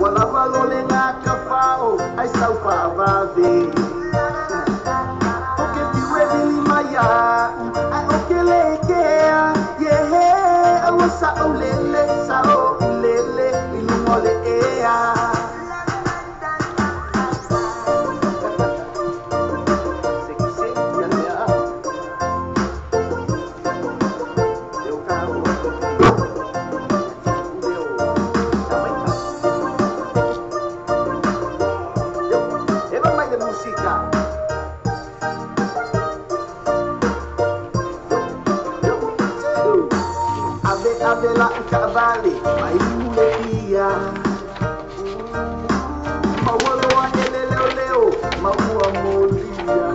Wala valole nga kafao, ay sau paavave. Oke piwe bili maya, ay oke lekea. Yehe, awa sao lele, sao lele, ilungole ea. Abela ukavale maile pia mawalo leo leo maua molia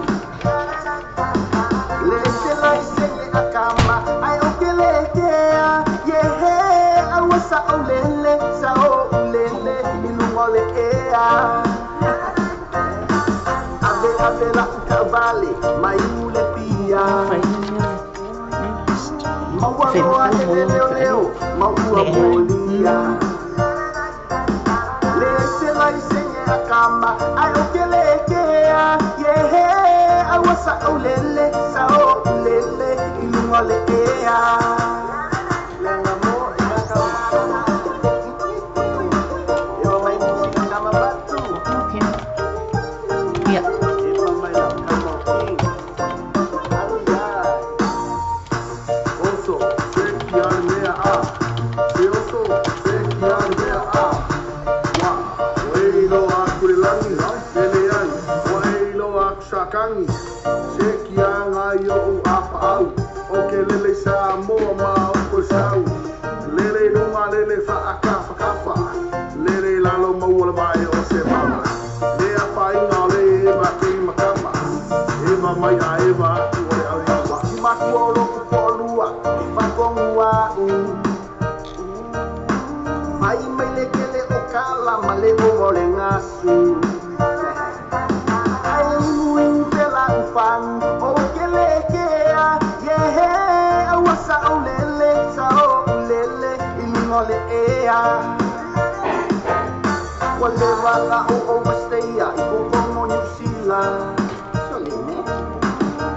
lese laisenge akama ayokelekea yehe awasa olele sao ulele ilungole ea abela ukavale maile pia leo maua molia lese laisenge akama ayokelekea yehe awasa ulele sao ulele ilungole ea lenga mo inakama yo mai musika kama batu ya Sakangi sekianga yo apa au oke lele sa mo ma ko sau lele lunga lele fa akafa kafa lele lalo mo wala mai o se mama le apa inga le ba ki makama e ma mai ai ba o le au ba ma ku o lo ku polua fa kongua mai mai le kele o kala male o le ngasu okelekea yehe awasa ulele sao ulele ilungole ea wale wala o overstaya ipokomo New Zealand soline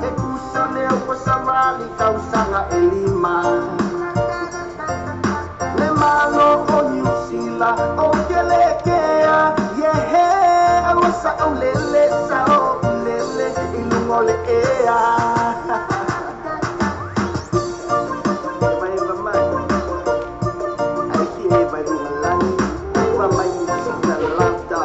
ekusane o pasavali kausanga elima le malo o New Zealand okelekea yehe awasa ulele sao ole ea vai vai ai ki e vai malani vai mai musika lafta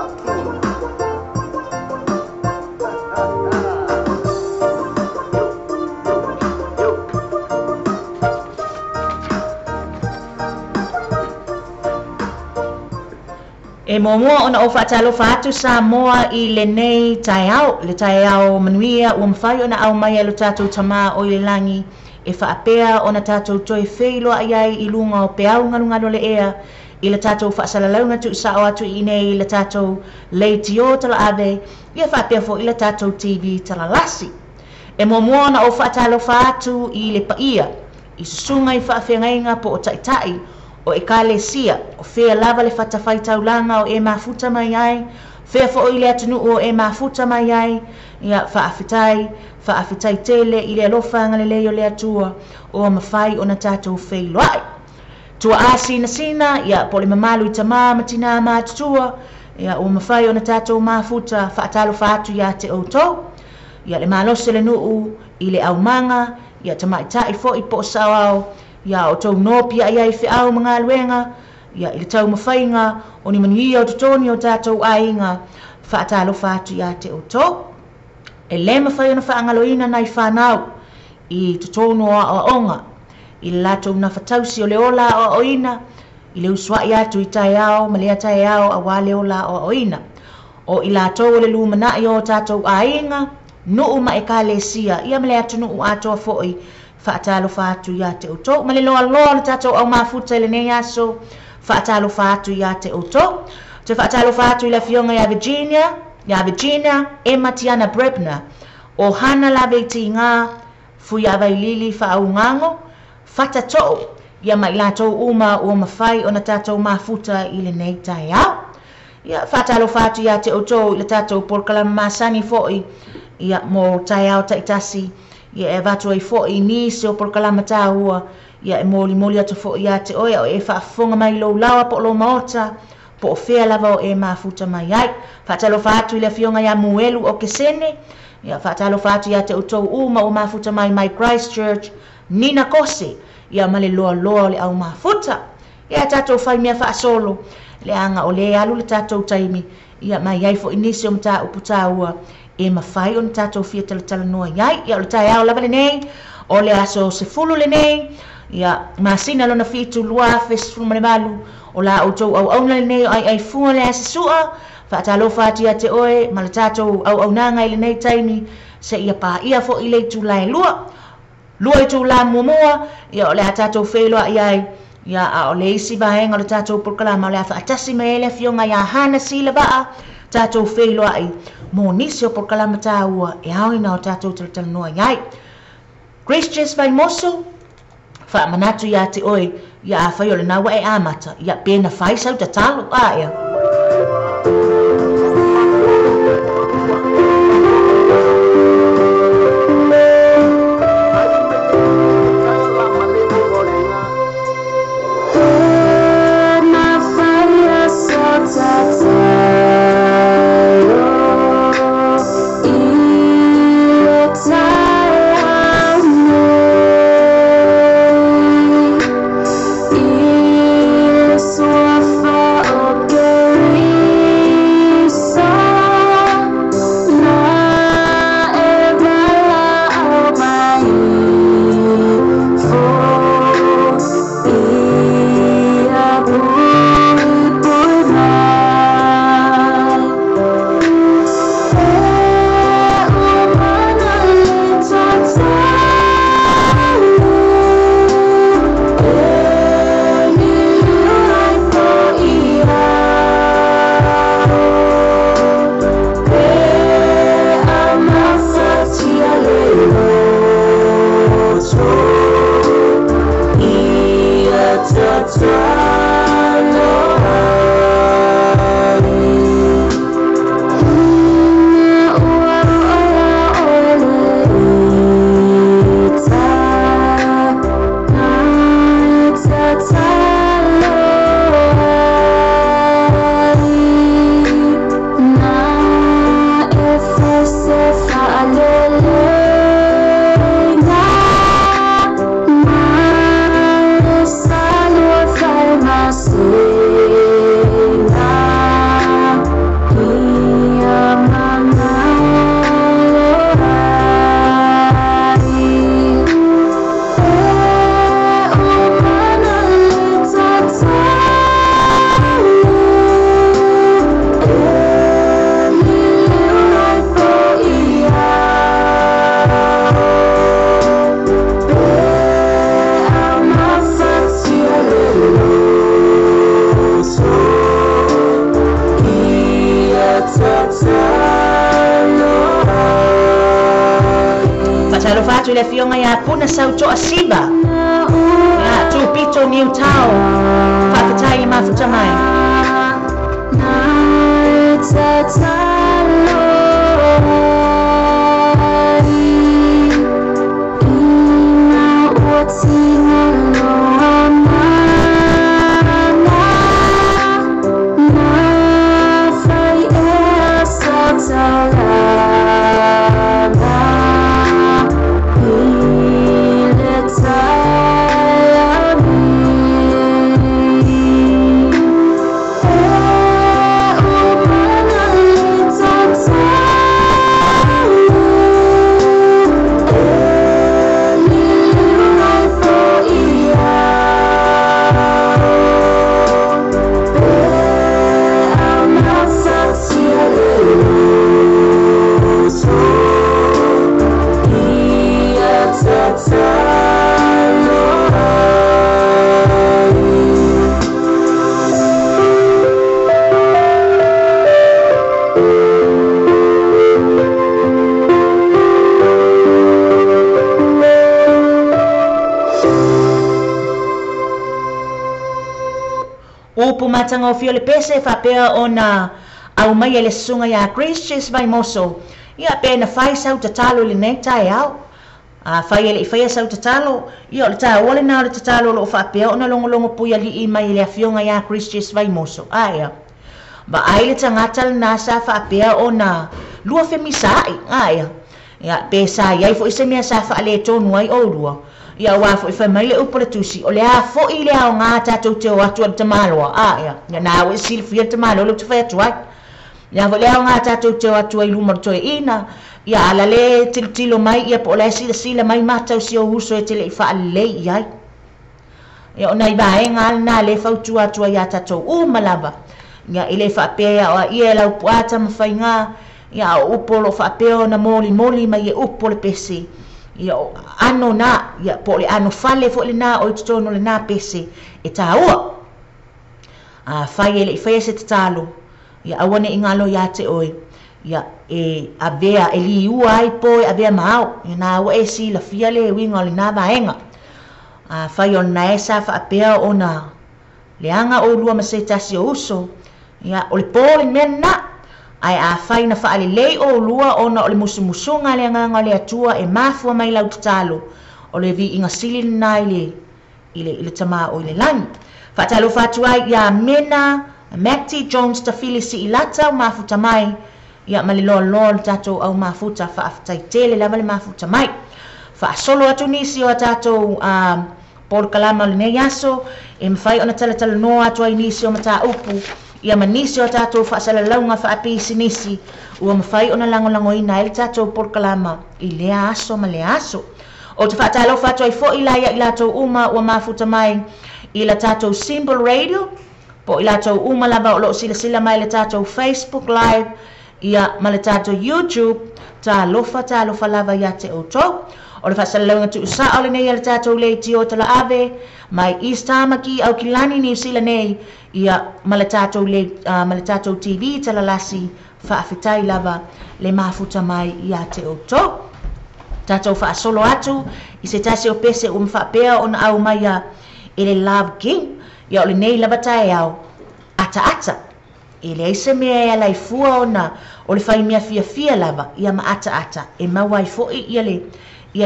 e momoa ona o whaatalo whaatu sa moa I LENEI taiao, le taiao manuia ua mawhai ona au mai alo tātou tama o I le langi e whaapea ona tātou toi wheilo ai I lunga o peau ngarungaro le ea I le tātou whaasalaunga tu isa o atu I nei I le tātou leitio tala ave I e whaapea fo I le tātou TV tala lasi. E momoa ona o whaatalo whaatu I le paia I susunga I whaafengainga po o taitai o e kalesia o fea lava le whatawhai taulanga o e mafuta mai ai fea fo o ile atunu o e mafuta mai ai ia whaafitai tele I le alofa ngalelei o le atua o mawhai o na tātou whei loai tua a sina ia po le mamalu I tamā matina mātutua ia o mawhai o na tātou mafuta whaatalo whaatu ia te outou ia le malose le nuu I le aumanga ia tamaitai fo I po sawao ia o tau nopi ai ai whiau mga luenga ia I le tau mawhainga o ni manuia o tutoni o tātou ainga whaatalo whaatu ia te oto e le mawhai ona whaangaloina nai whanau I tutono o onga I le lato na whatausi o le ola o oina I le uswai atu I taiao ma lea taiao a wale ola o oina o I lato o le lumanai o tātou ainga nuu ma e kalesia ia ma lea tu nuu atoa fo'i whaatalo whaatu ia te oto. Ma le loa loa le tātou au mafuta I LENEI ASO whaatalo whaatu ia te oto. Te whaatalo whaatu I la fionga ia Virginia, Emma Tiana Brebner o hana lawe ti ngā fui awai lili whaungango whatatou ia mai lātou uma o mawhai o na tātou mafuta I LENEI taiao. Ia whatalo whatu ia te oto i le tatou porkalama masani fo'i ia mo tai au taitasi ia e watu ai fo'i ni se o porkalama tāua ia e moli atu fo'i ia te oia o e whaafonga mai lo lawa po lo maota po o whea lava o e mafuta mai ai. Whatalo whatu i le fionga ia muelu o kesene ia whatalo whatu ia te oto uma o mafuta mai Christchurch Nina Kose ia male loa le au mafuta ia tatou whai mea whaasolo le anga o le alu le tatou taimi ia mai ai fo inisi o mta uputa ua e mawhai o le tatou fia tala noa iai ia o le tai au lava lenei o le aso se fulu lenei ia masina lona fitu lua fes fulmanemalu o la autou au auna lenei o ai fua le asisua whaatalo whati ia te oe ma le tatou au nanga i lenei taimi se ia pa ia fo i le tūlai lua i tūla muamua ia o le tatou wheloa iai ia a o le isi vaenga o le tatou porkalama o le whaatasi me ele fionga ia hana sila vaa tatou wheloa i mo nisi o porkalama tāua e aoina o tatou tala noa iai. Christians vai moso wha manatu ia te oe ia a whai o le nawa e amata ia pēna whai sau tatalo a ia. Le fionga ia puna sau to asiba ia tu pito new town whakatai mafuta mai upu matanga o fio le pese whapea o na au mai e le sunga ia Christians vai moso. Ia pe na whai sau tatalo le nei tai au. Whai ele i whai sau tatalo. Ia o le tai ole na o le tatalo lo whapea o na longo puia li i mai le afionga ia Christians vai moso. Ia. Ba ai le tangata le nasa whapea o na lua femisai. Ia. Ia pe sa iai fo ise mea sa wha le tonu ai o lua. Ia wafo i whai mai le upo le tusi. O le a fo i le au ngā tatou te o atu al tamaloa. Ia. Ia na au e sili fia tamaloa lo te whai atu ai. Ia fo le au ngā tatou te o atu ai lumar toe ina. Ia ala le tilo mai ia po le sila mai matau si o huso e te le i wha le iai. Ia o nei baenga na le fautu atu ai a tatou malava. Ia i le whapea o ia lau puata mawhai ngā. Ia o upo lo whapea na moli mai e upo le pese. Ia o ano na, ia po le ano fale fo le na o i tutono le na pese e tā ua. Whai ele i whai se te talo. Ia awane i ngalo ia te oi. Ia e avea e li ua ai po e avea maau. Ia nā ua e si la fia le winga o le nā vaenga. Whai o na e sa whaapea o na le anga o lua masei tasi o uso. Ia o le pōle mena na. Ai a whai na whaale lei o lua o na o le musumusunga le anganga le atua e mafua mai lau tatalo. O le vi inga sili na i le tama o le langi. Whaatalo whatu ai ia mena Macti Jones ta filisi i lata o mafuta mai. Ia mali loa tatou au mafuta whaafutai tele lava le mafuta mai. Whaasolo atu nisi o tatou Paul Kalama o le nei aso. E mwhai ona tala noa atu ai nisi o mata upu. Ia manisi o tatou whaasala launga whaapisi nisi. Ua mwhai ona lango ina ele tatou Paul Kalama i lea aso ma lea aso. O te whaatalo whatu ai fo ilaia i latou uma ua mafuta mai. I la tatou Symbol Radio. Po i latou uma lava o lo sila mai le tatou Facebook Live. Ia ma le tatou YouTube. Ta lofa lava ia te oto. O le whaasala launga tu usa o le nei le tatou le ti o tala ave. Mai East Tamaki au Kilani New Zealand nei. Ia ma le tatou TV tala lasi. Whaafitai lava le mafuta mai ia te oto. Tatou whaasolo atu. I se tasi o pese whapea o na au mai ia ele Love King. Ia o le nei lava tae au ata. E le aise mea ia lai fua ona o le whai mea fia lava ia ma ata. E mawai foi ia le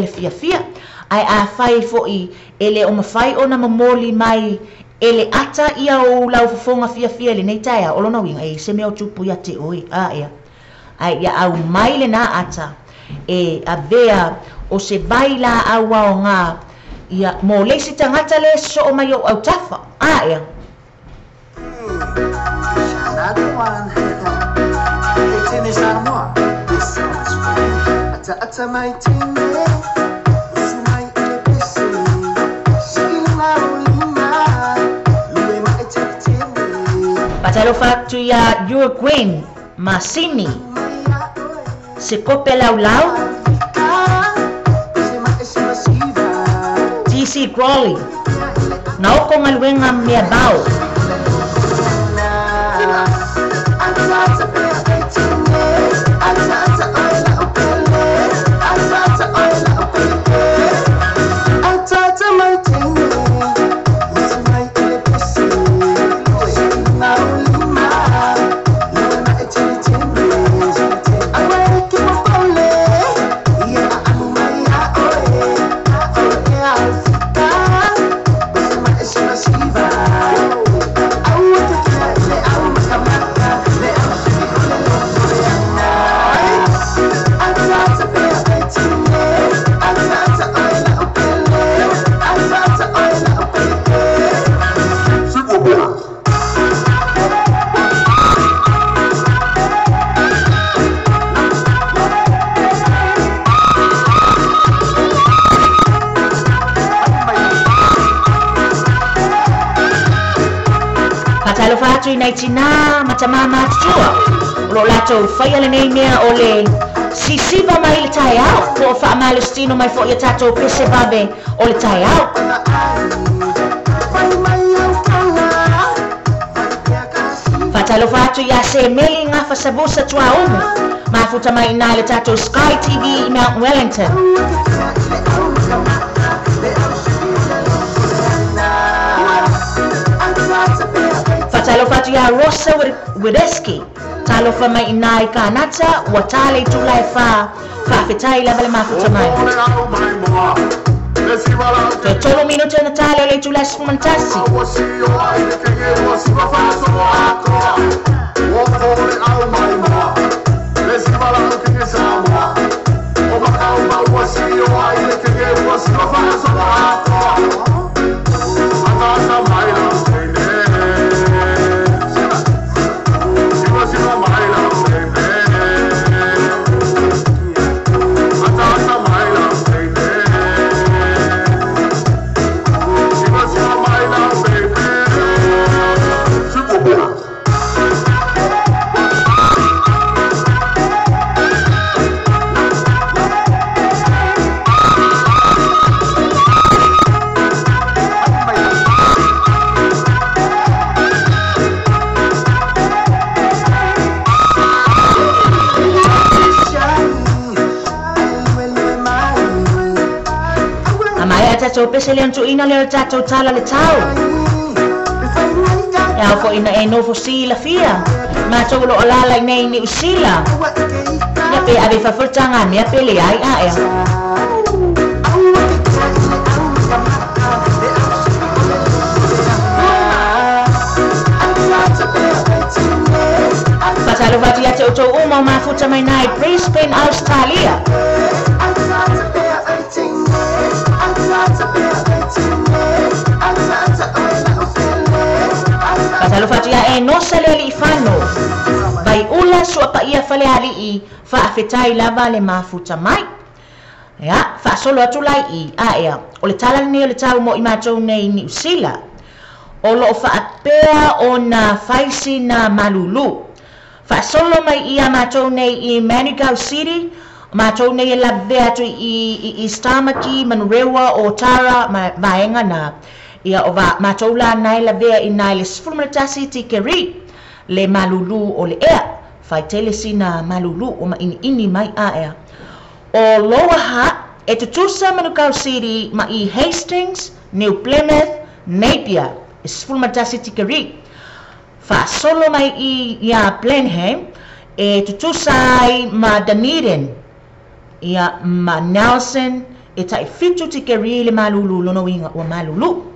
fia. Ai a whai foi ele o mawhai ona mamoli mai ele ata ia o lau fofonga fia le nei tae au. Olona winga e se mea o tupu ia te oi. Ia. Ai ia au mai le na ata. E a vea o se baila au o ngā. Ia mo leisi tangata le so o mai o au tafa. Ia. Another one. They finish on more. This one's free. Ata my team. This night in the city. Patalo fatu ya your green masini. Se kope lau. TC Crawley. Na oko ngaluenga mea bau. Nei tina matamama tua lo lato fai le nei mea o le sisiva mai le tai au po fa malestino mai fo ia tato pese babe o le tai au fatalo fatu ya se meli nga fa sabusa tua umu ma futa mai na le tato Sky TV in Mount Wellington. Fatalo fatu ya Rosa Wideski. Talo fa mai inai kanata wa tale tulai fa fetai la vale mafuta mai. Te tolo minuto na tale le tulai spumantasi. So pesele antu ina le tato tala le tau. Ya ko ina e no fosi la fia. Ma to lo ala nei ni usila. Ya pe ave fa fortanga mi pe le ai a ya. Pasalo vati ya to uma ma futa mai nai Brisbane Australia. Pasalo fatia e no sale li fano. Vai ula so pa ia fale ali I fa afetai lava le mafuta mai. Ya, fa solo atulai I a ya. O le tala ni o le tau mo I matou nei ni usila. O lo fa apea o na faisi na malulu. Fa solo mai ia matou nei I Manukau City. Matou nei la vea tu I Stamaki Manrewa o Tara vaenga na ia o va matou la nai la vea I nai le sfulmatasi tikeri le malulu o le ea fai tele sina malulu o ma ini mai a ea o loa ha e tutusa Manukau City ma I Hastings, New Plymouth, Napier sfulmatasi tikeri fa solo mai I ia Blenheim e tutusai ma Dunedin ia ma Nelson e tai fitu tikeri le malulu lono winga o malulu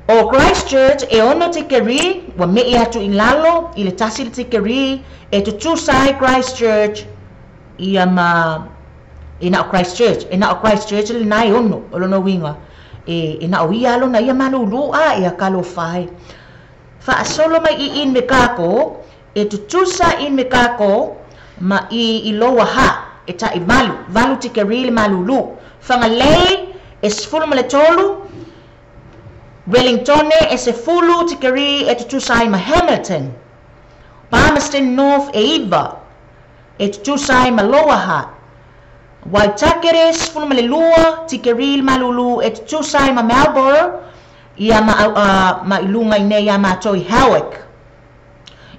o Christchurch e ono tikeri wa me ia tu ilalo I le tasi le tikeri e tutusai Christchurch ia ma ina Christchurch le nai ono lono winga e na o ia lo na ia malulu a ia kalo fai fa solo mai I in mekako e tutusa in mekako ma I loa ha e ta I valu tikeri le malulu fanga lei e sfulu male tolu Wellington e se fulu tikeri e tutusai ma Hamilton Palmerston North e Eva e tutusai ma Lower Hutt Waitakere sfulu male lua tikeri le malulu e tutusai ma Marlborough ia ma ilunga ine ia matou I Howick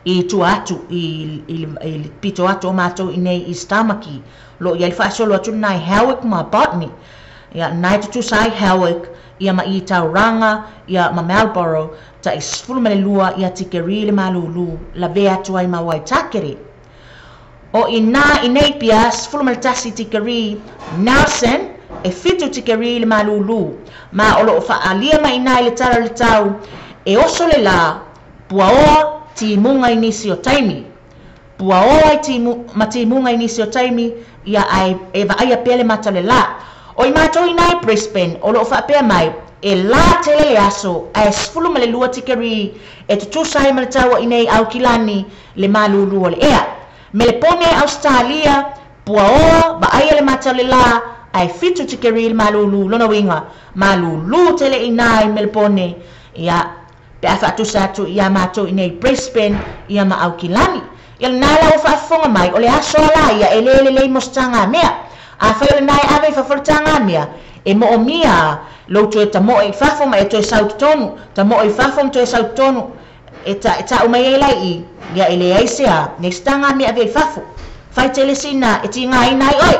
I tuatu I pito atu matou ine I Stamaki lo ia fa solo atu nai Howick ma Botany ia nai tutusai Howick ia ma I Tauranga ia ma Marlborough ta isfulu male lua ia tikeri le malulu la vea atu ai ma Waitakere o ina I Napier sfulu male tasi tikeri Nelson e fitu tikeri le malulu ma olo fa alia ma ina le tara le tau e oso le la puaoa ti munga inisi o taimi puaoa ti munga inisi o taimi ia ai e va ai pele mata le la o I matou ina Brisbane o lo fa pe mai e la tele le aso e sfulu male lua tikeri e tutusai ma le tau inei au kilani le malulu o le ea me le pone Australia puaoa va ai le mata le la ai fitu tikeri le malulu lona winga malulu tele ina me le pone ia pe afa tu satu ia matou inei Brisbane ia ma au kilani ia nala o fa fonga mai o le aso la ia ele mostanga mea a fa le nai ave fa fortanga mea e mo mia lo to ta mo I fa fo ma to South tonu ta mo I fa fo to South tonu e ta o mai lai ia ele ai sea next tanga mea ave fa fo fai tele sina e tinga ina oi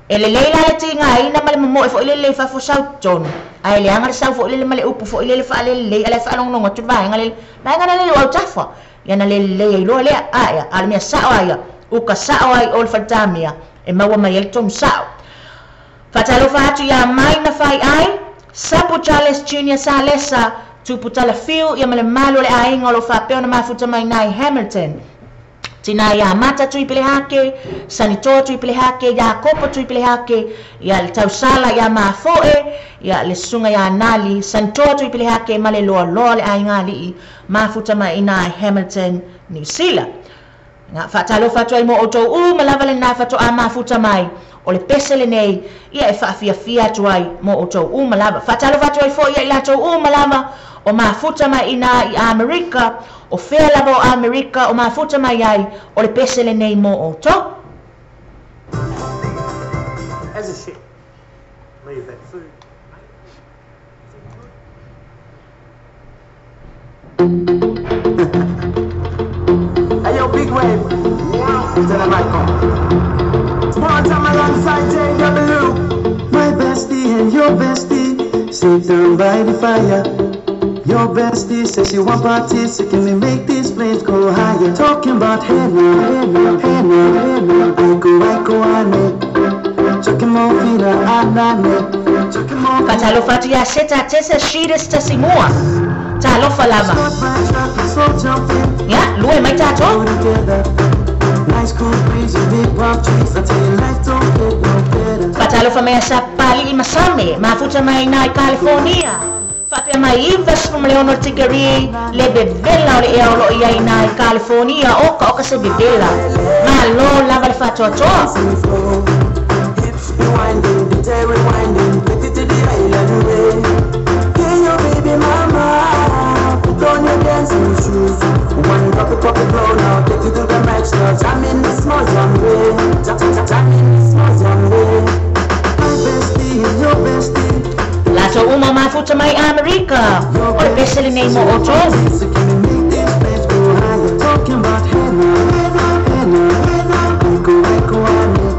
e le leila le tinga ina male mo e fo le fa fo South John ai le anga sa fo le male upu fo le fa le ala fa long ngo tuba ngale la ngana le o tafa yana le lo le aya al mia sa aya u ka sa ai ol fatamia e mawa mai el tom sa fatalo fa tu ya mai na fai ai sapu Charles Junior Salesa tu putala fiu ya male malo le ai ngolo fa pe na mafuta mai nai Hamilton tina ya mata tu ipele hake sanito tu ipele hake ya kopo tu ipele hake ya le tausala ya mafoe ya le sunga ya nali sanito tu ipele hake male lo le ai ngali mafuta mai nai Hamilton New Zealand nga fatalo fatwa mo oto malava le na fatwa mafuta mai o le pesele nei ia e fia tuai mo oto malava fatalo fatwa fo ia la to malava o mafuta mai ina I Amerika o fea lava o Amerika o mafuta mai ai o le pesele nei mo oto as a ship leave that food. Hey yo, big wave. Tell them I come. Small time alongside JW. My bestie and your bestie sit down by the fire. Your bestie says you want parties, so can we make this place go higher? Talking about hey now, hey now, hey now, hey now. I go on it. Chucking more fina, on it. Chucking more. fatalo fatu ya seta tesa shiris tasimua talo falava ya luwe mai tato Nice cool breeze and big palm trees. I tell you life don't get no better. fatalo fa mai sa pali masame mafuta mai nai California Fapia mai invest from Leonor Tigeri le bevela le eolo ia ina California oka se bevela ma lo lava le fatwa to Hips rewinding, the tail rewinding, put it to the island way. Hey yo baby mama, put on your dancing shoes. One drop it blow now, take it to the max now. Jam in the small jam way, jam in the small jam way. My bestie and your bestie. Lato uma mafuta mai Amerika o le pesele nei mo oto So can we make this place go higher? Talking about hey now, hey now, hey now, hey now. I go on it.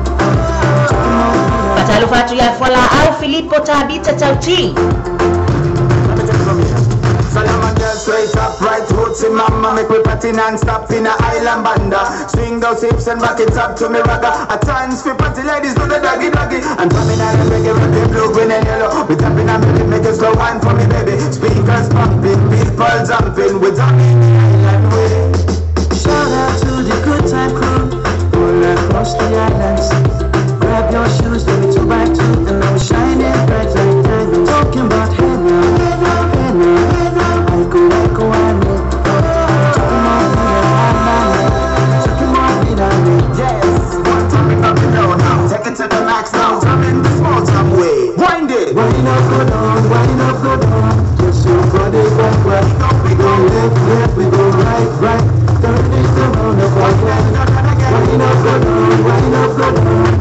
fatalo fatu ya fola au Filippo tabita tauti Salaman girl straight up, right roots in mama. Make we party non-stop in a island banda. Swing those hips and back it up to me ragga. At times for party ladies do the doggy doggy. And coming out and reggae with the blue, green and yellow. We tapping and make it slow wine for me baby. Speakers pumping, people jumping. We jumping the island way. Shout out to the good time crew all across the islands. Grab your shoes, let me 2x2, and I'm shining bright like diamonds. Talking about hey now, hey now, hey now, hey now. I go on it. Talking about me, Yes, one time up and down now. Take it to the max now. Jump in the small jump way. Wind it. wind up, go down, wind up, go down. Just your body back, right. We go left, we go right. Turn it around the back, wind up, go down, wind up, go down.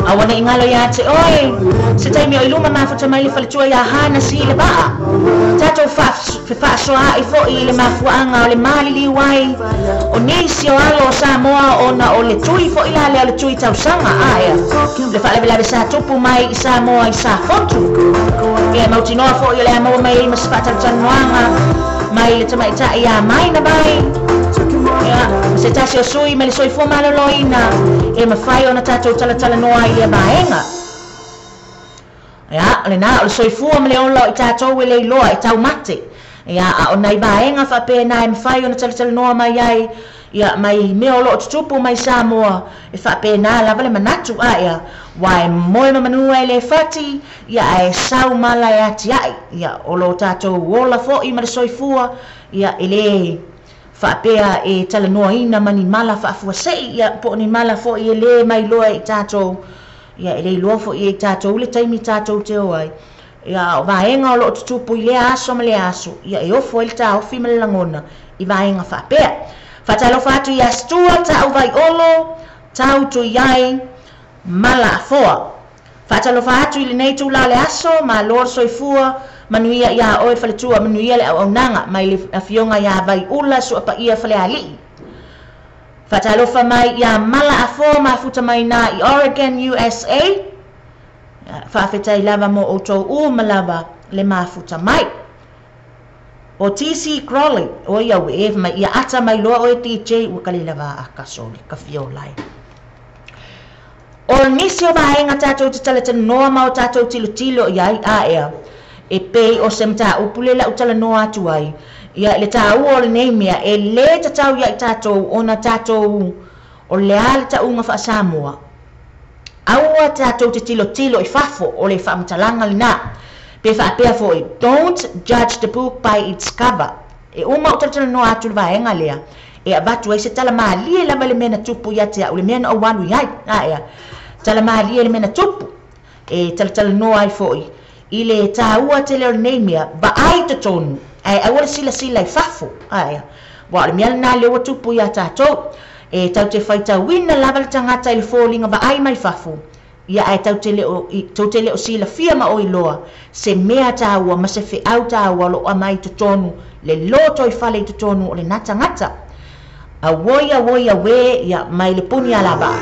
awana ingalo ya te oi se taimi o iluma mafuta mai le faletua ya hana si le baa tato fa soa I fo I le mafuanga o le mali li wai o nisi o alo Samoa ona o le tui fo ila le tui tausanga aya le fa le vela sa tupu mai I Samoa I sa fotu e mautinoa fo I le amo mai masipata tanuanga mai le tamai ta ia mai na bai se tasi o sui me le soi fo maloloina e mawhai o na tatou talatala noa I le baenga ya le na o le soi fua me le olo I tatou e le iloa I tau mate ya o na I baenga whape na e mawhai o na talatala noa mai ai ya mai me olo o tutupu mai Samoa e whape na lava le manatu aia wai moe manua I le fati ya e sau mala e ati ai ya o lo tatou ola fo I ma le soi fua ya ele Fa'apea e talanoa ina mani mala fa'afuasei ia po ni mala fo I le mai loa I tatou ia ele loa fo I tatou le taimi tatou te oai ia o vaenga o lo tutupu I le aso ma le aso ia e ofo il tau fi ma le langona I vaenga fa'apea fatalo fatu ia stua tau vai olo tau tu iai mala foa fatalo fatu I le nei tu la le aso ma lor soifua manuia ia oe faletua manuia le au nanga mai le afionga ia vai ula so apa ia fale ali fatalofa mai ia mala afo mafuta mai na I Oregon USA whaafetai lava mo o tau malava le mafuta mai. O TC Crowley, o ia we mai ia ata mai loa o e TJ ua kali lava a kasoli, ka fiolai. O nisi o maenga tātou te tala tana noa mao tātou tilo iai a ea. E pei o semta upule la utala noa atu ai. Ia le tā ua o le neimia e le tatau ia i tātou o na tātou o le ale ta unga wha Samoa. Aua tātou te tilo i fafo o le whaamatalanga lina. Pe whaapea foi, don't judge the book by its cover. E uma o tala noa atu le vaenga lea. E abatu ai se tala maa lie lama le mena tupu ia te au le mena o wanu iai. A ea. Tala maa lie le mena tupu. E tala noa ai foi. I le tā ua te leo neimia, ba ai te tonu. Ai awale sila i fafo. A ea. Wa le miala nā leo tupu ia tātou. E tau te whaita wina lava le tangata i le fōlinga ba ai mai fafo. Ia ai tau te leo sila fia ma o iloa. Se mea tā ua ma se whi au tā ua lo amai te tonu. Le loto i whale i te tonu o le natangata. A woia we ia mai le puni a lava.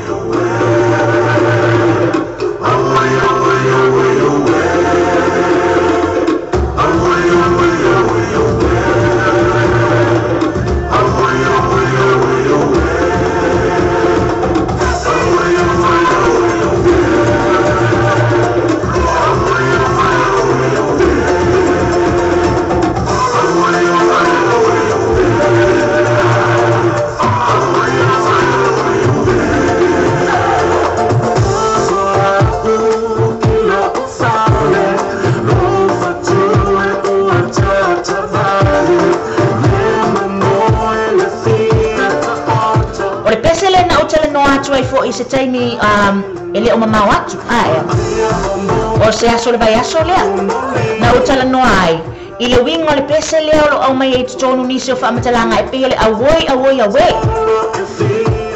Ai fo i se taimi e le o mamau atu o se aso le vai aso lea na utala noa ai i le wingo le pese lea o lo au mai e tutonu nisi o whamatalanga e pia le awoi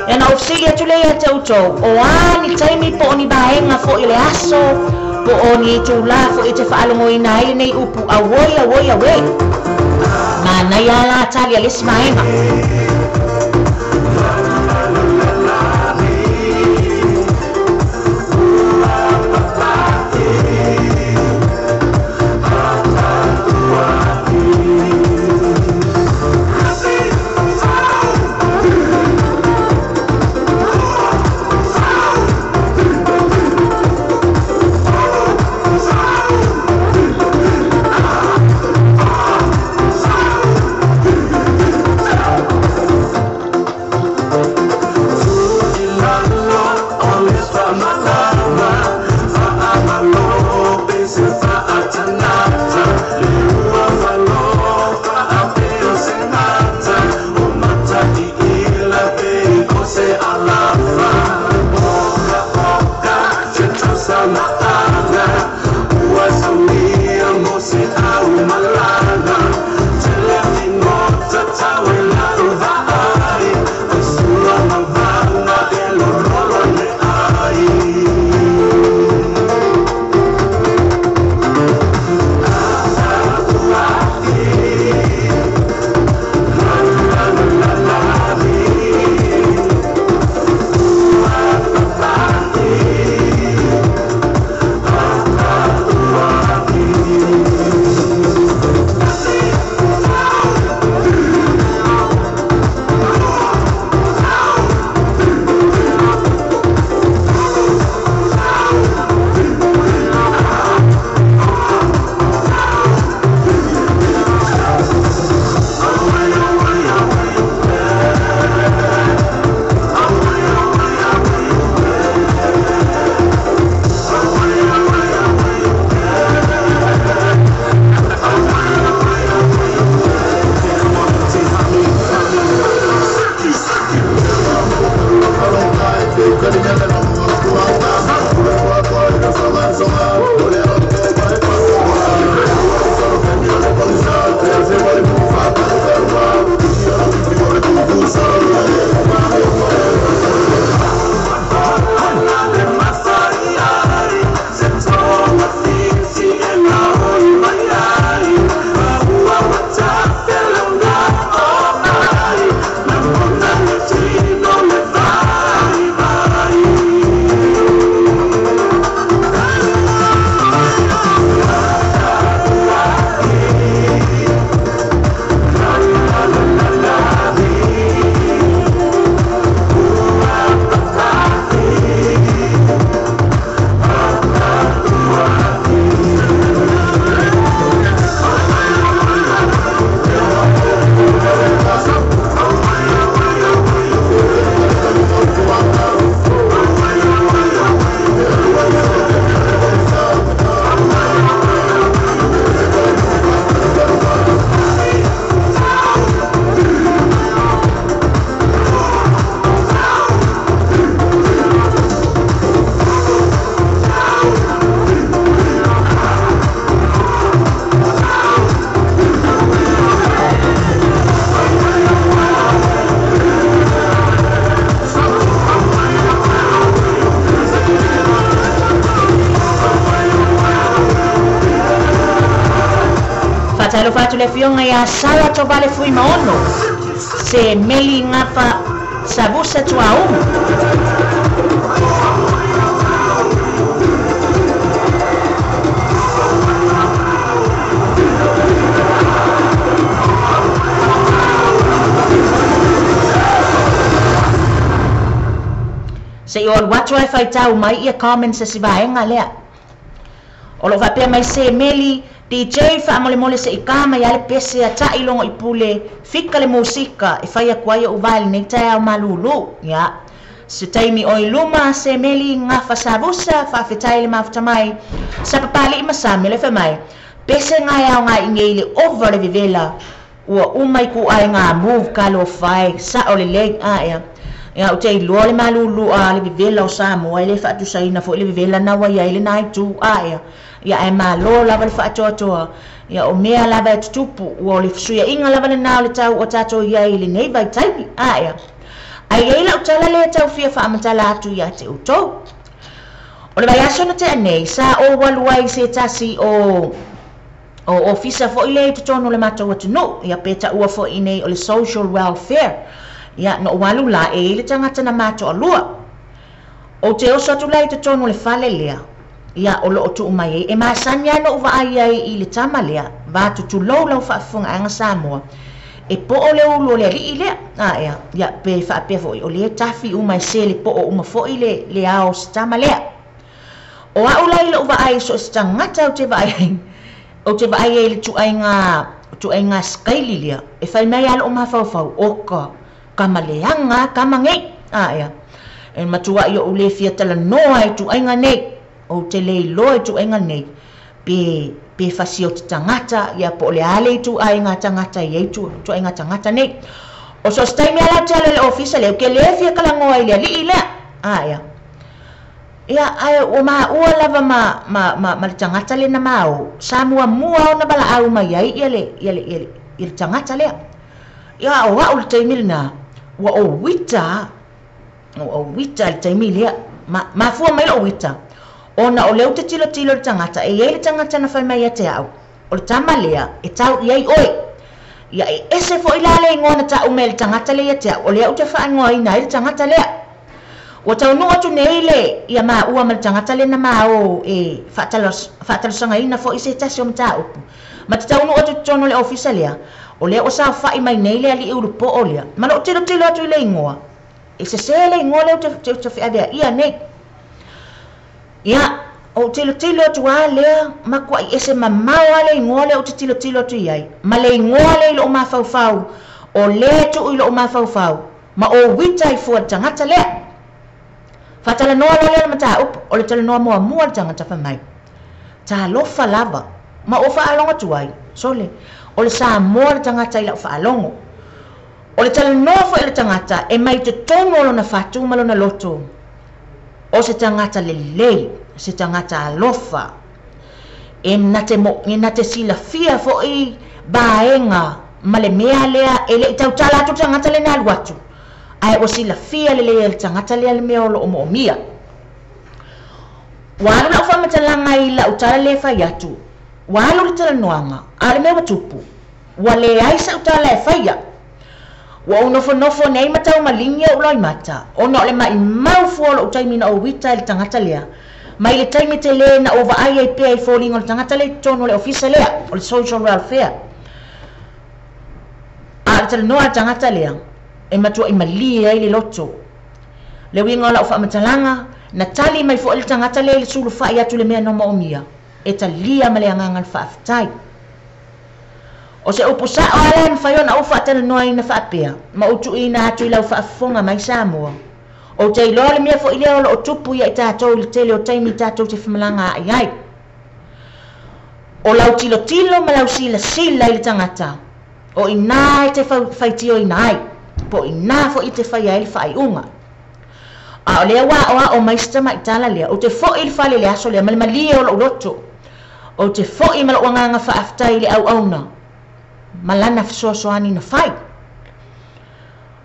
e na ofsili atu lea te utou o ani taimi po oni baenga fo i le aso po oni i tu la fo i te whaalongo i na ele nei upu awoi ma na ia la tali a lesi baenga la sawa to vale fui maono se meli ngafa sabusa tuau se o watu ai fai tau mai ia comment se sivaenga lea o lo va pe mai se meli DJ fa mole mole se ikama ya le pese ata ilongo ipule fika le musika e fai akwa ia uvali nei tai au malulu ya se taimi o iluma se meli ngafa sabusa fa fetai le mafuta mai sa papali masame le fa mai pese ngai au ngai ngeli over le vivela ua umai ku ai nga move kalo fai sa o le leg ya ya o te lo le malulu a le vivela o Samoa le fa tu saina fo le vivela na wa ya ile nai tu ya e malo lava le whaatoatoa ya o mea lava e tutupu o le fsuia inga lava le nao le tau o tato ia i le nei vai taimi ya ai eila utala le tau fia whaamatala atu ia te utou o le vai aso na te anei sa o waluai se tasi o ofisa fo i le tutono le matou atunu ia peta ua fo i nei o le social welfare ya no walu la e le tangata na matou alua o te oso atu lai tutono le fale lea ia o lo tu mai e masanya no va ai i le tamalea va tu lo lo fa funga anga Samoa e po o le ulo le ile ya pe fa pe fo o le tafi u mai se le po o ma fo ile le ao tamalea o a ulai lo va ai so stangata o te va ai le tu ainga skaili lia e fai mai al o ma fa o ka maleanga ka mangi ya e matua yo ule fia tala no ai tu ainga nei o te lei loe tu enga nei pe fasio te tangata ia po le ale tu ainga tangata ia tu enga tangata nei o so stai me ala tele le ofisa le ke le fia kala ngoa ile li ile ia ai o ma ua lava ma tangata le na mau Samoa mua ona bala au mai ai ile tangata le ia o wa ul taimilna wa o wita le taimilia ma fu mai lo wita ona o leu te tilo le tangata e ele tangata na fai mai te au o le tamalea e tau iai oi ia e ese fo ilale ngona ta o mel tangata le te o le au te fa ngoi na ile tangata le o tau no atu nei le ia ma ua mal tangata le na ma o e fatalo sanga ina fo ise tasi o mta upu ma te tau no atu tono le ofisa lea o le o sa fai mai nei le ali uru po o lea ma lo tilo atu ile ngoa e se le ngoa le te fi avea ia nei ia o tilo tu ale ma kwa ese mamau ale ngole o tilo tu iai ma le ngole lo ma fau o le tu lo ma fau ma o witai fo tangata le fatala no le mata o le tala no mo tangata fa mai ta lo fa lava ma o fa alonga tu ai sole o le sa mo tangata ila fa alongo o le tala no fo le tangata e mai te tono lo na fatu ma lo na loto o se tangata le se tangata alofa e nate sila fia fo i baenga male mea lea ele tautala atu tangata le na aluatu ai o sila fia le tangata le mea o mo mia wala na ufa matalanga ila utala le fai atu wala le tala noanga ale mea watupu wale aisa utala e fai wa nofo nei matau malingia uloi mata ono le mai mau fuolo utaimina o wita le tangata lea mai le taimi te le na ova ai pe ai falling on tangata le tono le office le o le social welfare a te no tangata le e matua i mali ai le loto le winga la fa matalanga na tali mai fo le tangata le sulu fa ia tu le mea no mo mia e talia male nganga fa aftai o se upusa o ale fa yo na ufa te no ai na fa pea ma utu ina atu la fa fonga mai Samoa o te ilo le mea fo ile o tupu ia tatou le tele o taimi tatou te whamalanga ai o lau tilo ma lau sila i le tangata o ina te whaitio ina ai po ina fo i te whai ai le whai unga a o lea wa o maista mai tala lea o te fo i le whale le aso lea malmalia o lau loto o te fo i malo wanganga whaaftai le au auna malana fisoasoani na whai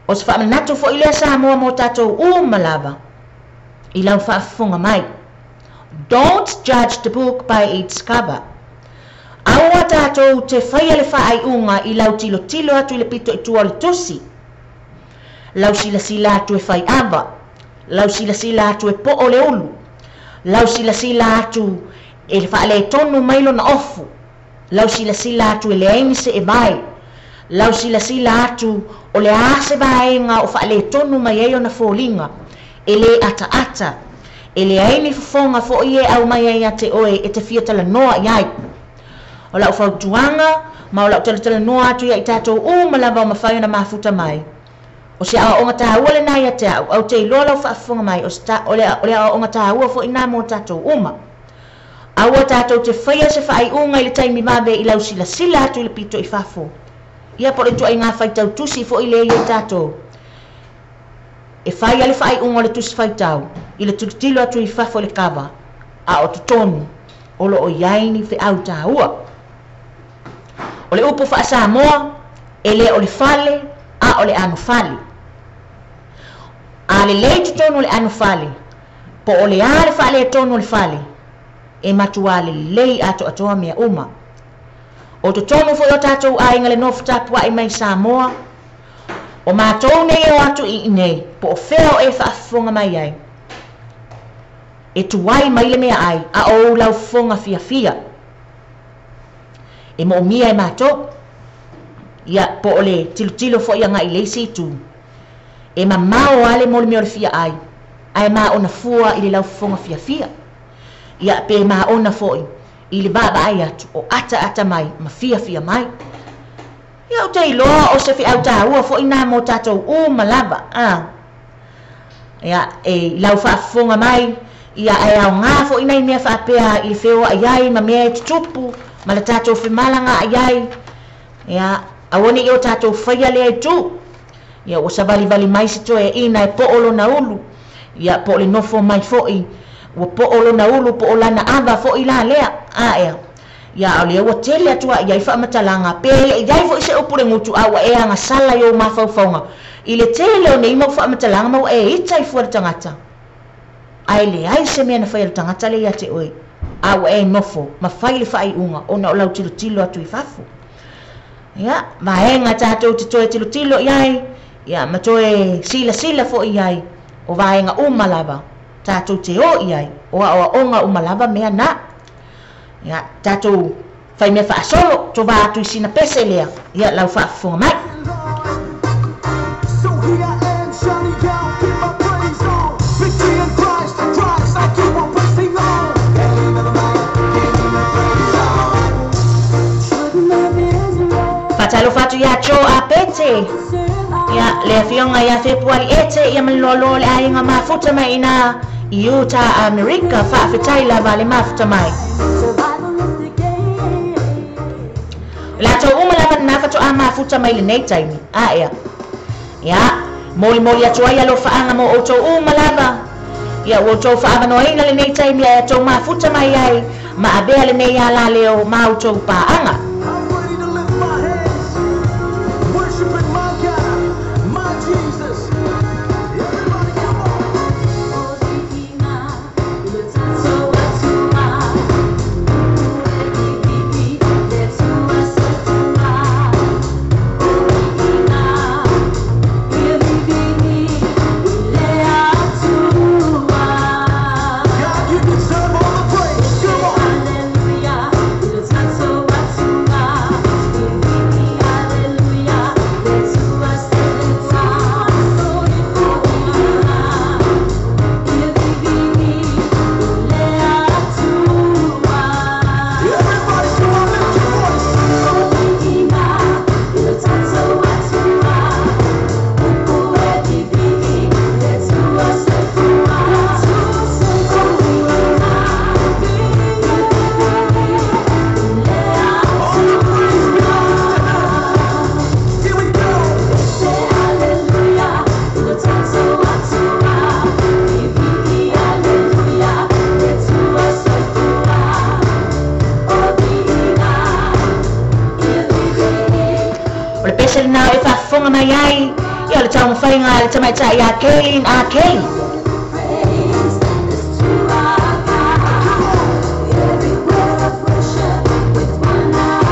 o se whaamanatu fo i lea Samoa mo tatou malava i lau whaafunga mai. Don't judge the book by its cover. Au ua tātou te whaia le whaaiunga I lau tilo atu I le pito I tua le tosi. Lau sila atu e whai ava. Lau sila atu e po o le ulu. Lau sila atu e le whaale tonu mailo na ofu. Lau sila atu e le aimise e vai. Lau sila atu o le ase vaenga o whaale tonu mai eo na fōlinga. E le ata. E le aini fufonga fo ie au mai ai te oe e te fiatala noa iai. O lau whautuanga, ma o lau tala noa atu ia I tātou malava o mawhai na mafuta mai. O se awa o ngata ua le nai te au te iloa lau whaafunga mai, o le awa o ngata ua fo ina mo tātou uma. Aua tātou te whaia se whaai unga I le taimi mawe I lau sila atu I le pito I whafo. Ia po le tua I ngā whaitau tusi fo I le ia tātou. E whai ale whaai unga le tusi whaitau, I le tutilo atu I whafo le kawa, a o tutonu, o lo o iaini whi au tā ua. O le upu wha Samoa, e le o le fale, a o le anu fale. A le lei tutonu le anu fale, po o le ale fale e tonu le fale, e matua le lei ato atoa mea uma. O tutonu fo o tātou a inga le nofu tapua I mai Samoa, o mātou nei o atu I nei, po o whea o e whaafonga mai ai. E tuwai mai le mea ai, a o lau fonga fia. E mo mia e mātou, ia po o le tilo fo ia ngai leisi tu. E mamao ale mo le mea o le fia ai, ai maa ona fua I le lau fonga fia. Ia pe maa ona foi, I le baba ai atu, o ata mai, ma fia mai. Ia o te iloa o se fi au tā ua fo ina mo tātou malava. Ia e lau whaafonga mai, ia e au ngā fo ina I mea whaapea I le whewa ai ma mea e tutupu, ma le tātou whimalanga ai. Ia awoni I o tātou whaia lea I tu. Ia o sa vali mai si toe ina e po olo na ulu. Ia po le nofo mai foi, o po olo na ulu po o lana ava fo I la lea. Ia. Ia o le ua tele atua ia I whaamatalanga. Pe iai fo I se upu le ngutu awa e anga sala I o mawhauwhaunga. I le tele o nei mau whaamatalanga mau e ita I fuara tangata. Ai le ai se mea na whaia tangata le ia te oi. Awa e nofo, ma whai le whai unga, o na o lau tilo atu I whafu. Ia, vahenga tātou te toe tilo iai, ia, ma toe sila fo iai, o vahenga umalava, tātou te o iai, o a onga umalava mea na. Ia, tātou whai mea whaasolo, to vā atu I sina pese lea, ia, lau whaafunga mai. So here I am, shining down, keep my praise on. Victory in Christ, I keep on pressing on. Patalo fatu ia cho a pete. Ia le fionga ia februari ete ia malolo le ainga mafuta mai ina Utah America fa fetai la vale mafuta mai. La to umala na fatu a mafuta mai le nei time. Ia. Ia moli atu ia lo faanga mo o to umala. Ia o to faanga no ina le nei time ia to mafuta mai ai ma abea le nei ala leo ma o to paanga. Now if I fonga mai ai, ia le tau mawhainga le tamaita I a Kelly. Everywhere I worship with one eye.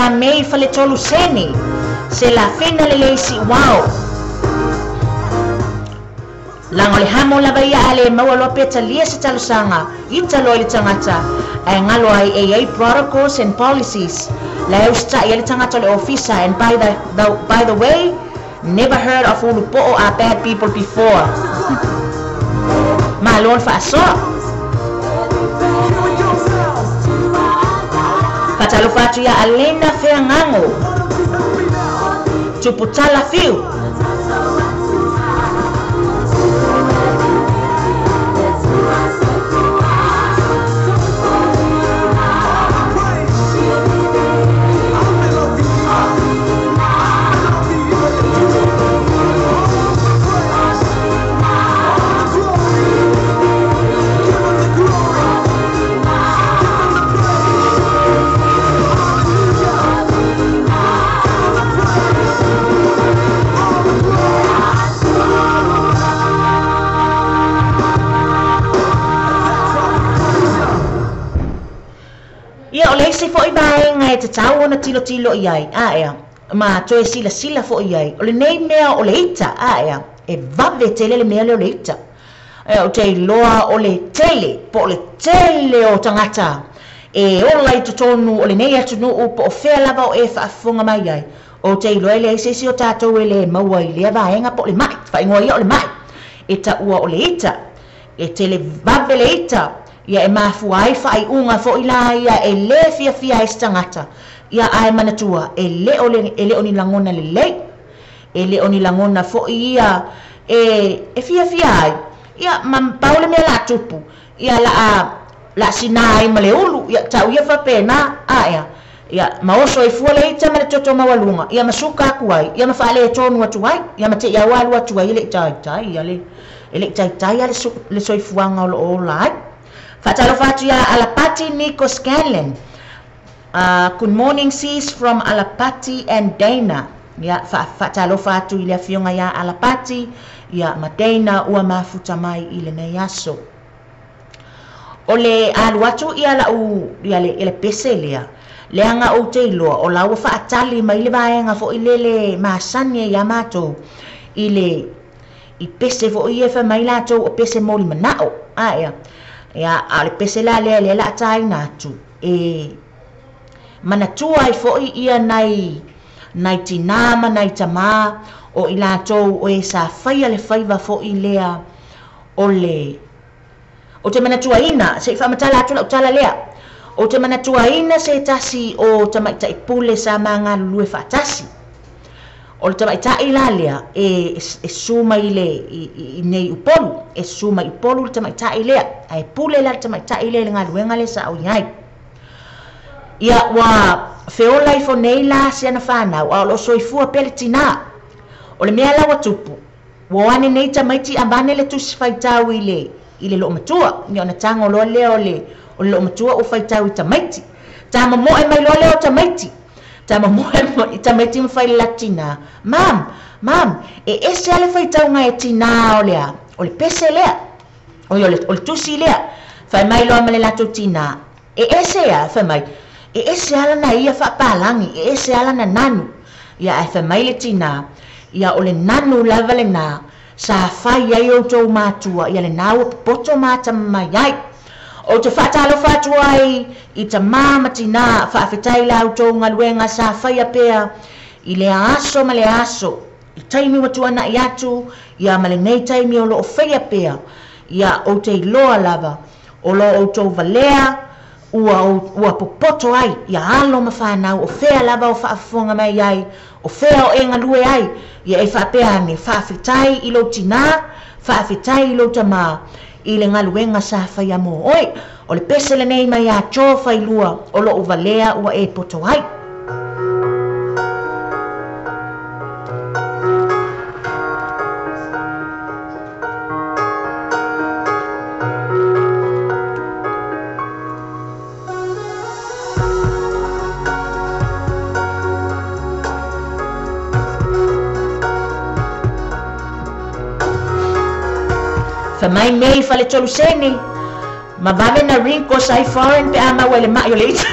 ia mei fale tolu seni se la fina le leisi wao langa le hamo lava ia ale maualo peta lia se talusanga i talo le tangata ai ngalo ai AA protocols and policies la usta ia le tangata le officer and by the way never heard of ulupo are bad people before malon fa so Patalo fatu ya alena fea ngango Tuputala fiu se fo ibai ngai te tau ona tilo iai ea ma toe sila fo iai o le nei mea o le ita ea e vave tele le mea le o le ita o te loa o le tele po o le tele o tangata e o lai tutonu o le nei atu nuu po o fea lava o e whaafunga mai ai o te loa le aisesi o tātou e le maua i lea vaenga po o le mai whaingoa ia o le mai e ta ua o le ita e tele vave le ita ia e mafu ai fai unga fo ila ia e le fia e stangata ia ai manatua e le oni langona e le oni langona fo ia e fia ai ia mam paule me la tupu ia la sinai male ulu ia tau ia fa pena ia maoso e fu le ita male toto mawalunga ia masuka ku ai ia ma fa le tonu atu ai ia mate ia walu atu ai le tai ia le le soifuanga o lai Fatalo fatu ya Alapati Nico Scanlon. Good morning sis from Alapati and Dana. Ya fatalo fatu ile fionga ya Alapati ya Madena ua mafuta mai ile na yaso. Ole aluatu ia la u ile peselia. Leanga o teilo o la fa atali mai le vaenga fo ile masanye ya mato ile I pese fo ia fa mai la to o pese moli manao. Ya ale pese la le la tai na tu mana tua I fo ia nai tinama nai tama o ila to o sa fai le faiva fo ilea ole o te mana tua ina se fa matala tu la tala lea o te mana tua ina se tasi o te mai tai pule sa manga lue fa tasi o te mai tai la lea e suma ile I nei upolu e suma I polu te mai tai lea ai pule la te mai tai le nga luenga le sa o yai ia wa feola I fo nei la se na fana o lo soifua pele tina o le mea la watupu wo ane nei te mai ti ambane le tu faitau ile lo matua ni ona tango lo le o lo matua o faitau te mai ti ta mo e mai lo le o te mai ti Tama mo itameti mfai latina. Mam, ese ale fai tau nga tina olea. Ole pese lea. Ole tusi lea. Fai mai lo amale lato tina. Ese ya fai mai. Ese ala na ia fa palangi. Ese ala na nanu. Ia fai mai le tina. Ia ole nanu lava le na. Sa fai ya yo to matua. Ia le na o poto mata mai ai. O te whatalo whatuai I ta mama tina whaafetai lau tō ngā luenga sa whaia pēa I le aso ma le aso I taimi watuana I atu Ia ma le nei taimi o lo o whaia pēa Ia o te loa lava O lo o tō valea Ua popoto ai Ia alo ma whanau o whea lava o whaafonga mai ai O whea o enga lue ai Ia e whaapea ne whaafetai I lo tina Whaafetai I lo tamaa I le ngaluenga sa whaia mo oi o le pese le nei mai a tō whailua o lo uvalea ua e poto ai Mai mei fale tolu seni ma vave na rinko sai foreign pe ama wele ma yo leita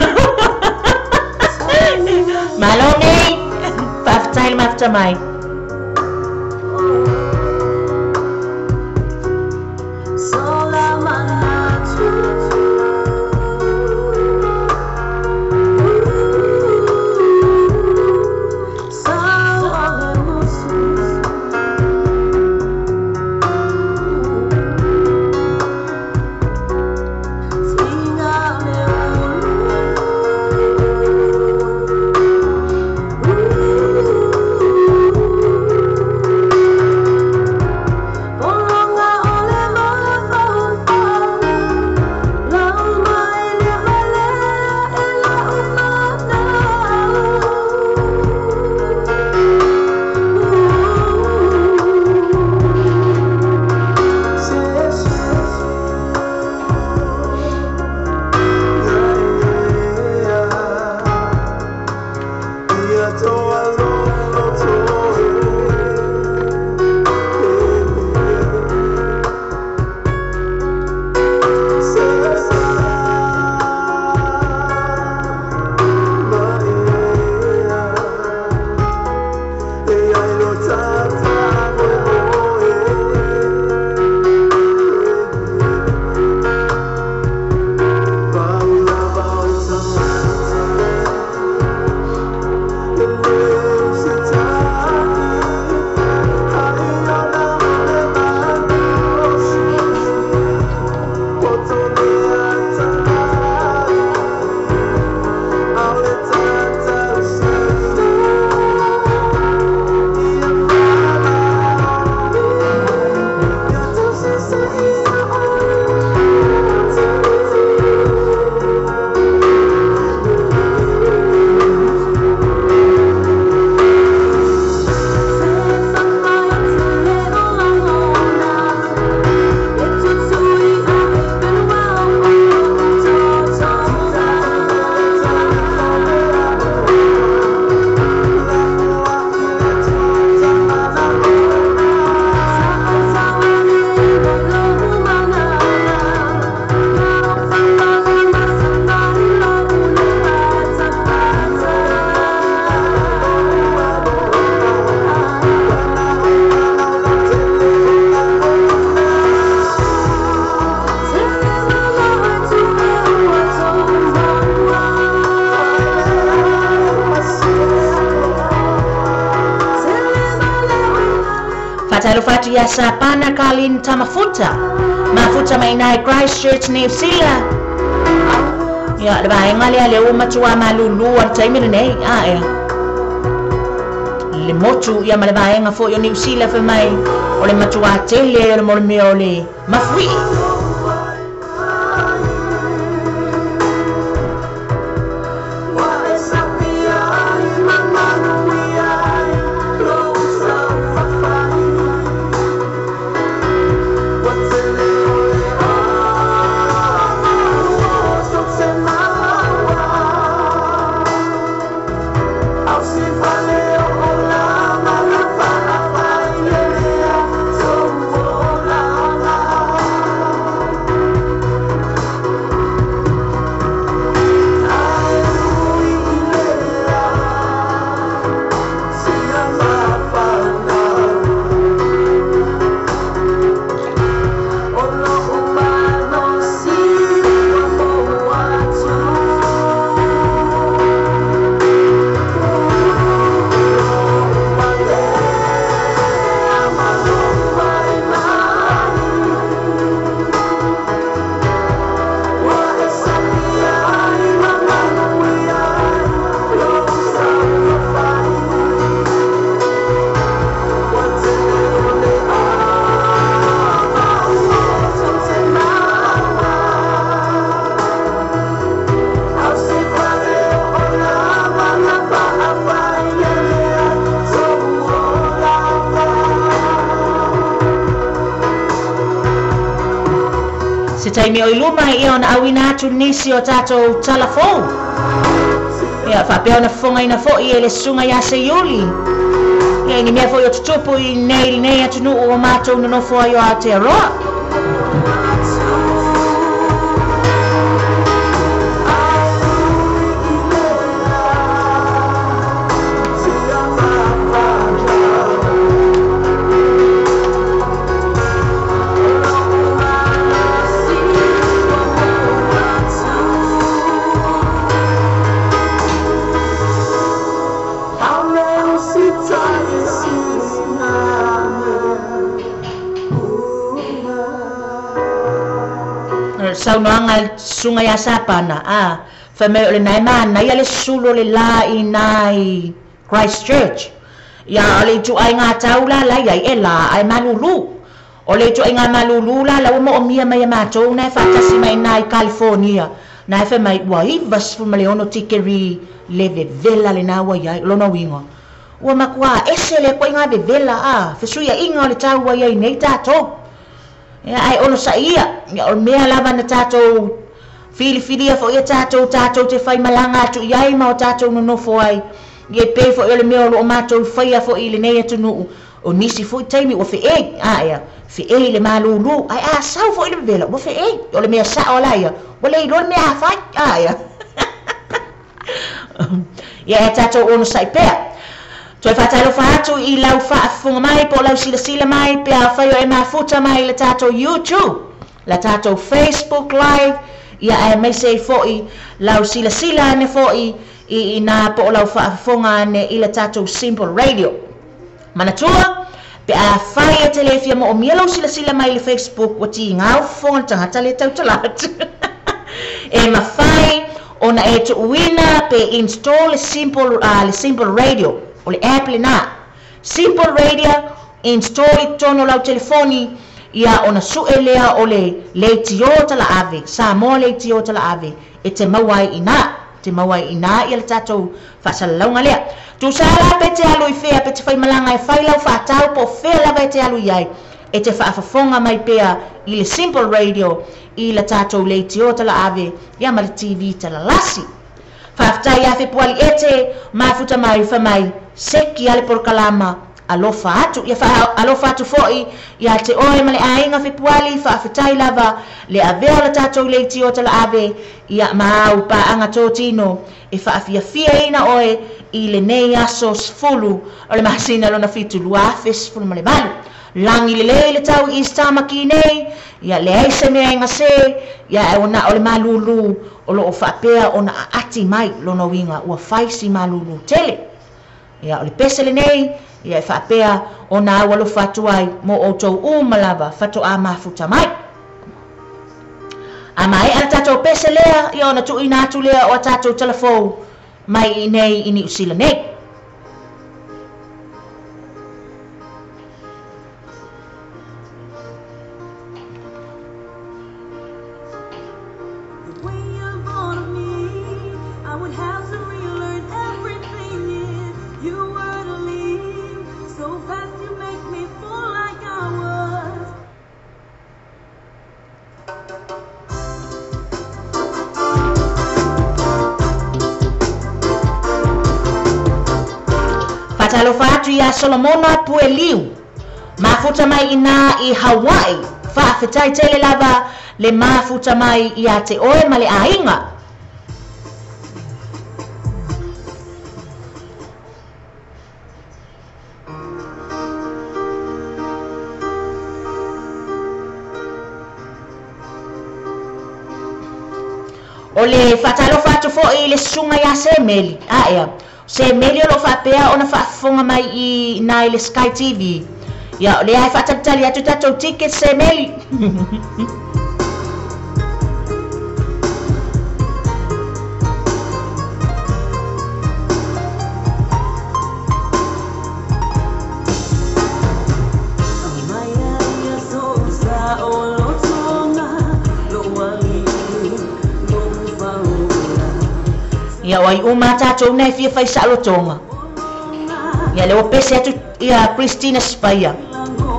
Malongi, paftay maftamay. Fatalufatu ya sapana kalin tamafuta. Mafuta mainai Christchurch New Zealand. Ya, diba ngali ale umatua malulu at taimir nei ya. Le motu ya malaba nga fo yo New Zealand for mai. Ole matua tele ole molme ole mafui. Taimi o iluma i ona awina atu nisi o tato talafou. Ia whapea ona whonga ina fo i ele sunga ia se iuli. Ia ni mea fo i o tutupu i nei atu nuu o mātou nanofo ai o Aotearoa. saunoanga sunga ya sapana fa me ole nai mana ia le sulo le la inai Christchurch ya ole tu ai nga taula la ia e la ai malulu ole tu ai nga malulu la mo mia mai ma to na fa kasi mai nai California na fa mai wai vas fu male ono tikeri le vela le na wa ia lo no wingo wa makwa esele ko nga vela fa suia inga le tau wa ia nei tato ya ai ono sa ia ya o mea lava na tato fili fo ia tato te fai malanga tu iai ma o tato no fo ai ye pe fo ele mea o mato fai fo ile nei tu no o nisi fo taimi o fe e ya fe e le malulu ai sau fo ile vela o fe e o le mea sa o la ia o le do mea fai ya ya tato ono sa pe Toi fatalo fatu I lau funga mai po lau sila mai pe a faio e mafuta mai le tato YouTube, la tato Facebook live, ia e mai sei foi lau sila ne foi I na po lau funga ne I le tato Simple Radio. Manatua pe a faia telefia mo o mia lau sila mai le Facebook o ti ngau funga tangata le tau talat. E mafai ona e tu wina pe install le Simple Radio. O le app le na Simple Radio install tono lau telefoni ia ona suelea o le tiota la ave sa mo le tiota la ave e te mawai ina ia le tatou faasalaunga lea tu sala pe te alu I fea pe te fai malanga e fai lau faatau po fea lava e te alu iai e te faafafonga mai pea I le Simple Radio I le tatou le tiota la ave ia ma le TV tala lasi Faftai afe puali ete mafuta mai fa mai seki ale por kalama alofa atu ia fa alofa atu foi ia te oe male ainga fe puali fa aftai lava le avea la tato le tiota la ave ia mau pa anga totino e fa afia ina oe I le nei ASO FOU o le masina lona fitu luafes fulu male balu langi le tau I stamaki nei ia le aise mea inga se ia ona o le malulu o lo whapea ona ati mai lono winga ua faisi malulu tele ia o le pesele nei ia e whapea ona awa lo fatuai mo o tau umalava fatu a mafuta mai a mai ala tatou peselea ia ona tu ina atu lea o tatou telefou mai nei ini usila nei Talo fatu ia Solomona Pueliu mafuta mai ina I Hawaii fa fetai tele lava le mafuta mai ia te oe male ainga ole fatalo fatu fo I le sunga ya semeli ia se melio lo whapea ona whaafonga mai I nai le Sky TV ia le ai whatatali atu tatou ticket se meli ia wai uma tatou nei fia fai salotonga ia le opese atu ia Christina Spaya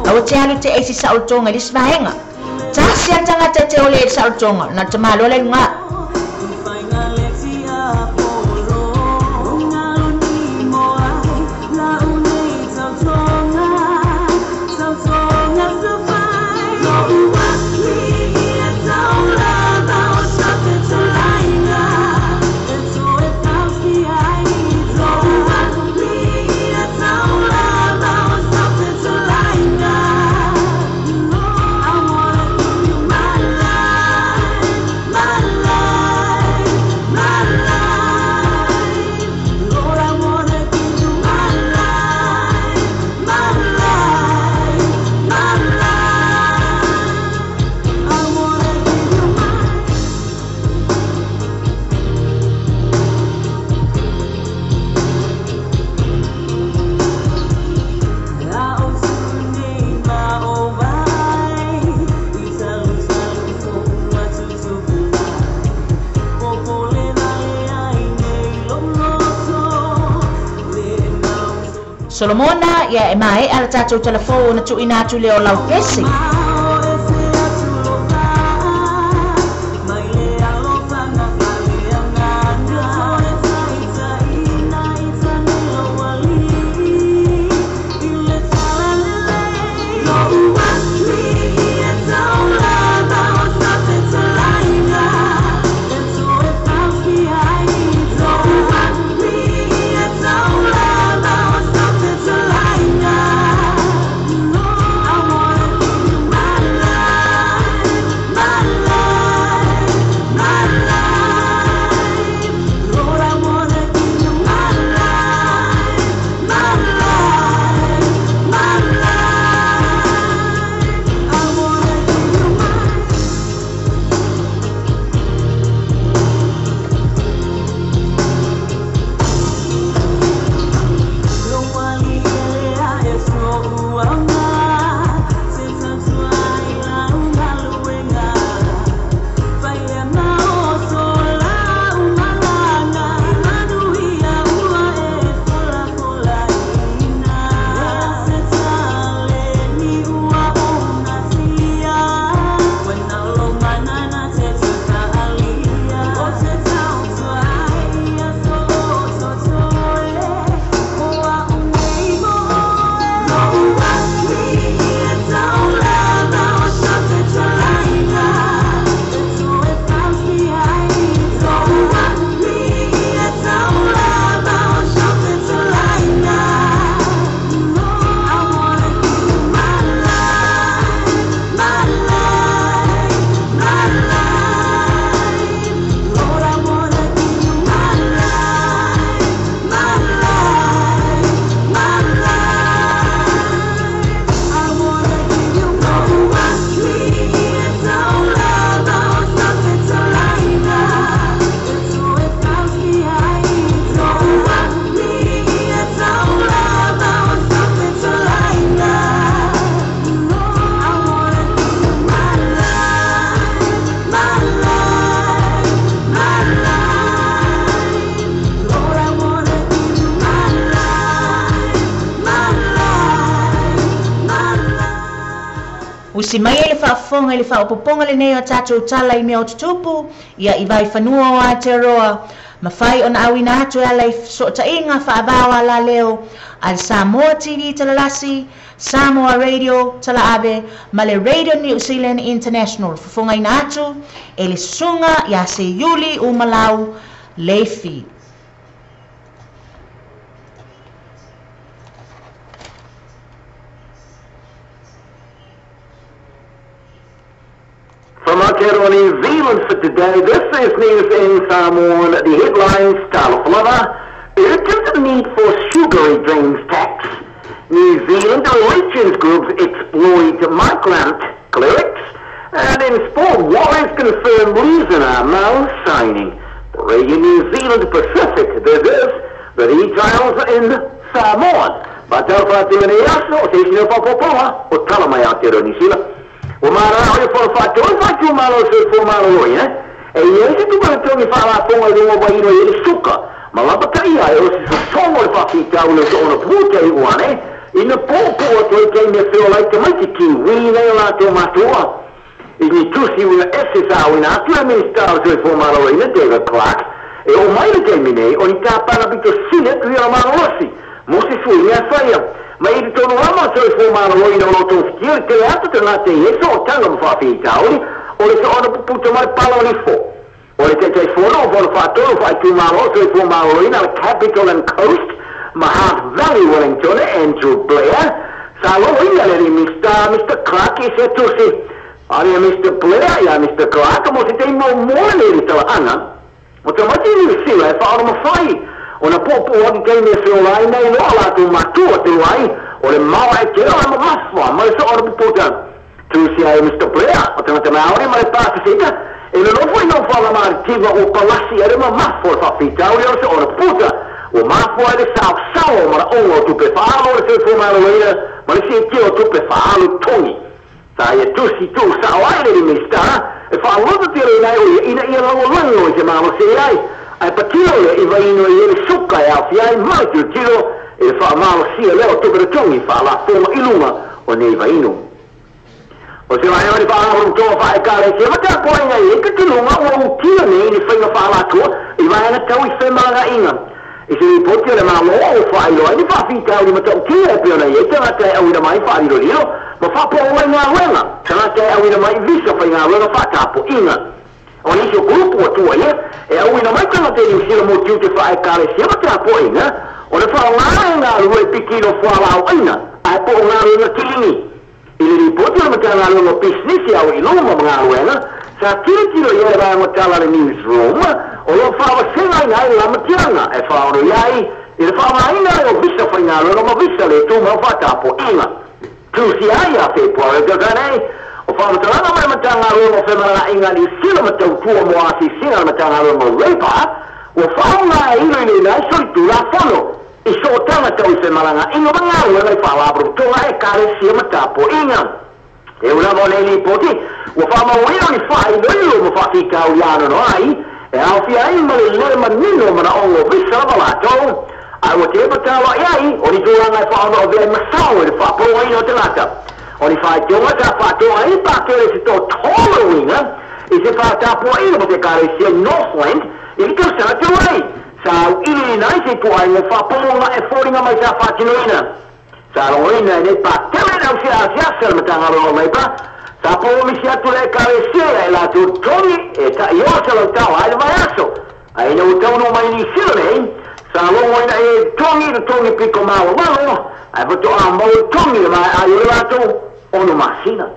au te alu te eisi salotonga li smahenga tasi atanga te ole salotonga na te malo le nga My life. Solomona ia e mai ala tatou telefone na tuina atu leo lau kesi. Usi mai ele whaafonga ele whaapoponga le nei o tātou tala I mea o tutupu, ia I vai whanua o Aotearoa, ma whai o na awina atu e alai so ta inga whaabawa la leo, al Samoa TV talalasi, Samoa Radio tala abe, ma le Radio New Zealand International, whafonga ina atu, ele sunga ia se Yuli Umalau Leifi. From Aotearoa, New Zealand for today, this is news in Samoan. The headlines tell Flava urges the need for sugary drinks tax. New Zealand religions groups exploit migrant clerics. And in sport, Warriors confirm Listener Mal signing. For Radio New Zealand Pacific, this is the details in Samoan. But tell Fatima Neaso, Station of Popola, or Talamai Aotearoa, New Zealand. O mara o for fatto faccio malo se fu malo e io se tu vuoi torni fa la ponga di un baino e succa ma la batteria è si sono fa fitta una zona puta uguale in poco che mi feel like my key we la tomato e tu si una essa una tua ministra se fu malo in the clock e o mai che mi ne ogni capa la bito sine qui la mano rossi mo si fu mi affaia ma il tono ama se fu malo in un tostier che ha tutto la te e so tanto fa fitta o le sono punto mal palo ni fo o le che fono for fatto fa più malo se fu malo in al Capital and Coast Mahat Valley Wellington Andrew Blair salo in le Mr. Clark e se tu si aria Mr. Blair ya Mr. Clark mo si te mo le tala ana o te mati ni si la fa ma fai ona popo o che mi se lai nei no la tu ma tu te lai o le mau e che no ma fa ma so o puta tu si ai Mr. Blair o te mauri ma le passa sita e non vuoi non fa la martiva o palassi e ma fa fita o so o puta o ma può le sa ma o tu pe fa o se fu ma ma si che o tu pe fa o toni sai tu si tu sa o ai le mi sta e fa lo te le nei in la che ma lo sei ai ai patio e vai no e succa e a fiai mai tu tiro e whaamalo sia leo tupe re tongi whaala fonga ilunga o nei vainu. O se mai ori whaala toa whae kare se mata koinga e ka tilunga o utia nei ni whainga whaala tua I waena tau I whaimanga inga. I se ripoti o le malo o whailo ai ni whawhita o ni mata utia e piona i e tangata e awina mai whaariro riro ma whapo o wai ngā wenga tangata e awina mai visa whai ngā wenga whatapo inga. O nisi o grupo o tua ia e awina mai tangata e ni sila mo tiu te whae kare se matapo inga o le whao ngā ngā rue pikino whaala o ina ai po ngā runga kilingi. I le ripoti o mata ngā runga business au I loma mga ruenga sa tiro ia e vai motala le newsroom o lo whawa senga ina I la matianga e whaoro iai I le whawa ina o visa whai ngā runga ma visa le tu ma whatapo inga. Tusi ai a Februari gaganei o whawa talanga mai mata ngā runga o whemara inga ni sila matau tua mo asi singa mata ngā runga o reipa o whawa ngā ilo I le nai soritu la whano I so tanga tau I whemaranga inga mga runga I whawa tonga e kare sia matapo inga. E una mo nei ripoti o whaama wino ni whai loilo mo whawhika o iano no ai e au fia ai ma le lere manino mana ongo visa walato ai o te patawa iai o ni tūranga I whaama o vea masao e whaaporo ino te lata o ni whai tionga ta whātonga I pākere si tō tōra winga I se whātapo ino mo te kare sia Northland I ki kausana te wai sa au ili nai se puai mo whaaporonga e whoringa mai sa whātino ina. Sa rongoina ne pa tele na usia sel matanga ro mai pa sa po mi sia tu le caresera la tu tongi e ta io se lo tau ai mai aso ai no tau no mai ni sile sa rongoina e tongi pico malo ai boto a mo tongi mai ai la tu ono masina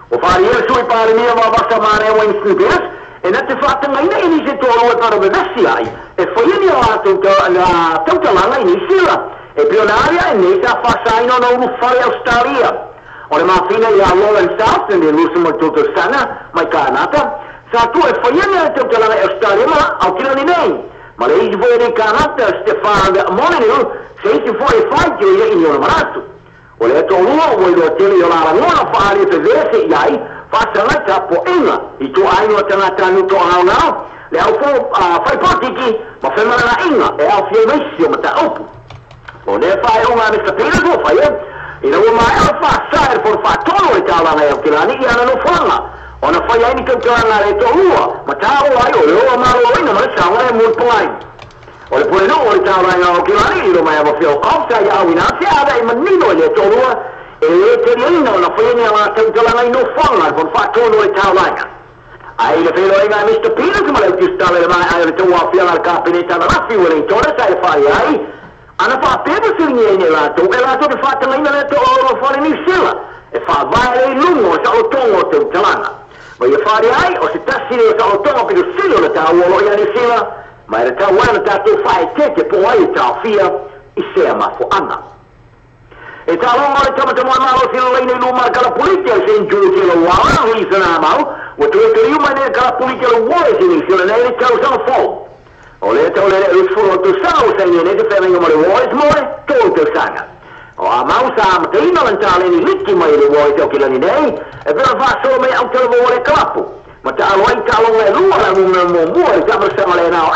o fari el sui pare mia ma basta mare o in snibes e na te fatta mai nei se to ro per vedessi ai e foi ni la tu la tutta la ni sila e pionaria e nesa fasaino no ufare Australia. O le mafina ia Lawrence South e l'ultimo tutto sana, mai canata, sa tu e foiena e tutto la Australia ma au kilo ni nei. Ma le i voi canata Stefan Molyneux sei si fuori fai io in io marato. O le to uno vuoi lo tele io la non fare per vese iai, fassa la capo ina. I tu hai no tanata no to now. Le au fai partiki, ma fermare la ina e au fiemissimo ma ta opu. O ne fai unga Mr. Peters o fai e na uma e fa sai por fa tono e tala na e kilani ia no fanga o na fai ai ni kanga le to ua ma tao ai o yo ma ro ina ma sa wa e mo plai o le pore no o tala na o kilani ro mai ava fio causa ia wina se ada I manino le to ua e le te ina na fai ni ala tala na no fanga por fa tono e tala na ai le fai ro Mr. Peters ma le stale mai ai to ua fia al capinetta na rafi o le to sai fai ai ana fa pego sirinye ne la to de fatta mai na to o fare ni sila e fa vai lungo sa o tongo te talana ma ia fare ai o se tassi sa o tongo per silo la ta uolo ia ni sila ma era ta wana ta to fai te po ai ta fia I se ma fo ana e ta longo le tama mo ma lo silo nei lu marca la politica se in giù che lo wala reason ama o to che io ma ne la politica lo vuole se ni sila nei ta so fo o le te ole le sforo tu sao sai ne che fai mo le vuoi more tutto sana o a mausa ma te ino lantale ni licchi mai le vuoi che la ni dei e però fa solo mai auto le vuole capo ma ta lo ai ta lo le lura mo vuoi già per sama le now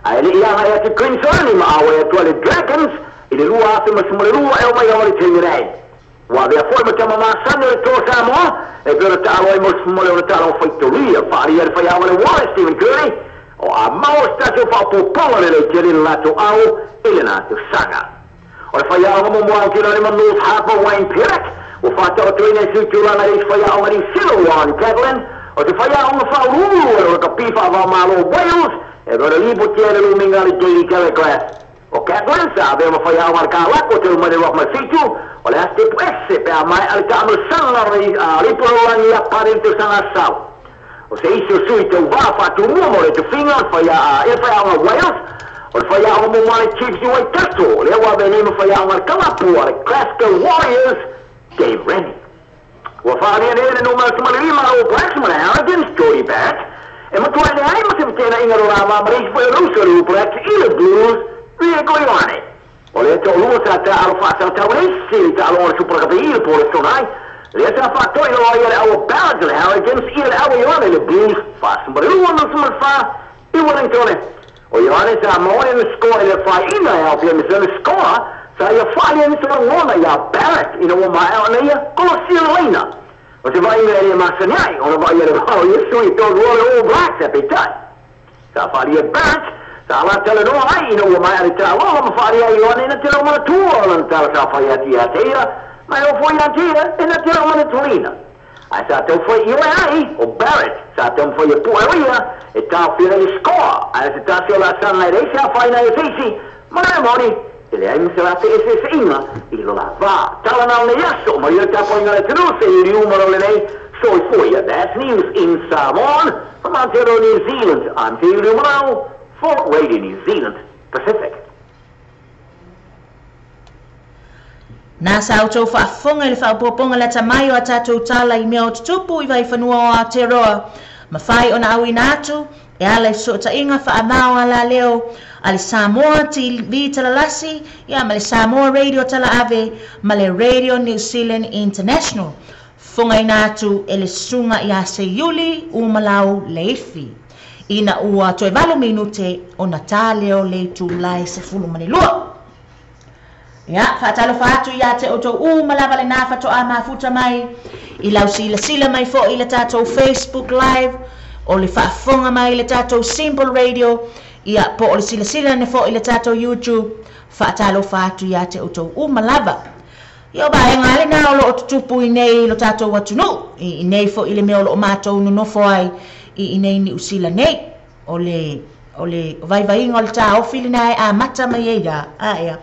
ai le ia ai che consoni ma o to le dragons e le lua se ma le lua e o mai o le tenere wa de forma che ma sanno le to samo e però ta lo ai mo le ta lo fattoria fare il fai le vuoi Stephen Curry o a mau stato fa popolo le tiri lato au e le nato saga o fai a mo anche la mo hapa wine pirek o fatto to in su tu la fai a mo silo one Catlin o te fai a mo fa o capifa va malo Wales e ora lì bottiere lo mingali daily telegraph o Catlin sa abbiamo fai a marca la ko te mo de ma situ o le aste esse per mai al camo sanna ripolani apparente sana sao o se isso subito va fatto un uomo le finger fai a Wales o fai a un uomo Chiefs di Waikato le va bene fai a un Kamapu Glasgow Warriors Dave Rennie o fa vedere non ma lima o Blacksman against Jody back e ma tu hai ma se tena in Roma ma ris poi russo lo Black il Blues via Goiane o le to lo sa ta alfa sa ta wessi ta lo super capire por sonai le ha fatto io ho Belgium against il Avione le Blues fa ma lui non si fa e vuole ancora O i ane sa maone na skoa ile whai ina e au pia misa na skoa, sa ia whai ane sa ngona ia Barrett ina o mai au na ia Colosseum. O te vai ina e masaniai, o na vai ina vau ia sui tō ruole All Blacks e peitai. Sa whai ia Barrett, sa ala tala noa ai ina o mai ane tā lola ma whai ia i ane ina tira o mana tua o lana tala sa whai ati a teira, mai o fwoi a teira ina tira o mana tulina. Ai sa tau foi iwe ai, o Barrett, sa tau foi e pueria, e tau whina i skoa, ai se tasio la sanga e reise a whaina e fisi, mana moni, e le aimi se la te ese se inga, i lo la va, tala nao ne yaso, ma ia tapo inga le tenuse i riumaro le nei, so i fuia, that's news in Samoan, from Aotearoa, New Zealand, I'm Te Riumaro, for Radio New Zealand Pacific. Na sa auto whaafonga le whaapoponga la tamaio a tātou tala I mea o tutupu I vai whanua o Aotearoa. Ma whai o na awi nātu, e ala I so ta inga whaamao ala leo, ale Samoa TV talalasi, ia ma le Samoa Radio tala ave, ma le Radio New Zealand International. Fonga I nātu e le sunga I a se yuli umalau leifi. Ina ua toe valo minute o na tā leo le tu lai se fulu manilua. Ya, whaatalo whaatu ia te o tau malava le nā whatoa mafuta mai, I lau sila mai fo I le tātou Facebook Live, o le whaafonga mai le tātou Simple Radio, ia po o le sila ne fo I le tātou YouTube, whaatalo whaatu ia te o tau malava. Ia ba e ngale nā o lo o tutupu I nei lo tātou watunu, I nei fo I le mea o lo o mātou nunofo ai, I nei ni usila nei, o le vai inga o le tā ofili nai a mata mai eira, a ea.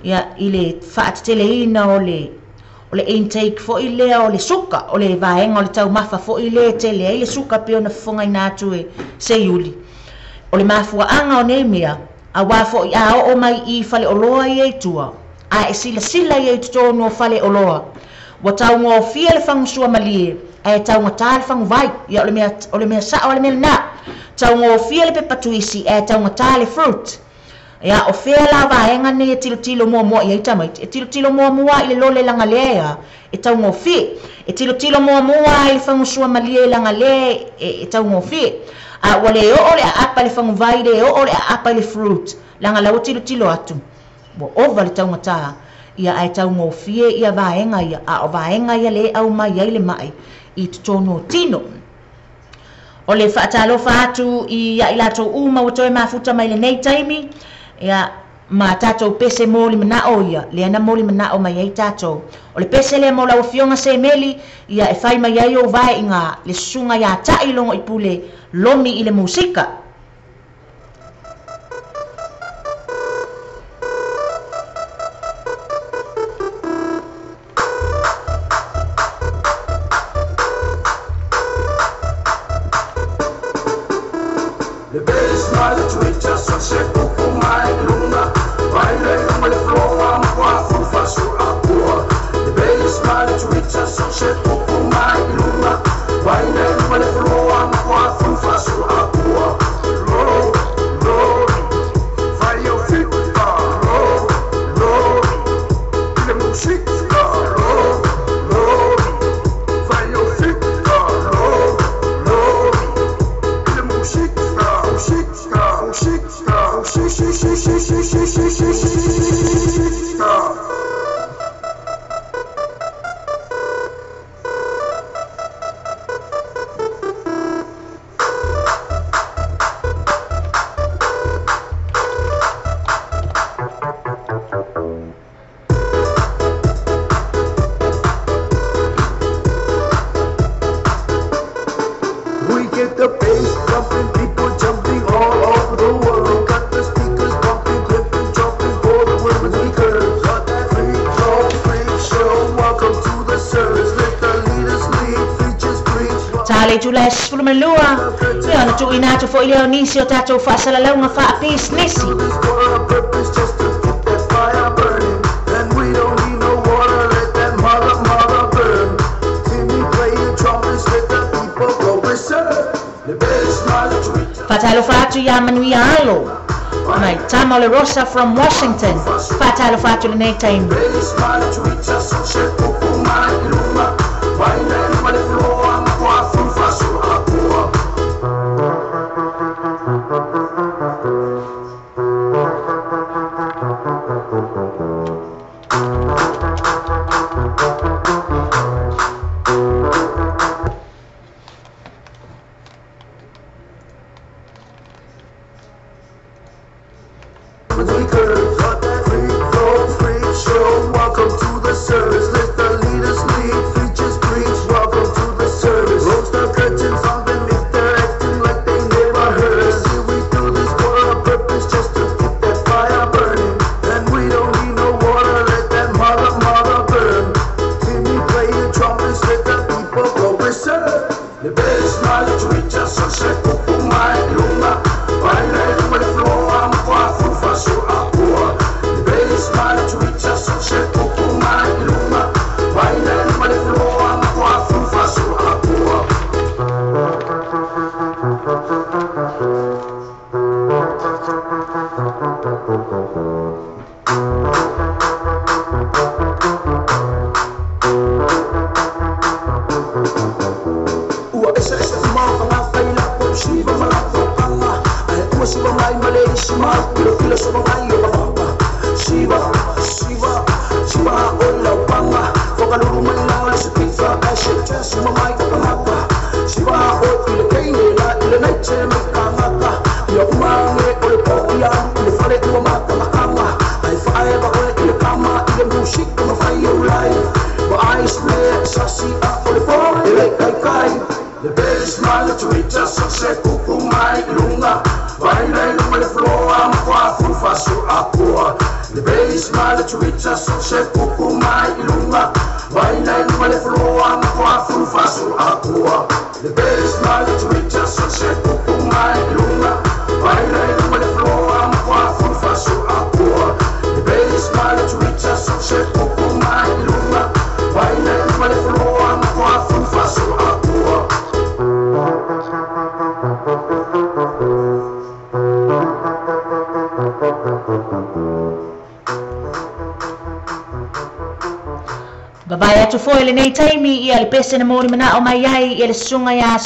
Ia I le whaateleina o le intake fo I lea o le suka o le vaenga o le tau mafa fo I le tele I le suka pio na fonga I nātu e se yuli o le mafua anga o nei mea a wafo I a o mai I fale oloa I eitua a e sila I eitutonu o fale oloa wa tau ngō fia le whangusua malie a e tau ngata le whangu vai ia o le mea sa o le mea na tau ngō fia le pepatuisi a e tau ngata le fruit ia o fea la vaenga nei e tilo mua I tamai e tilo mua I le lole langa lea e tau ngofi e tilo mua I le whangusua malie langa le e tau ngofi a wale o le apa le whangu vai le o le apa le fruit langa lau tilo atu bo ova le tau ngata ia ai tau ngofi ia vaenga ia a o vaenga ia le au mai ai le mai I tutono tino o le whaatalo whaatu ia I lato uma o toi mafuta mai le nei taimi ia ma tātou pese mōli manao ia, le ana mōli manao mai ai tātou. O le pese le mo lau fionga se meli, ia e whai mai ai o vai inga le sunga ia tai longo I pule lomi I le musika. The bass my Twitter sunset poco mai luna baile come le floa qua fa su acqua the bass my Twitter sunset poco mai luna baile come le floa qua fa su acqua lo fai io fitta lo le musica lo fai io fitta lo le musica We get the bass pumping, people jumping all over the world. Got the speakers bumping, flipping, jumping for the women speakers. Got that freak show, welcome to the service. Let the leaders lead, features preach. Tale July Fulmalua, me ona tu inato fo ileo nisi o tatou whaasala launga wha apis nisi. This for a purpose, just to keep that fire burning. And we don't need no water, let that mother burn. Timmy play the trumpets, let the people go berserk. The bass my Twitter. Fatalo fatu ya manuia alo. Mai tama le Rosa from Washington. Fatalo fatu le nei time. Bass my Twitter, sunset poco mai luna baile come le floa qua fa su acqua. kalulu mai ngala se pizza ai se test mo mai ka mata siwa o ile kene la ile nei che mai ka mata ya umange o le pokia le fale o mata makama ai fae ba o ile kama ile music ma fai o lai ba ai sme sasi a o le po ile kai kai le base mal to reach us se kuku mai lunga vai nei no le flow am qua fu fasu aqua le base mal to reach us se kuku mai lunga vai nei no le flow am qua fu fasu aqua le base mal to reach us se kuku mai lunga vai nei no le flow am qua fu fasu aqua le base mal to reach us se kuku mai lunga vai nei no le flow am qua fu fasu aqua Babai atu foi le nei taimi ia le pese na mori mana o mai ai ia le sunga ia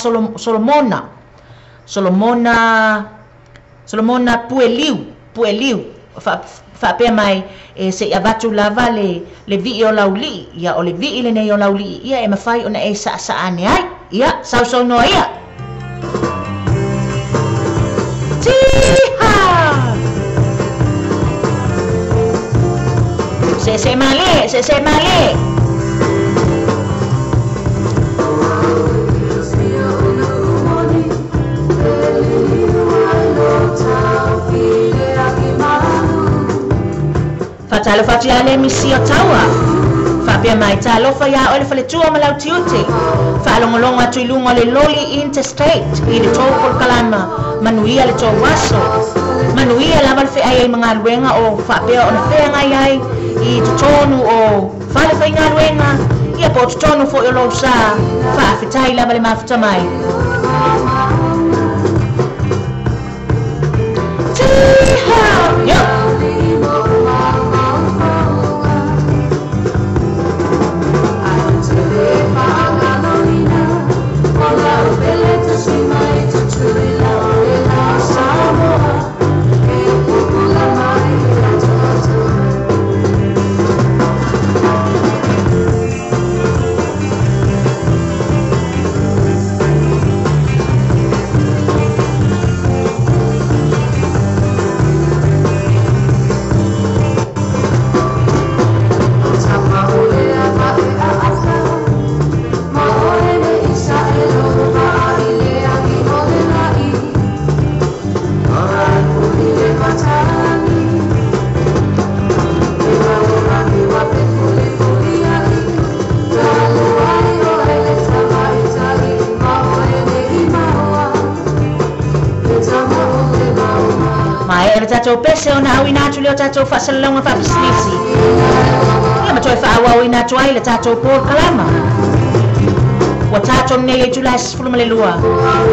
Solomona pueliu fa pe mai e se ia batu lava le vi o lauli ia o le vi le nei o lauli ia e mafai ona e sa ane ai ia sau no ia Tiha se male Fatalo fatia le misi o taua Fapia mai talo fa ya ole fale tua malau tiute Fa longolonga tu ilunga le loli interstate I le toko kalama manuia le tau waso Manuia lama le fea ai mga luenga o fapia o na fea ngai ai I tutonu o fale fai ngā luenga Ia po tutonu fo i lo sa Fa fitai lama le mafuta mai Tiha Yo Tato pese ona au inatu leo tato fasalonga fa bisnisi. Ia matoi fa au inatu ai le tato por kalama. Wa tato ne Julai 10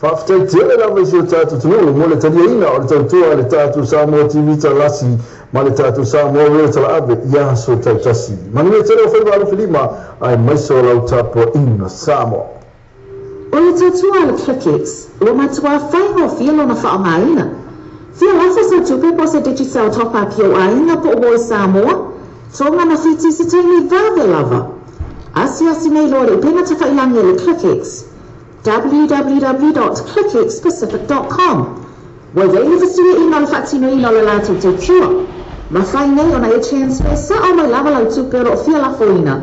Whaftaitele la wisi o tātou tunu, mo le tadia ina o le tautua le tātou Samoa TV talasi, ma le tātou Samoa reo tala ave, ia so tautasi. Mani me tere o whaiwa alu whilima, ai maiso lau tapo ina Samoa. O le tautua le Clickix, lo matua whaingo whialo na whaongaina. Whia lafa sa tupe po sa digital top-up yo ainga po o Samoa, tonga na whiti si teini vave lava. Asi nei lo le pena ta whailangi le Clickix. www.clickxpacific.com Wa yei le sui ina le whatino ina le lato te pua. Ma whai nei ona e transfer sa o mai lava lau tupe ro fia la foina.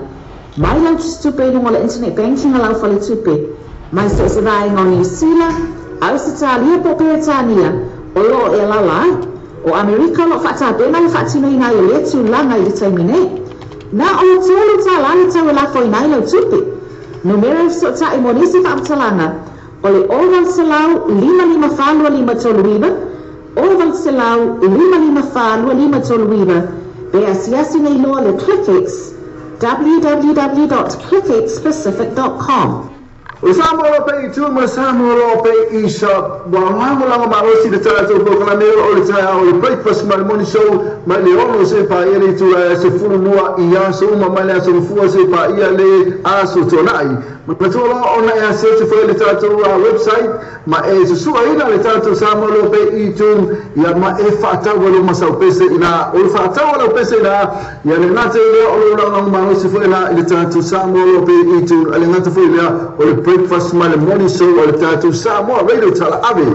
Mai lau tupe lungo le internet banking a lau fale tupe. Mai se se vai ngā New Zealand, Australia po Peretania, o lo e la lai. O Amerika lo whata bena le whatino ina i le tu langa i le taimine. Na o tolu ta lani tau la foina i lau tupe. Numero so ta e monisi fa amtalanga. Ole oval selau 5555 toluiba. Oval selau 5555 toluiba. Be asiasi nei loa le Clickix. www.clickxpacific.com O Samoa lo pe I tu, ma Samoa lo pe I shop. Wa wango langa ma osi le tātou po kana meo o le taia o le breakfast ma le morning show ma le ono se pa ia le tu se furu mua I ASO ma ma le aso fua se pa ia le ASO tonai. Ma patola ona e se foi le tātou website ma e se sua ina le tātou Samoa lo pe I tu ia ma e whaatawa lo masau pese ina o le whaatawa lo pese ina ia le ngate le o le langa ma osi foi ina le tātou Samoa lo pe I tu ale ngate foi lea o le breakfast ma le morning show o le tātou Samoa radio tala ave.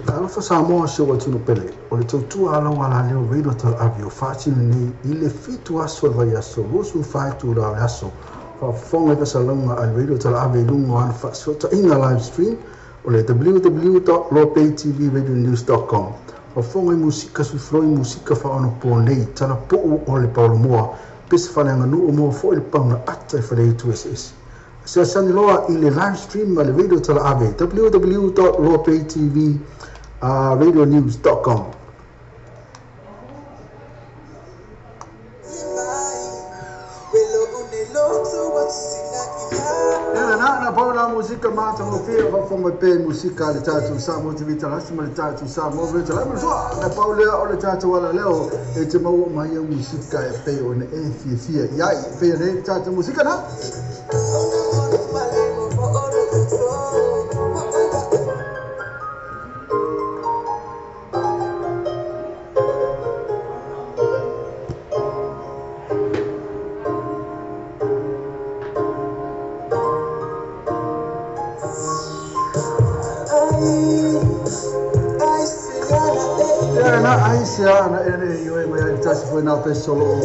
Alafa Samoa show atu no pele. O le tautua ala wala leo radio tala ave o whaatini nei I le fitu aso vai aso. Rosu whaitu la aso. Whafonga ka salonga al radio tala ave lungo an whaasota inga live stream o le www.lopaytvradionews.com. Whafonga I musika sufloi musika whaono po nei tala po o le paulo moa. Pese whananga nu o moa fo I le pauna ata I whanei tu SS. Se sani loa I le live stream ma le radio tala ave www.lopaytvradionews.com. Na paula musika mata mo fia fa fonga pe musika le tātou Samoa TV talasi ma le tātou Samoa radio tala ave na paula o le tātou wala leo e te mau mai musika e pe o ne e fia iai pe ne tātou musika na. Na ene yo e mai tasi foi na pesolo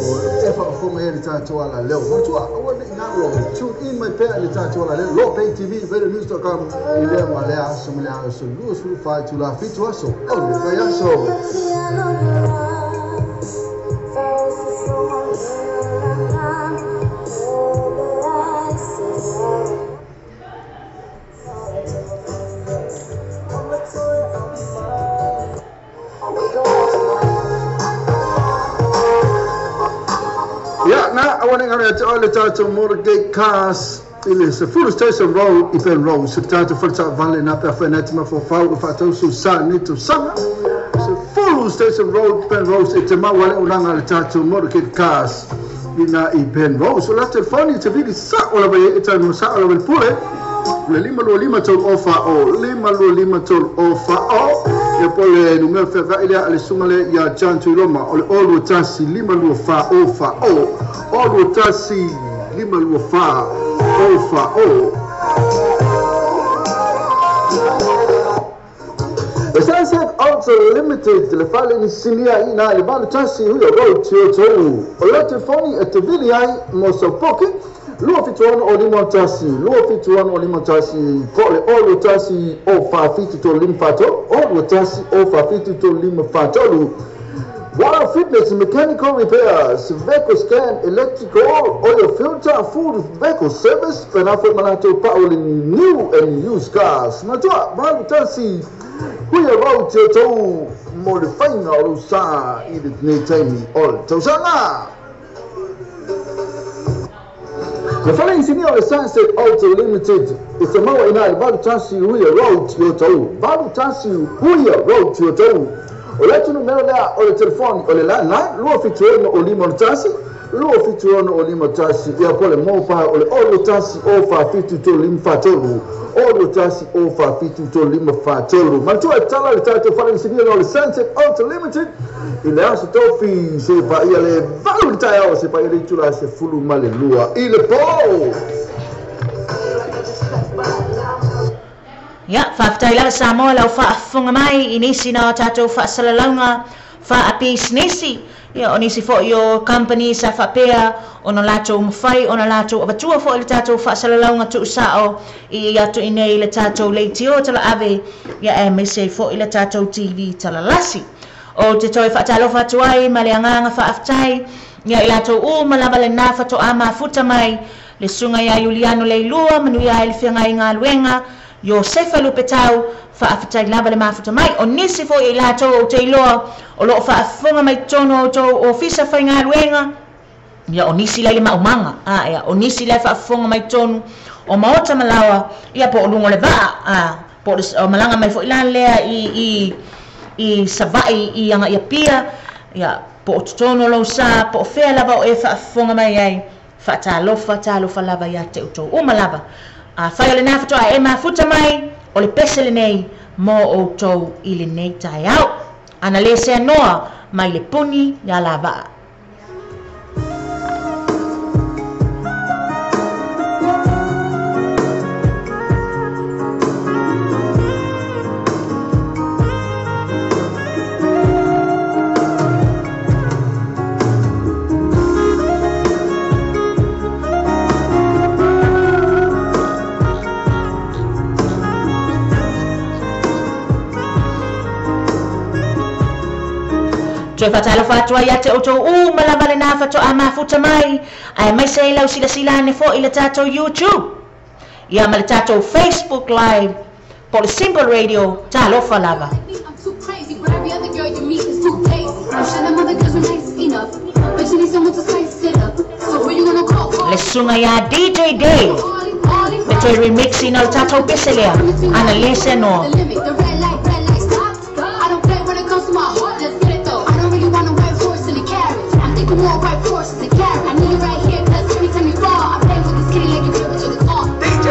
e fa fonga e tātou ala leo mo tua o ne na ro tune in my pair le tātou ala leo lopaytvradionews.com I le ma le aso me le aso lu su fa tu la fitu aso o le fa aso I want to all the tātou motorgate cars. It is a full station road, if road. So tātou whata vale na pia whainatima for whau o whatau su sa nito sanga. It's a full station road, Pen Rose. It's a mawale unanga le tātou motorgate cars. Ina I Pen Rose. So last phone te vidi sa ola vai eta no sa ola vai pule. Le lima tol ofa o. Lima tol ofa o. E pole numero fa ile ale sungale ya chantu loma ole olu tasi lima lu fa ofa o olu tasi lima lu fa ofa o the sunset also limited le fale ni sinia ina le balu tasi huyo road to o lote foni etevili ai mosopoki Luo fituan o lima tasi kole olu tasi o fa fitu to lim fato olu tasi o fa fitu to lim fatolu. Water fitness, mechanical repairs, vehicle scan, electrical, oil filter, food vehicle service, and after manato pauli new and used cars. Matua balu tasi huya road to modifying all sa idit ne taimi all to sana. Le whare insinia o le Sunset Auto Limited i te maua ina i valu tasi huia road i o tau. Valu tasi huia road i o tau. O le tunu mero lea o le telefoni o le LENEI, lua fituona o lima tasi, lua fituona o lima tasi, ia po le mopa o le olo tasi o fa fitu to lima fatolu. Olo tasi o fa fitu to lima fatolu. Mantua e tala le tatu whare insinia o le Sunset Auto Limited, i le aso tofi se pa ia le valu le tai au se pa ia le tula se fulu male lua i le po. Ya, whaftai lau Samoa lau whaafunga mai i nisi na tātou whaasalaunga whaapis nisi. Ya, o nisi fo i o company sa whapea, o na lātou mawhai, o na lātou abatua fo i le tātou whaasalaunga tu usao i atu i nei le tātou leiti o tala ave, ya e mese fo i le tātou TV tala lasi. O te toi whaatalofa atuai, ma le anganga whaaftai, ya i lātou o malama le nā whato ama futa mai, le sunga ia Juliano le lua, manu ia e le whianga i ngā luenga, yo sefa lupe tau whaafitai lava le mafuta mai o nisi fo i lātou o te iloa o loo whaafunga mai tono o tau o fisa whai ngā ruenga ia o nisi lai le maumanga ia o nisi lai whaafunga mai tono o maota malawa ia po o lungo le vaa po o malanga mai fo i lan lea i savai i anga ia pia ia po o tono lau sa po o whea lava o e whaafunga mai ai whaatalofa lava ia te utou o malava whai o le nāwhatoa e mafuta mai o le pese lenei mo o tau i lenei tai au. Ana le se anoa mai le puni ya lava. Toi whatalo whatua ia te oto malama le nā whatoa mafuta mai. Ai mai se lau sila ne fo i le tātou YouTube. Ia ma le tātou Facebook Live. Po le single radio, talofa lava. I'm too crazy, but every other girl you meet is too tasty. I'm sure them other girls are nice enough, but you need someone to spice it up. So who you gonna call? Le sunga ia DJ Dave. Me toi remixi na le tātou peselea. Ana lese no. The limit, the red light, stop. I don't play when it comes to my heart, let's get it though. I don't really want a white horse and a carriage. I'm thinking more white horse and a carriage. I need you right here, cause every time you fall, I play with this kitty like you drip to the top. DJ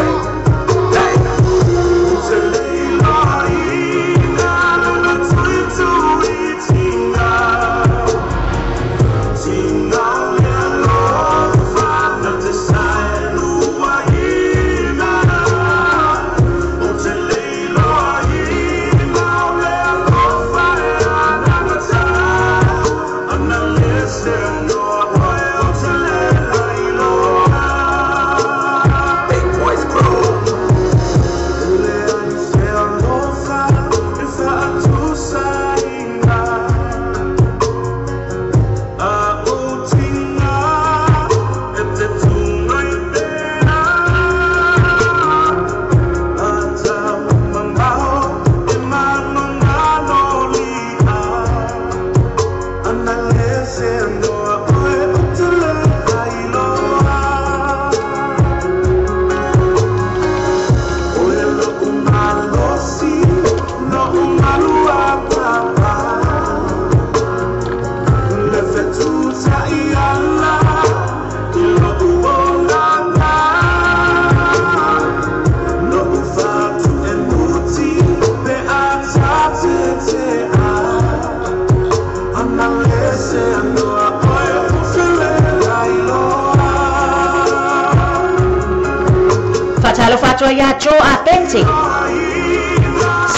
Fatalo fatua ya Joe Apente.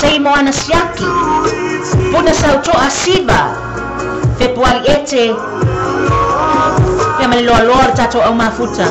Sei moana siaki. Puna sauto asiba. Februari ete. Ya malilo lor tato au mafuta.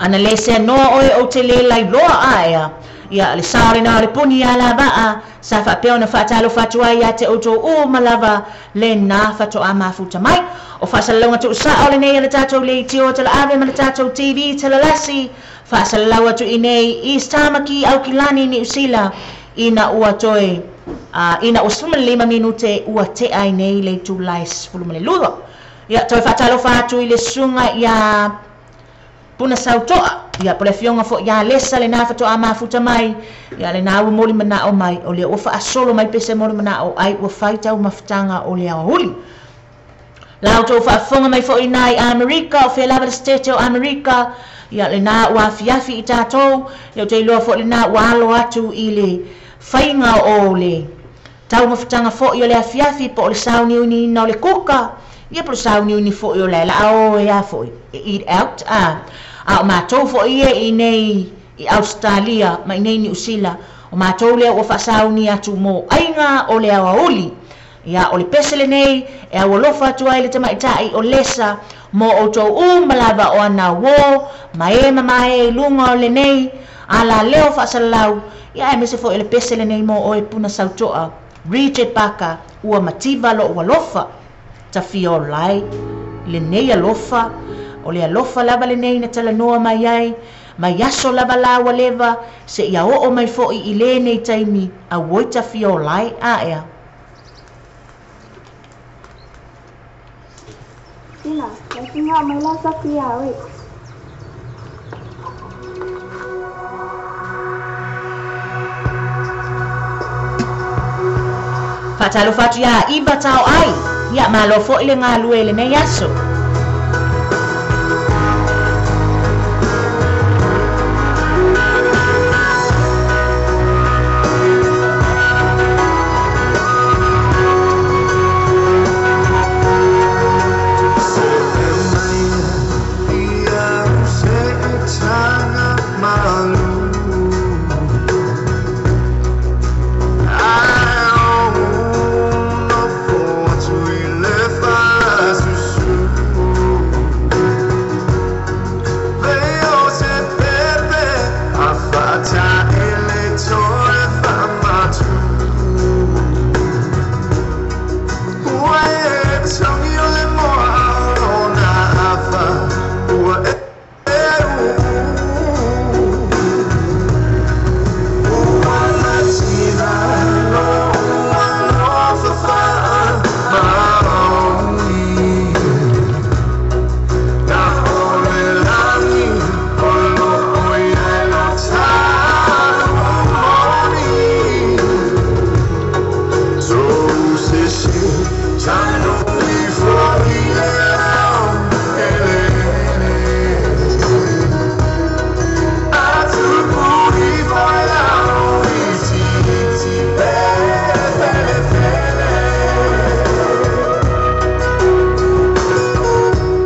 ana le se noa oe o te le lai loa aia ia le saore na le puni ala baa sa fa pe ona fa talo fa tua ia te oto o malava le na fa to ama futa mai o fa sa longa tu sa ole nei le tato le tio te la ave ma le tato TV te la lasi fa sa lawa tu inei East Tamaki au kilani ni usila ina ua toe ina usuma 5 minute ua te ai nei le tu lais fuluma le ludo ia toe fa talo fa tu ile sunga ia puna sautoa ia pole fionga fo ia lesa le na fato ama futa mai ia le na moli mana o mai o le o fa solo mai pese moli mana o ai o faita o mafutanga o le huli la auto fa fonga mai fo inai America o fe lava state o America ia le na wa fiafi itato le te lo fo le na wa lo atu ile fainga o le tau mafutanga fo yo le fiafi po le sauni uni no le koka ia po sauni uni fo yo le la o ia fo eat out a matou fo ia I nei I Australia mai nei ni usila o matou le o fasauni atu mo ainga o le auli ia o le pesele nei e a wolofa tu ai le tamaitai o lesa mo o tou malava o ana wo mai mai lunga o le nei ala leo fasalau ia e mese fo le pesele nei mo o e puna sautoa Richard Parker ua mativa lo walofa tafio lai le nei alofa o le alofa lava le nei na tala noa mai ai mai aso lava lawa leva se ia o mai fo I le nei taimi a woita fio lai a ea Ina, lagi nga mai la sa kia we. Fatalo fatu ya iba tau ai ya malo fo ile ngalu ele nei aso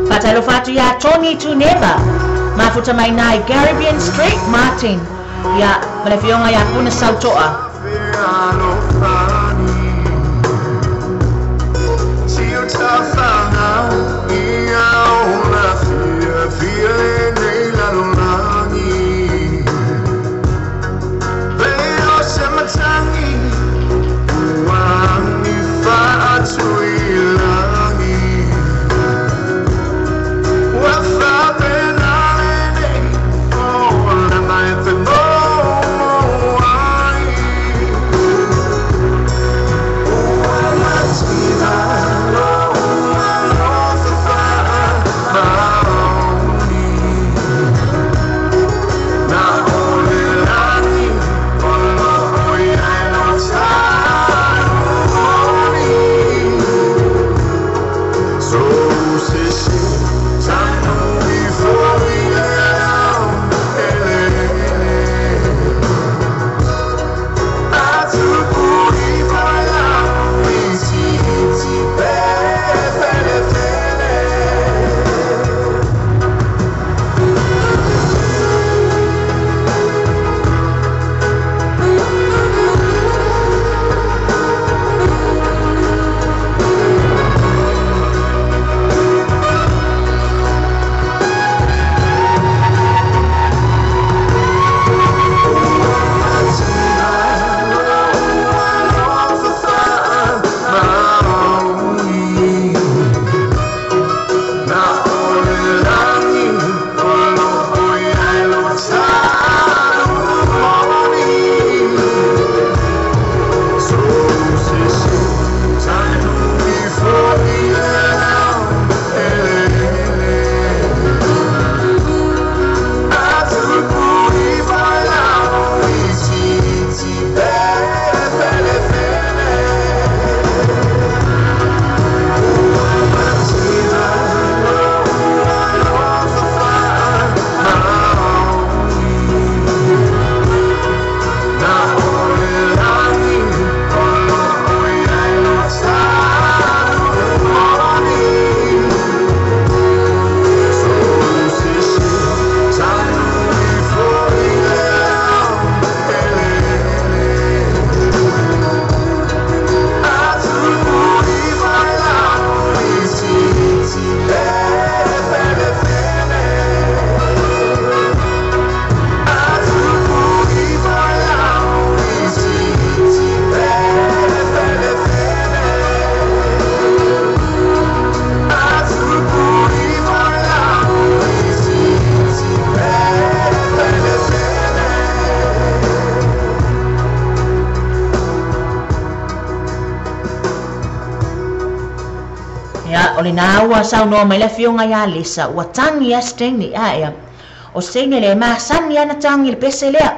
Fatalo fatu ya Tony to never mafuta mai nai Caribbean Straight Martin ya malefionga ya puna sautoa le nā ua saunoa mai le fionga ia lisa, ua tangi a steni aia. O sene le masani ana tangi le pese lea.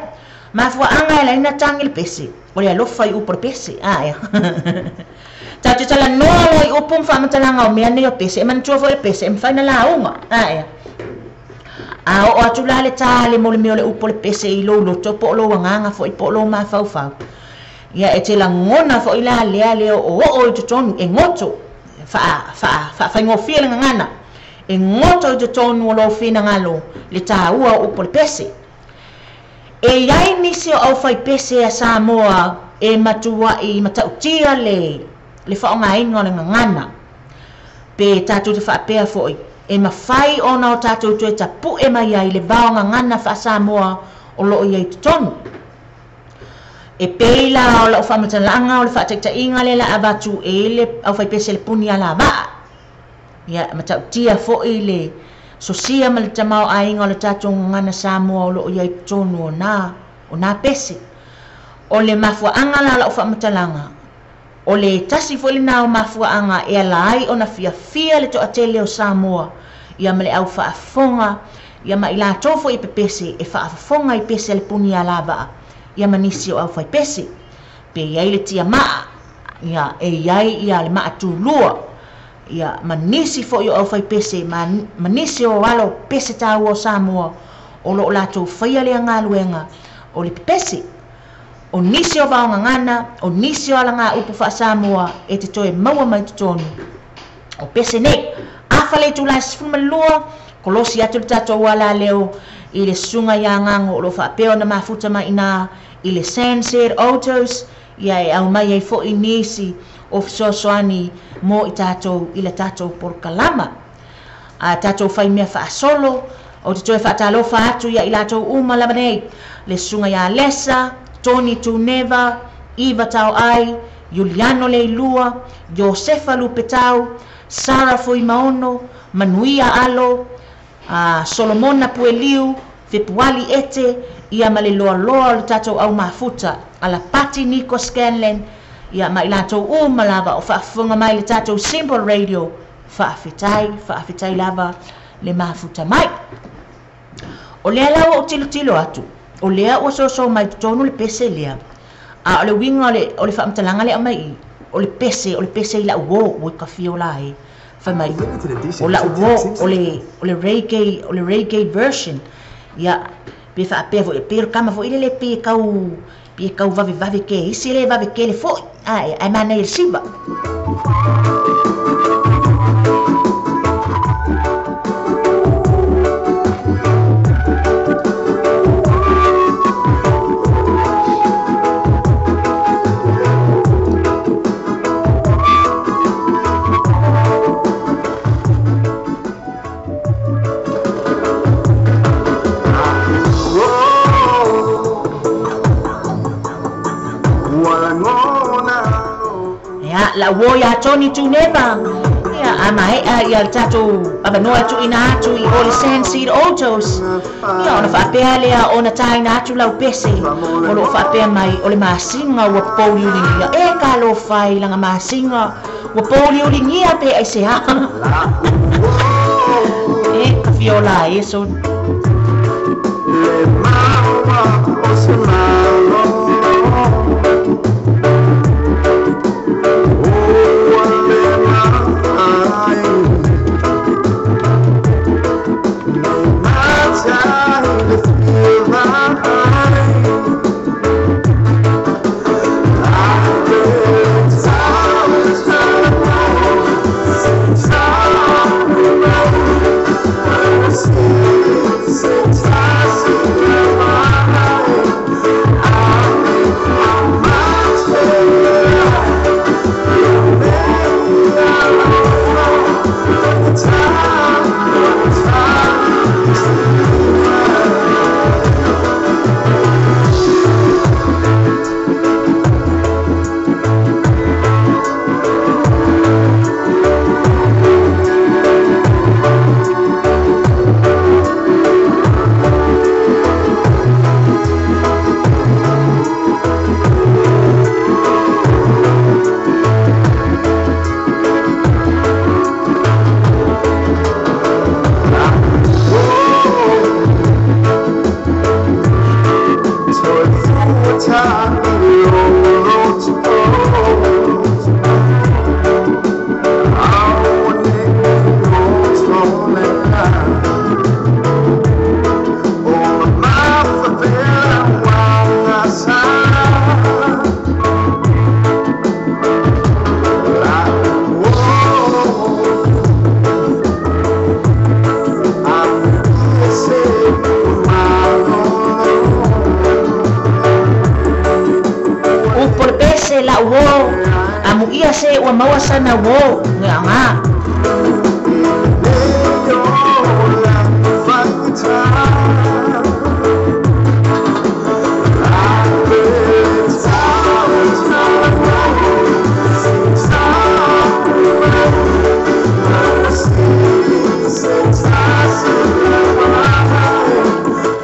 Mafuaanga e laina tangi le pese. O le alofa i upo le pese aia. Tatu tala noa i upo mfamatalanga o mea neo pese, e mantua fo le pese, e mfaina la unga aia. A o atula le tale mo le meo le upo le pese i lo loto po lo wanganga fo i po lo mafau. Ia e te la ngona fo i la lea leo o i tutonu e ngoto. Fa ngofia le ngana. E ngoto i tutonu o lo fina ngalo le tāua upo le pese. E iai nisi o au fai pese a Samoa e matua i matautia le whaonga ingo le ngana. Pe tātou te whaapea foi. E mawhai ona o tātou tue tapu e mai ai le vaonga ngana wha Samoa o loo iai tutonu. E peila o la whamatalanga o le whaatakta inga le la abatu e le au fai pese le puni ala maa. Ia matautia foi le sosia ma le tamau a inga o le tātou ngana Samoa o loo iai tutonu o nā pese. O le mafuaanga la o whamatalanga. O le tasi foi le nao mafuaanga e ala ai o na fia le to atele o Samoa. Ia ma le au whaafonga. Ia ma ila tofo i pepese e whaafonga i pese le puni ala baa. Ia manisi o au fai pese. Pe iai le tia maa. Ia e iai ia le maa tūlua. Ia manisi fo i o au fai pese. Manisi o walo pese tau o Samoa. O lo lato whaia le ngaluenga. O le pese. O nisi o vaonga ngana. O nisi o ala ngā upu wha Samoa. E te toe maua mai tutonu. O pese nei. Awhale tu lai sifuma lua. Kolosi atu le tato wala leo. I le sunga ia ngango o lo whaapeo na mafuta mai ina. I le Sunset Autos. Ia e au mai e fo i nisi o fisosoani mo i tatou i le tatou porkalama. A tatou whai mea whaasolo. O te toe whaatalofa atu ia i latou uma lama nei. Le sunga ia lesa. Tony Tuneva. Eva Tau Ai. Juliano Leilua. Josefa Lupetau. Sara Foi Maono. Manuia Alo. Solomona Pueliu. Fepuali Ete. Ia ma le loa loa le tatou au mafuta. Ala Pati Nico Scanlon. Ia ma i latou uma lava o whaafunga mai le tatou Simple Radio. Whaafetai lava le mafuta mai. O lea lau o tilo atu. O lea o so mai tutonu le pese lea. A o le winga o le whaamtalanga lea mai. O le pese i la uo o i kawhio lai. Whai mai. O la uo o le reggae version. Ia pe whaapea fo i pero kama fo i le pe kau vave ke. Isi le vave ke le fo. Ai mana i le siba. La woya Tony Tuneva. Ia amae ia tatou abanoa tu ina atu i o le Sunset Autos. Ia ona whaapea lea ona taina atu lau pese. O lo whaapea mai o le masinga ua pouli ulingia. E ka lo whai langa masinga ua pouli ulingia pe ai se haa. E ka fiola e so. wo amu ia se ua maua sana wo nganga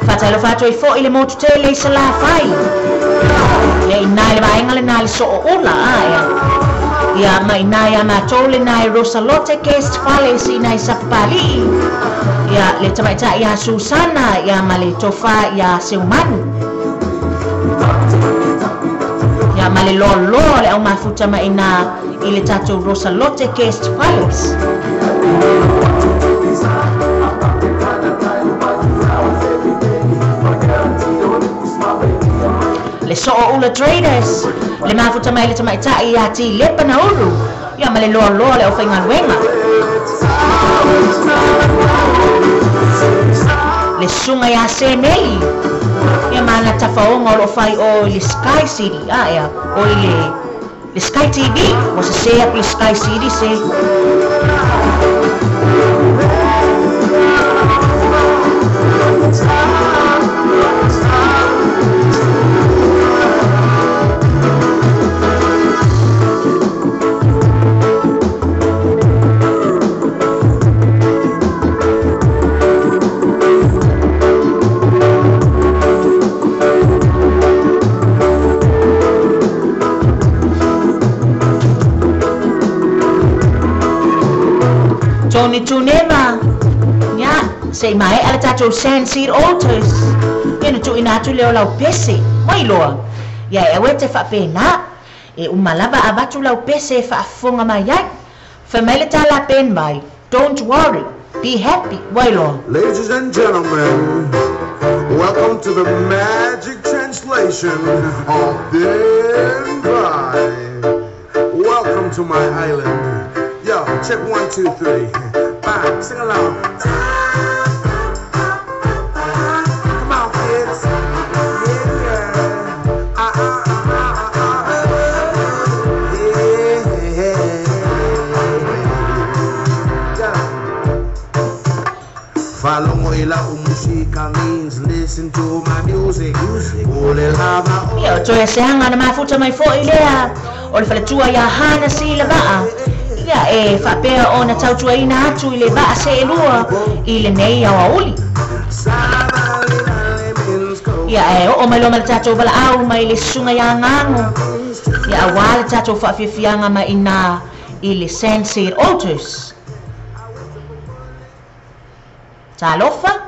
Fatalo fato I fo ile motu tele sala fai. Le inai ba engale na so ola ya mai nai ama tole nai Rosalote case file si nai sapali. Ya le tamaita ya Susana ya male tofa ya Seumanu. Ya male lolo le au mafuta mai na ile tatu Rosalote case files. Le so ula traders le mafuta mai le tamaita ya ti le pana uru ya male lolo le ofenga wenga le sunga ya senei ya mana tafaonga lo fai o le Sky City ya o le Sky TV was se up le Sky City se Tony Tunema ya sei mai ala tato Sandseed Altars ena tu ina tu leo lau pese mai loa ya e wete fa pena e umalaba abatu lau pese fa fonga mai ya fa mele tala pen mai don't worry be happy mai loa. Ladies and gentlemen, welcome to the magic translation of Denver. Welcome to my island. Yo, check 1, 2, 3. Bang, sing along. Come on, kids. Follow me la musica means listen to my music. Yo, to ya seanga na mafuta mai fo ilea. Ole fale tua ya hana si la baa. Ya e fa pea ona tautua ina atu ile ba se elua ile nei au uli ya e o mai lo mal tato bala au mai le sunga ya ngango ya wala tato fa fianga mai ina ile Sandseed Altars talofa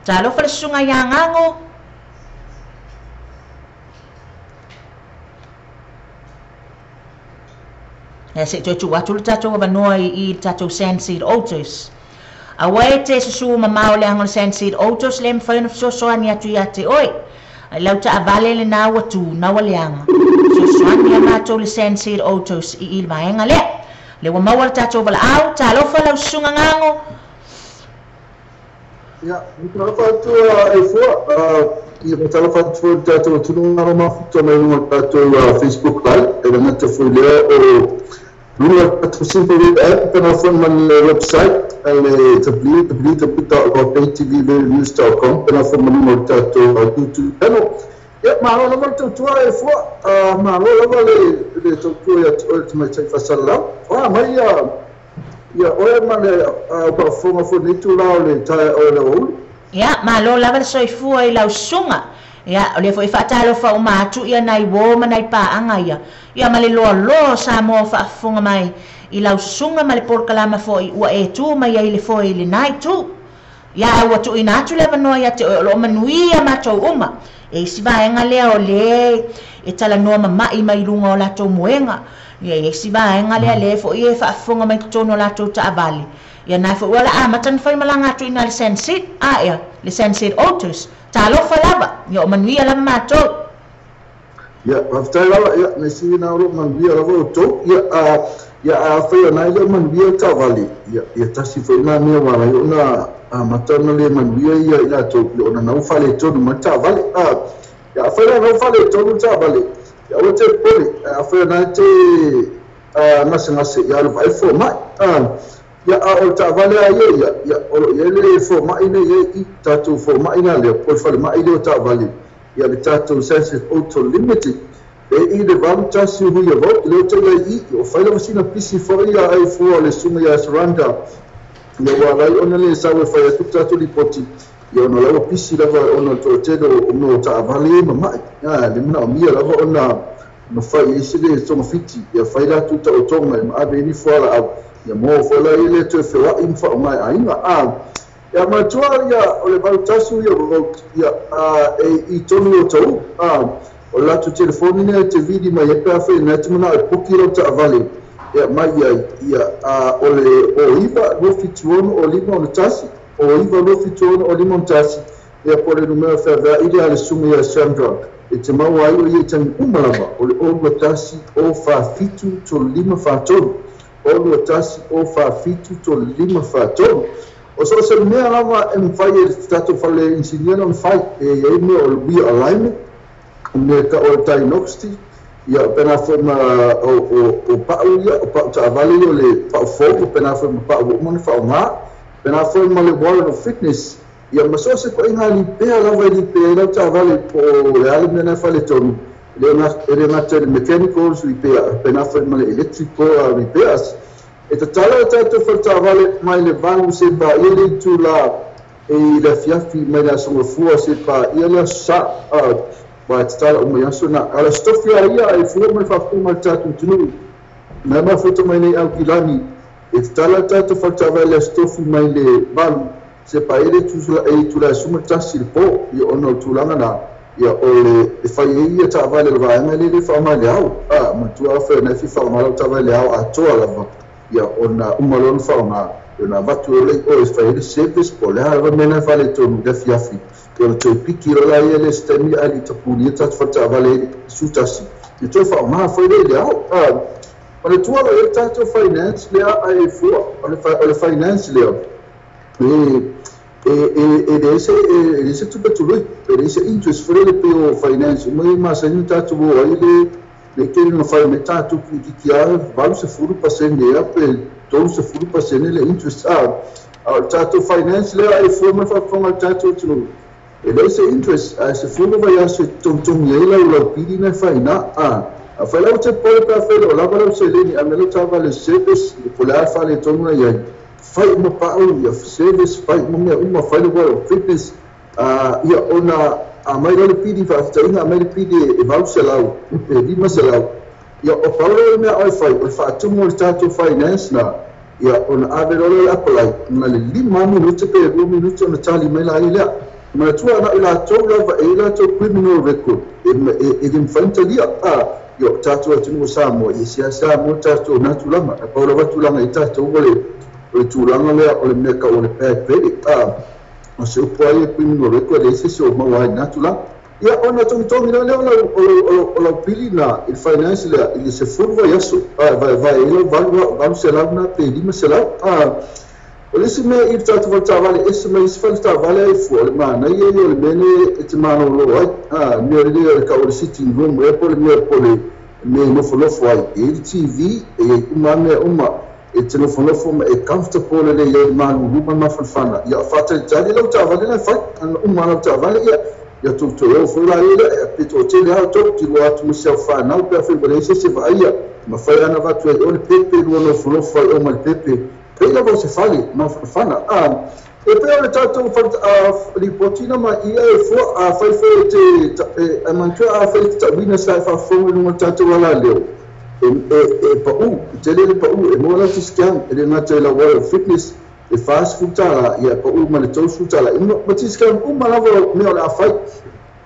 Talo fa sunga ya ngango ya se tu watu tato ba noi I tato Sandseed Altars awai te su mama le angol Sandseed Altars lem fa no so ani atu ya te oi lau ta avale le na watu na wale anga so ani ma to le Sandseed Altars I il baenga le wa mawal tato bala au talo fa lau sunga ngango. Ya, mtalafa tu ia mtalafa tu tato tununga mafuta mai no tato Facebook live e na te folio o lua tato simple app kana phone man website ale www.paytvnews.com kana phone man tato YouTube channel ya malo no to tu e fo malo le to ya ultimate fasala mai ya oe mane pa fonga funitu lao le tae o le ou ya malo lava le soifua I lau sunga ya le foi fatalo fa umatu ia nai wo manai pa anga ya male lo sa mo fa fonga mai I lau sunga male por kalama foi ua e tu mai ai le foi le nai tu ya wa tu inatu le no ya te lo manuia mato uma e si va enga le o le e tala no mama I mai lunga o la to moenga ya si va enga le fo e fa fonga mai tono la to ta avali ya na fo wala matan fai malanga tu ina le Sandseed ya le Sandseed Altars talo fa lava yo manuia la mato Ya, after ya nasi na ro man bia ro to ya after na ile man bia ta vale ya tasi foi na me wala yo na matana le man bia ya ila to ona na ufale to no mata vale ya after na ufale to no ta vale ya wote pole after na te nasa ya lo vai fo ma ya o ta vale ya le fo ma ine ye tatu fo ma ina le por fale ma ide ta vale ya le tatu sense auto limited e de vanta si hu ya vot le te le o fale masina pisi fo ya ai fo le suma ya surrender le wala ona le sawe fa ya tatu lipoti ya ona la pisi la ona to te do no ta vale ma le mna mi la ona no fa isi le so fiti ya faida tuta otonga ma abe ni fo la ya mo fo la ile to fe wa info mai ainga ya matua ya ole baltasu ya e tonu to o la tu telefoni ne te vidi ma ya pa fe na tuna pokiro ta vale ya mai ya ole o iva no fituono o limon tasi o iva no fituono o limon tasi ya pole numero fa va ile ale sumu ya sandra e te mau ai o ye tan umalama ole o tasi o fa fitu to lima fa to o tasi o fa fitu to lima fa to o so se mea lava fai stato fale insignere on fai e me o we alignment me ka o diagnostic ya pena forma o paulia o pa ta vale le pa fo pena forma pa o mon fa ma pena forma le wall of fitness ya maso se ko inga li pe lava li pe la ta vale po real me fale ton le na te mechanicals repair pena forma le electrical repairs e te tala te whata vale mai le vangu se pa ili tu la e le fiafi mai la songa fua se pa ili sa ba te tala o mai aso na ala stofi a ia e fua mai whafu mai tatu tunu mai mai futa mai nei au kilani e te tala te whata vale stofi mai le vangu se pa ili tu la suma tasi le po i ono tulanga na ia o le e whai e ia ta vale le vaenga le wha mai le au matua whai na fi wha mai ta vale au a toa lava ya ona umalon fauna ona vatu le o fai service pola va mena fale to de fiafi to to piki la ele stemi ali to puni ta fata vale sutasi to fa ma foi le ole to le ta to finance le ai fu ole finance le ese tu petulu ese interest for le po finance mai ma sa ta to ile le che non fai metà tu che ha vale se furu passende per todo se furu passende le interest tato finance le ai forma fa con tato tu e le se interest se furu vai a se tom le la pidi na fai na a fai la te poi per fare la vale se le a me lo tava le service per la fare tomu ya fai mo pa o service fai mo uma fai lo fitness ia ona a mai le pidi fa tainga mai le pidi e vau selau e di maselau ia o paulo me ai fai o fa tu mo tato finance na ia on ave lo apply na le 5 minuti per 2 minuti na tali mai la ile ma tu ana ila to la e la to criminal record e in fantalia io tato tu mo samo e sia samo tato na tu lama paulo va tu lama e tato vole tu lama le o le me ka o le pe o se poi e quindi non ricordo se so ma vai natula ia ona tongi na le o pili na il finance le il se furva yaso vai ele vai se lá na pedi ma se lá o le se me il tato volta vale esse me se falta vale e fu ma na ie le bene e ti mano lo mi le ka o sitting room e poi me no folo foi il tv e uma e telefono fo e comfortable le ye manu ruma ma falfana ya fata tali lo ta vale na fat an umma ta vale ya tu yo fo la ile e pito tele ha to ti lo atu se fa na pe fe bole se va ia ma fa ana va tu o pepe lo no fo fa o mal pepe pe la vo se fale ma falfana e pe o ta to fa riportina ma ia e fo fa te a mantua a fa ta bina sa fa fo no ta to la leo e pau tele pau e mola tiskan e na tele wall fitness e fast food tala ia pau ma le tofu tala e no tiskan uma lava me ola fai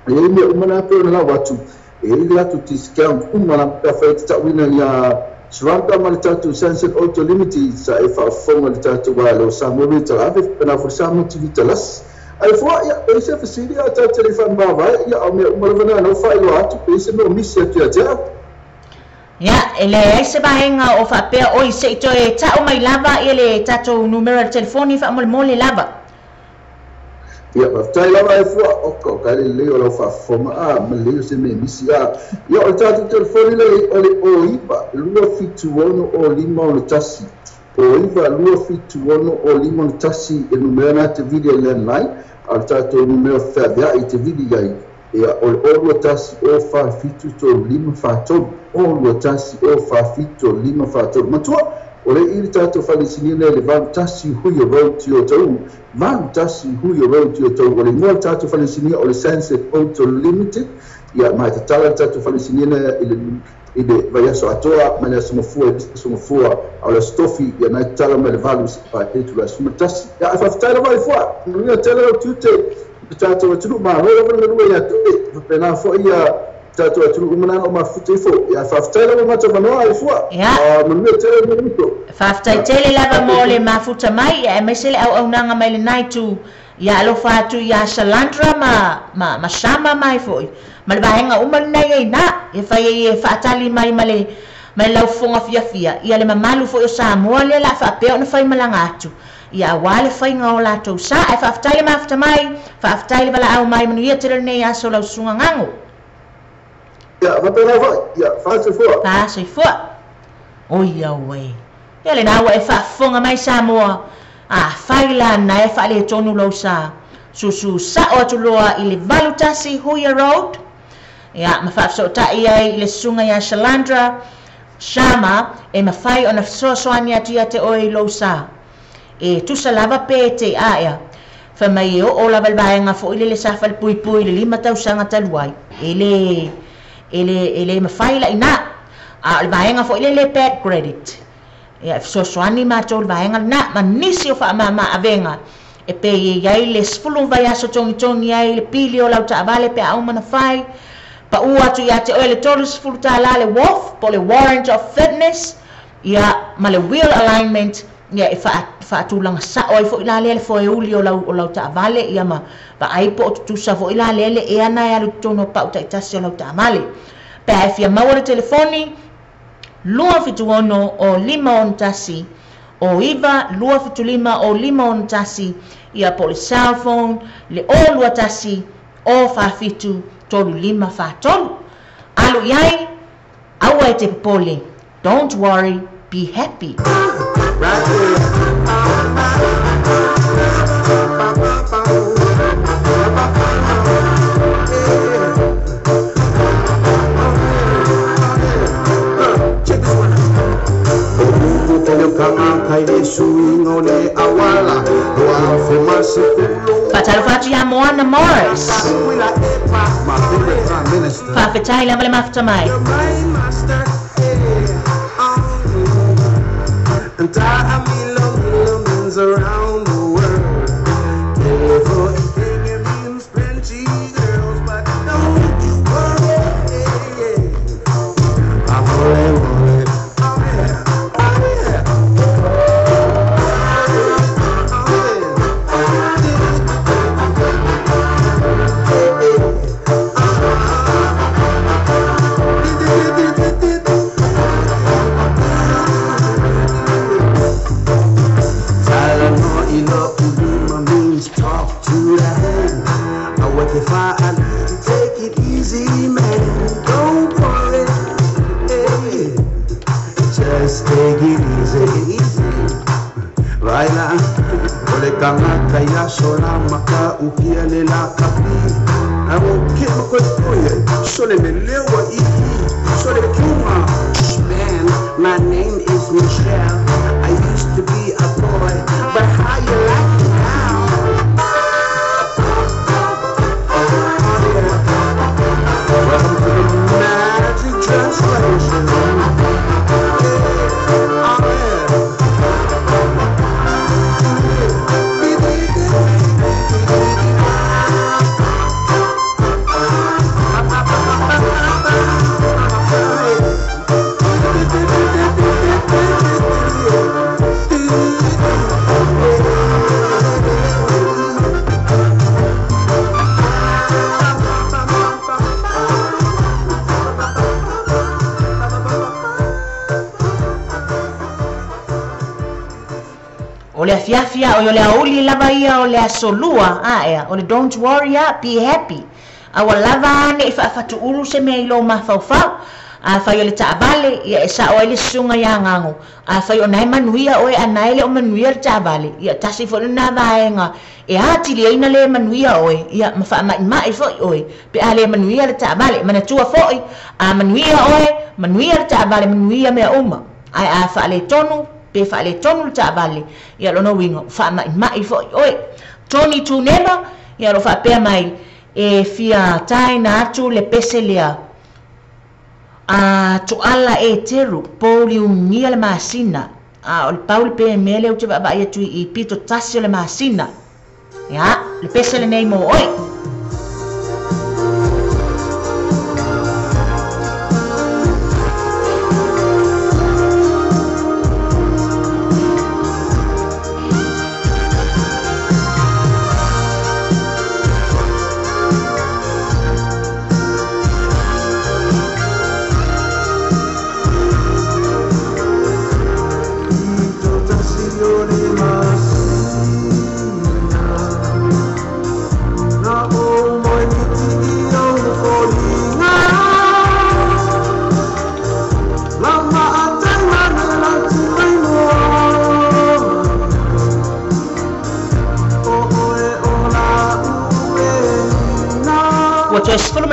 e me uma na pe na watu e ile atu tiskan uma na pe fai ta wina ya shranta ma le tatu sunset auto limited sa e fa fonga le tatu wala sa mo me tala ave na for sa mo tivitalas ai fo ia e se fasili a ta telefon ba vai ia o me malvana no fa ilo atu pe se no misi atu aja ya ele ai se bahenga o fa pe o i se to e ta o mai lava ele tato numero de telefoni fa mole lava ia ba tai lava e fo o ko ka le o fa foma a me le se me misi a ia o tato telefoni le o ipa lua fitu ono o lima o tasi o iva lua fitu ono o lima o tasi e numero na te video LENEI al tato numero fa i te video ai ia o lua tasi o fa fitu to lima fa to o lua tasi o fa fitu lima fa to matua o le ili tato falisinile le van tasi hui o roti o tau van tasi hui o roti o tau o le mua tato falisinile o le Sunset Auto Limited ia mai te tala tato falisinile ile vai aso atoa ma le somafua o le stofi ia nai tala ma le valus pa te tu la sumatasi ia fa tala vai fua ia tala o tute tato atu ma ho le lua ia tu pena fo ia tato atu umana o ma fute fo ia fa tala ma tato no ai fua ia ma le tala mo mito fa tele lava mole ma futa mai ia mesele au nanga mai le naitu ia lo fatu ia salandra ma sama mai foi ma le bahenga umana ia na e fa tali mai male lau fonga fia ia le mamalu foi o Samoa le la fa pe ona fai malanga atu ia wale fai ngau la to sa e fa tali ma fta mai fa tali bala au mai manu ia tele nei aso lau sunga ngango ia va pena vai ia fa se fo o ia we ia le na e fa fonga mai Samoa a fai la na e fa le tonu lau sa susu sa o tuloa i le valutasi Huia Road ia ma fa so ta ia i le sunga ia Shalandra Shama e ma fai ona sosoani atu ia te oi lau sa e tu sa lava pe te aia fa mai o lava vaenga fo ile le safa le pui le lima tau sanga taluai ele ma fai la ina a le vaenga fo ile le bad credit e sosoani ma tol vaenga na ma nisi o fa ma avenga e pe ia le sfulu vai aso tongi ai le pili o lau ta vale pe au mana fai pa ua tu ia te oile tolus fuluta la le WOF po le warrant of fitness ia ma le wheel alignment ia e fa tulanga sa oi fo ila le fo e uli o lau ta vale ia ma pa ai po tu sa fo ila le e ana ia lu tono pa uta itasi o lau ta vale pe ai fia maua telefoni lua fitu ono o lima on tasi o iva lua fitu lima o lima on tasi ia po le cell phone le o lua tasi o fa fitu tolu lima fa tolu alu yai awa te pole don't worry be happy Patalo fatu ya Moana Morris Fafetai lava le mafta mai And I mean millions around the world for anything it means plenty girls but don't you worry I'm worried take it easy, man. Don't worry. Hey, just take it easy. Right now, ole kanga kaya sola maka ukia le la kapi. Amo kimo kotoye, sole melewa iki, sole kuma. Man, my name is Michelle. I used to be a boy, but how you like it now? Welcome to the magic translation. O le afiafia o le auli lava ia o le asolua ea o le don't worry be happy awa lava ane fatu ulu se me ilo mafaufau a fai o le taavale ia sa o le sunga ia ngango a fai o nai manuia o anai le o manuia le taavale ia tasi fo na vaenga e ati le ina le manuia o ia mafa mai fo o pe ale manuia le taavale mana tua fo a manuia o manuia le taavale manuia me uma ai a fa le tonu pe fa le tonu ta vale ia lo no wingo fa mai fo oi toni tu nena ia lo fa pe mai e fia tai na tu le peselia a tu ala e teru poli ungia le masina a o le paul pe mele o te ba ia tu I pito tasio le masina ia le pesele nei mo oi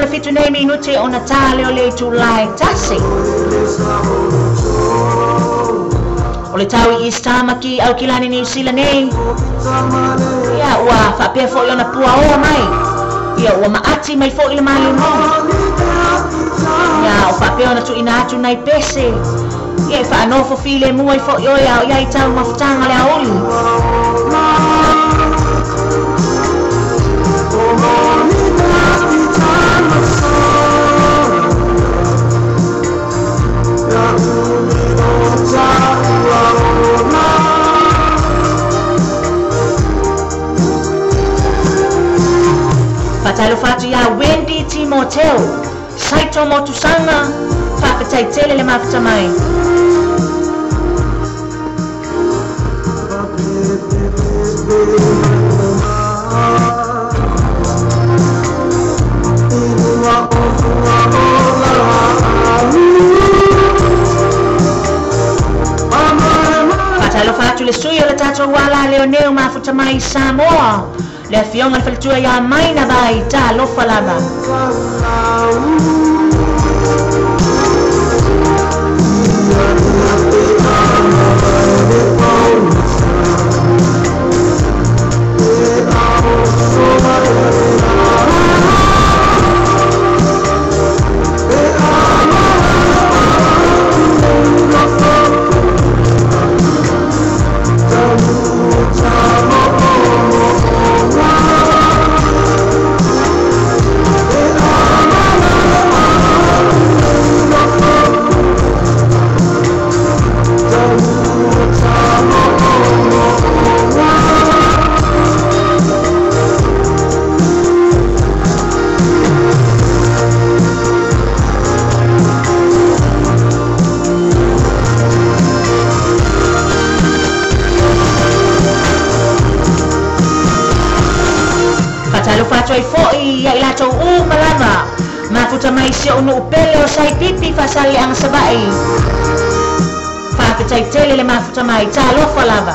fitu nei minute o Natale o le July tasi. O le tau I Istamaki au kilani New Zealand nei. Ia ua whapea fo I ona pua oa mai. Ia ua maati mai fo I le mali mo. Ia o whapea ona tu ina atu nei pese. Ia I whaanofo file mua I fo I oia o iai tau mafutanga le aoli. Fatalo fatu ya Wendy Timoteo Saito Motusanga Papatai tele le mafuta mai Fatalo fatu le suyo le tato wala leoneo mafuta mai Samoa le fionga faltua ya mai na vai ta lo falava mafuta mai se ono upele o sai pipi fasali ang sabai papatai tele le mafuta mai ta lo falava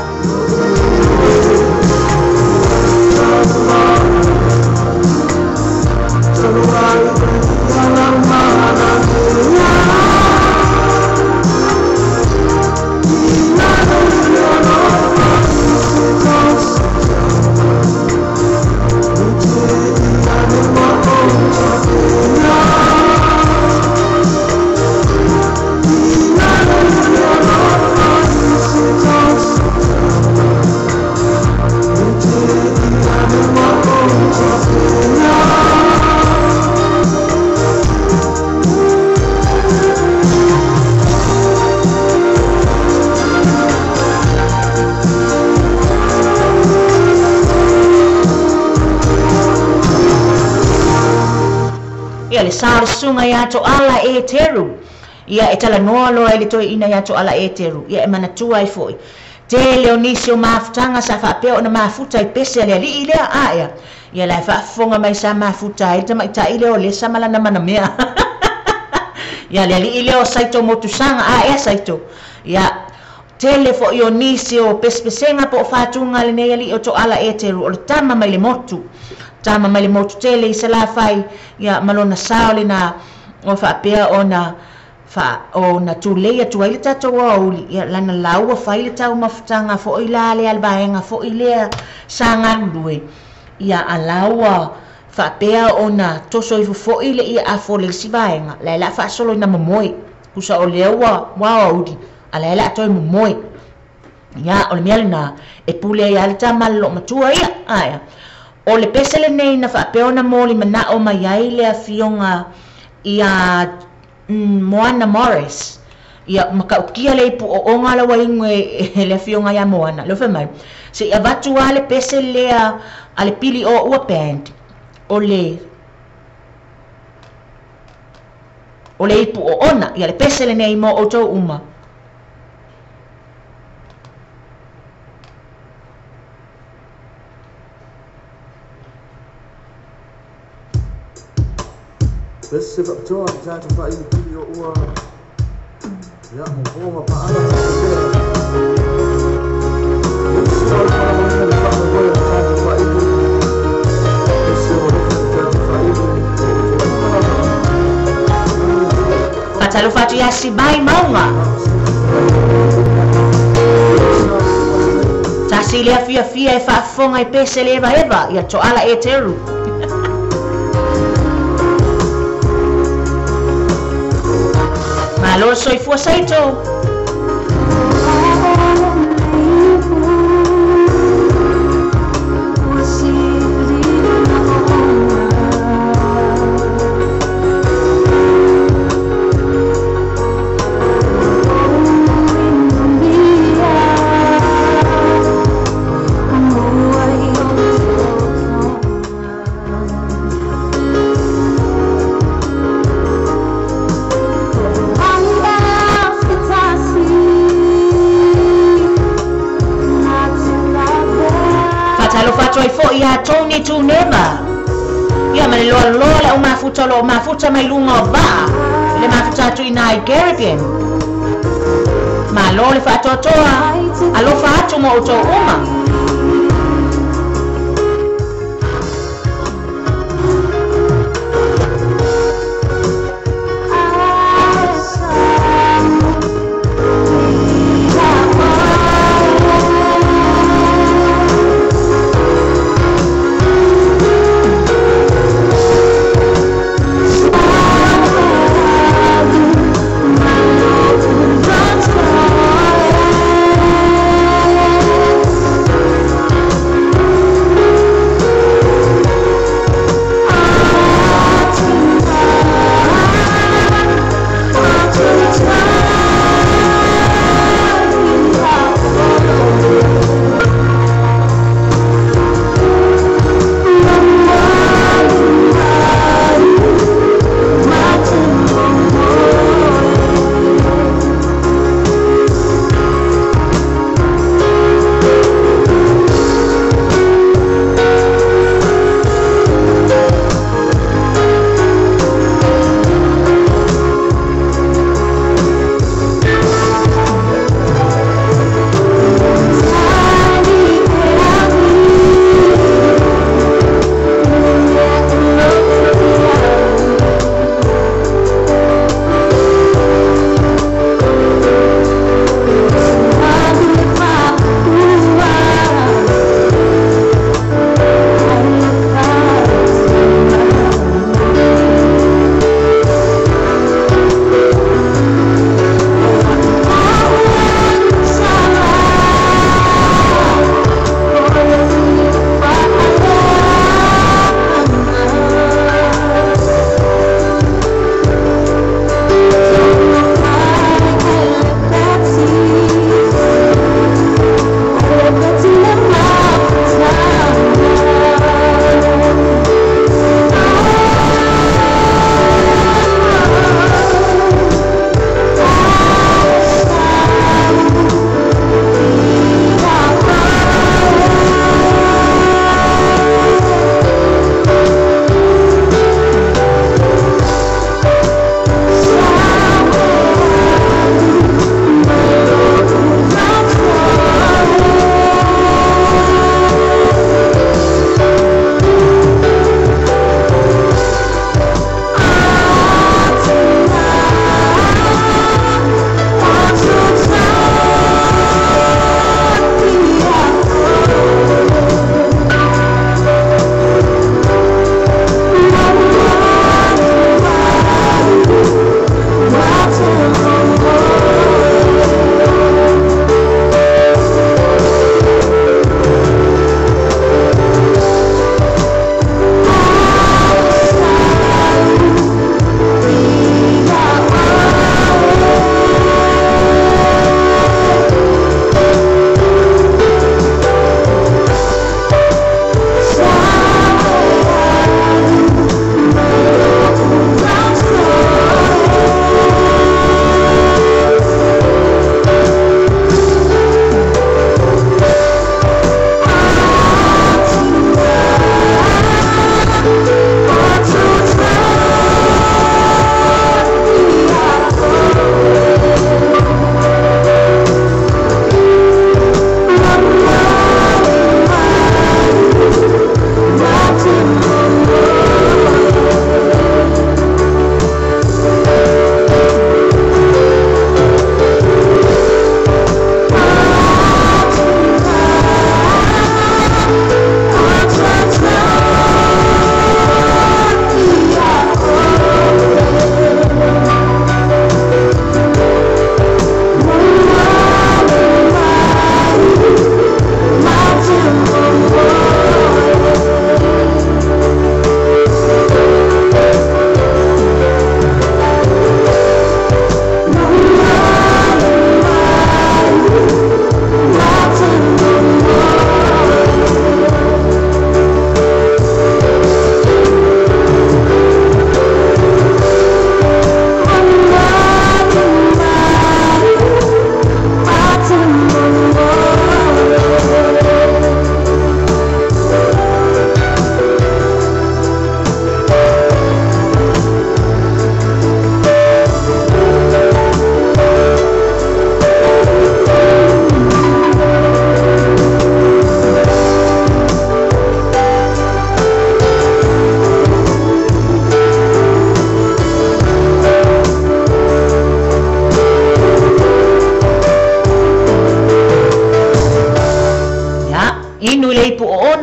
le sar sunga ya to ala e teru ia e tala noa loa le toi ina ya to ala e teru ia e manatua ai foi Tele o nisi o mafutanga sa whapea o na mafuta I pese le li ilea aia. Ia lai whaafonga mai sa mafuta I tama ita ile o le samala na mana mea. Ia le li ile o saito motusanga aia saito. Ia tele fo I o nisi o pespesenga po whatunga le nei ali o to ala e teru o le tama mai le motu. Tama mai le motu tele I sala whai. Ia malona saole na o whapea o na o na tu leia tu ai ta to o ia lana laua fai le tau mafutanga fo ila le albaenga fo ile sanga lui ia alaua fa pea ona toso I fo ile ia afo le sibaenga la fa solo na momoi kusa o lewa wa udi ala la to momoi ia o le mialina e pule ia le tamalo matua ia aya o le pesele nei na fa pea ona moli mana o mai ai le afionga ia Moana Morris ia makaukia le pu o ngala wa inge le fionga ya Moana lo femai se ia vatu ale pese lea ale pili o ua band o le ipu o ona ia le pese le nei mo o tau uma Bese faktor jata fa ini video ua ya mo pa ala Patalo fatu ya si bai maunga tasi le fia e whaafonga I pese le eva ia to ala e teru Malo soy fuasaito. Ia Tony tu nema ia male loa o mafuta mai lunga o ba le mafuta tu ina I Caribbean ma lo le fatotoa alo fatu mo o to uma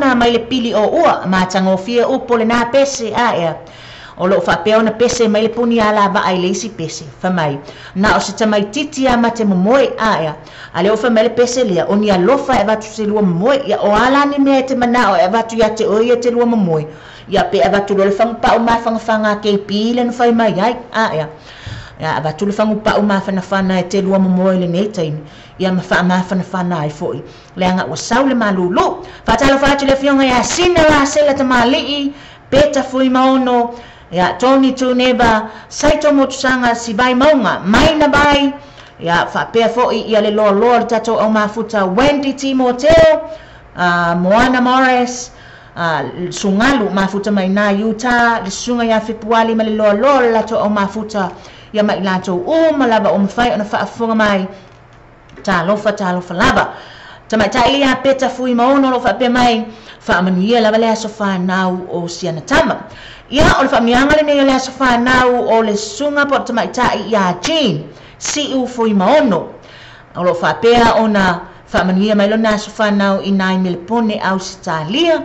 sunga mai le pili o ua ma tangofia upo le nā pese a ea. O lo whapea ona pese mai le puni ala va ai le isi pese whamai. Na o se tamai titi a ma te momoe a ea. A leo whamai le pese lea o ni alofa e vatu se lua momoe. Ia o ala ni mea te mana o e vatu ia te oia te lua momoe. Ia pe e vatu lo le whangpa o ma whangawhanga kei pile na whai mai ai a ea. Ia vatu le whangpa o ma whanawhana e te lua momoe le nei taini. Ia ma whanawhana ai foi. Leanga ua sau le malulu. Whatalo whatu le fionga ia sina la sela ta malii. Peta fui maono. Ya Tony Tuneba saito motusanga si vai maunga maina bai ya whapea foi ia le loa loa tato au mafuta Wendy Timoteo Moana Morris sungalu mafuta mai na Utah le sunga ya Februari ma le loa loa lato au mafuta ya mai lato malaba mawhai ona whaafunga mai talofa lava tamai tai ia peta fui maono lo whapea mai whaamanuia lava le aso whanau o siana tama. Ia o le whaamianga le nei o le aso whanau o le sunga po tamai tai ia Jean si u fui maono. O lo whapea o na whaamanuia mai lo na aso whanau i 9 milipone au sitalia.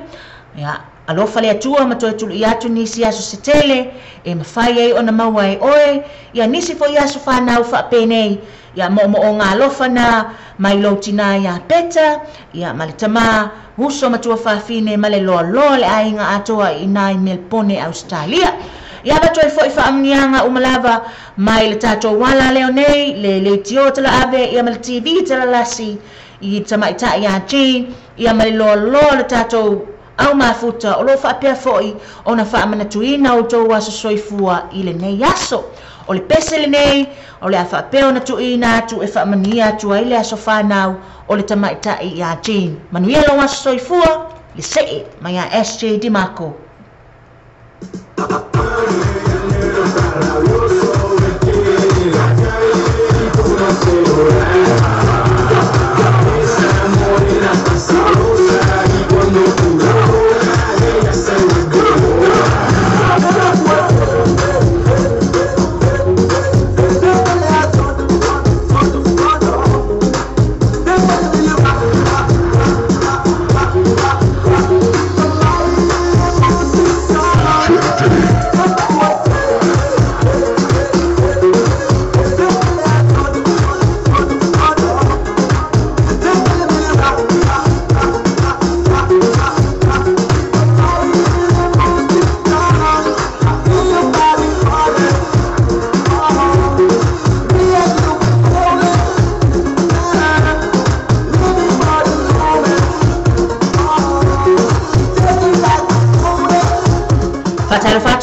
Ia alofa le atua ma toe tulu i atu nisi aso setele e mawhai ei o na mawai oe. Ia nisi fo i aso whanau whape nei. Ia mo o ngā alofa na mai lo tina ia peta. Ia malitama huso matua whawhine ma le loa loa le ainga atoa i 9 milipone Australia. Ia batoi fo i whaamnianga umalava mai le tato wala leo nei le tio tala ave ia ma le TV tala lasi i tamaita ia Jean ia ma le loa loa le tato au mafuta o lo whapea foi o na whaamanatuina o tau aso soifua i le nei aso. O le pese le nei, o le a whapea o na tuina atu e whaamania atu ai le aso whanau o le tamaita i a Jean. Manuia lo aso soifua, le see mai a SJ Di Marco.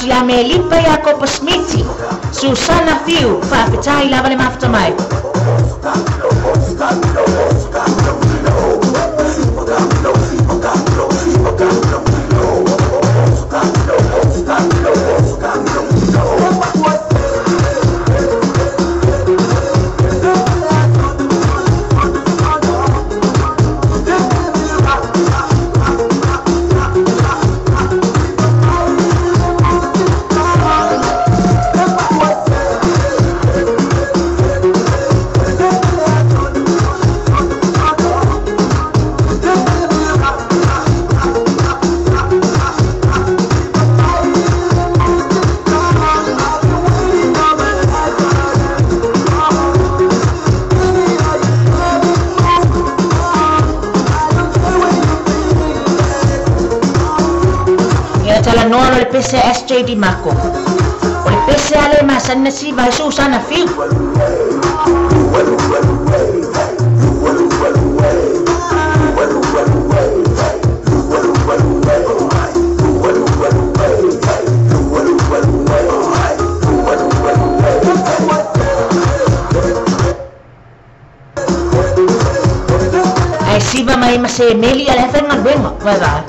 Ya Melipa ya Kopa Smithi Susana FOU whaapetai lava le mafuta mai. Le pese SJ Di Marco o le pese ale masana si vai Susana FOU ai siva mai mase meli ale fenga luenga vai vai.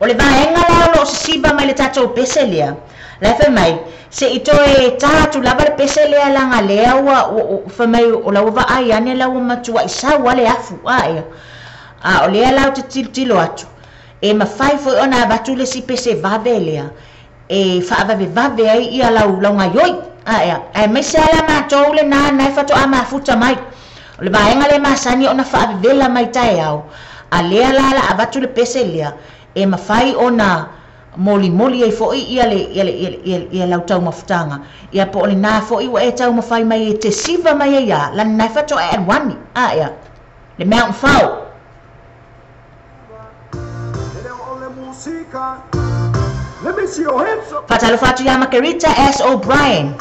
O le vaenga la lo siba mai le tatou pese lea. La fe mai se ito e tatu lava le pese lea langa lea o fe mai o la wa ai ane la o matua isa wale afu ai. O lea la te tilo atu. E mawhai foi ona watu le si pese vave lea. E whaavave vave ai ia lau nga yoi. E mai se ala mātou le nā nai whato a mafuta mai. O le vaenga le masani ona whaavela mai tae au. A lea la a watu le pese lea. E mawhai ona moli e foi ia lau tau mafutanga. Ia po le nā foi wa e tau mawhai mai e te siva mai e ia. Lani nai whato e anwani. Le Mountain FOU. Let me see your hands up. Fatalo fatu ya Makarita ASO Brian.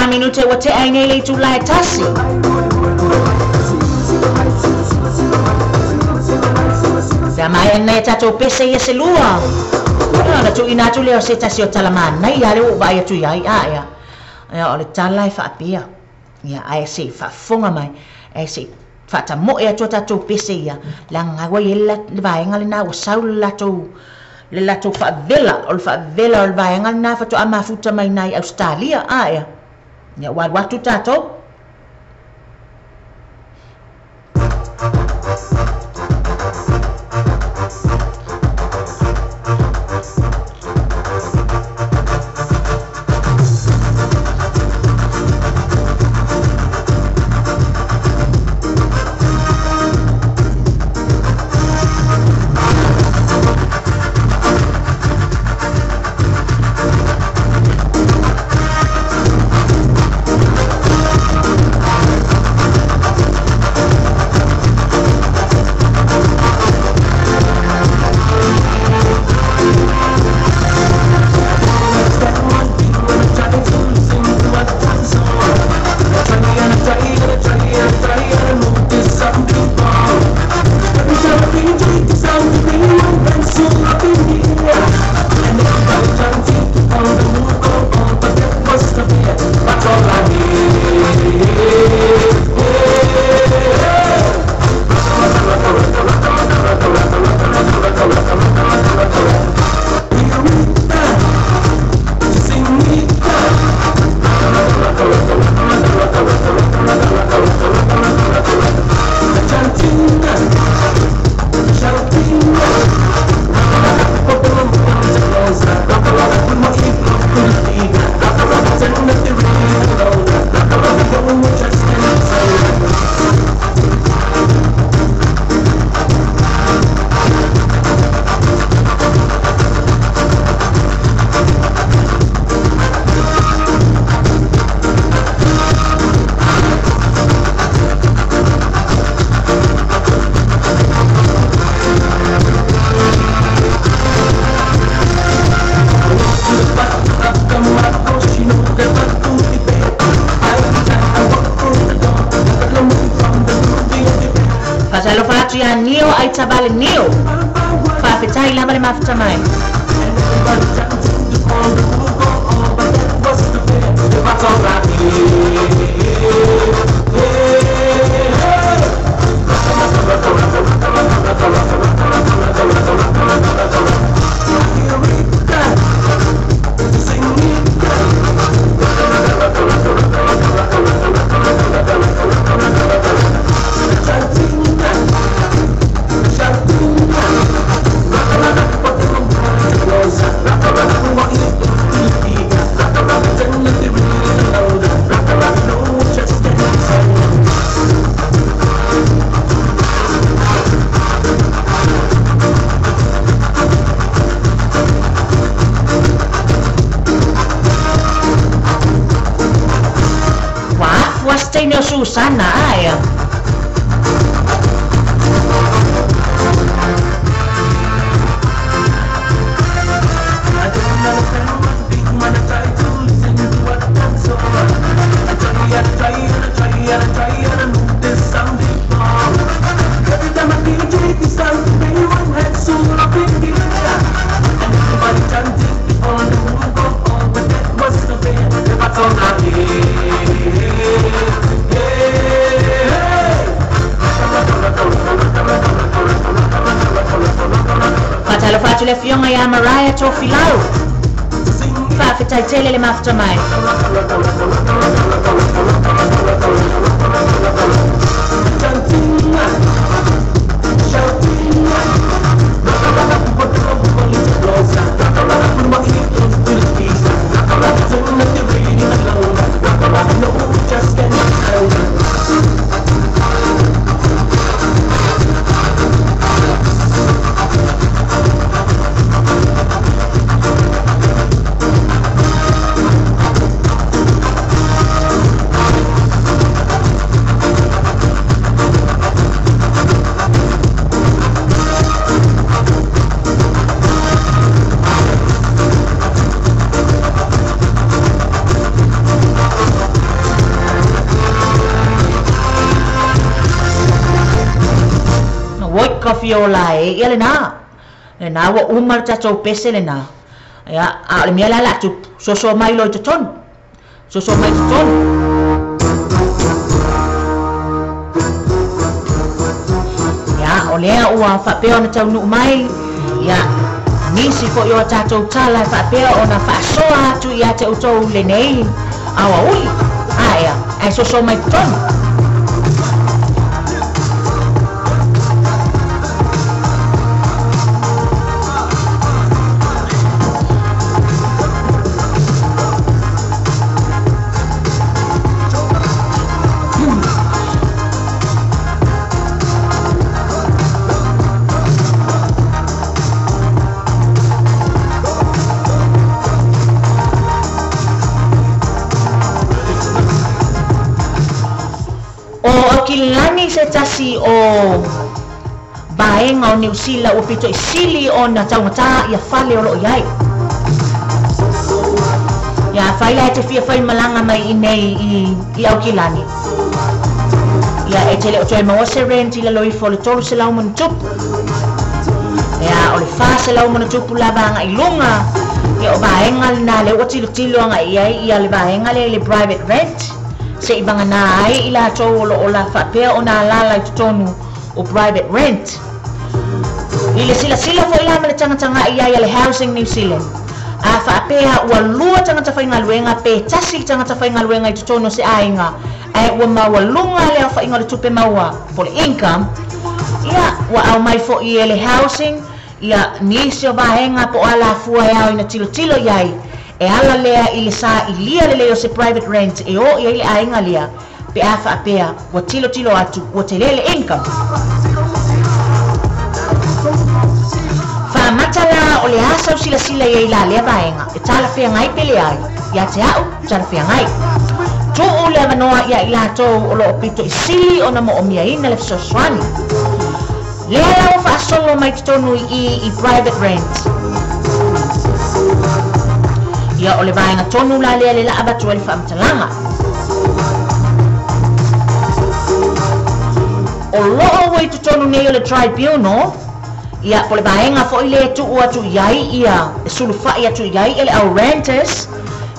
Minute wa te aine le tu lai tasi. Da mai nei tato pese ia se lua. Na tu ina tu leo se tasi o talaman. Nei ale o ba ia tu ia ia. Ya o le talai fa pia. Ya ai se fa fonga mai. Ai se fa ta mo ia tu tato pese ia. La ngawa ia le vai ngale na o saul la tu. Le la tu fa vela o vai ngale na fa tu ama futa mai nai Australia ia. Ya waktu tato sia nio ai tabale nio. Whawhetai lama le mawhita mai. Tenho Susana, ai. Patalo fatule fionga ya Mariah to filau. Whawhetai tele le mawhita mai. Fiola ia lena wa umar tatou pese lena ia a le mia la tu so mai lo te ton so mai te ton ia o lea ua whapea ona tau nu mai ia nisi ko yo tatou tala whapea ona whasoa atu ia te utou lenei awa uli ia ai so mai te ton. Kilani se tasi o baenga o New Zealand o pito isili o na taumata ia fale o loo iai. Ia whaila e te fia whai malanga mai i nei i au Kilani. Ia e tele o toi mawase renti la loi fo le tolu se lau mana tupu. Ia o le wha se lau mana tupu la banga i lunga. Ia o baenga na le o tilo anga iai ia le baenga le private rent. Se ibanga na ai ila tau o la whapea o na lala i tutonu o private rent. I le sila fo ila mele tanga ia le housing New Zealand. A whapea ua lua tangata whainga luenga pe tasi tangata whainga luenga i tutonu se ainga. Ai ua maua lunga lea whainga le tupe maua for the income. Ia ua au mai fo i le housing. Ia nisi o vahenga po ala fua yao ina tilo iai. E ala lea i le sa i lia le leo se private rent e o i le ainga lia pe a whaapea wa tilo atu wa te lele income. Whamatala o le asau sila i la lea vaenga e tala whea ngai pele ai ia te au tala whea ngai. Tuu le manoa ia i la tau o lo pito i sili o na mo o mia ina le fisoswani. Lea lau whaasolo mai tonu i private rent. Ia o le vaenga tonu la lea le la abatu le whaamtalanga. O loo tupu i tutonu nei o le tribunal, ia po le vaenga fo i le tuu atu iai ia e sulufai atu iai e le au renters,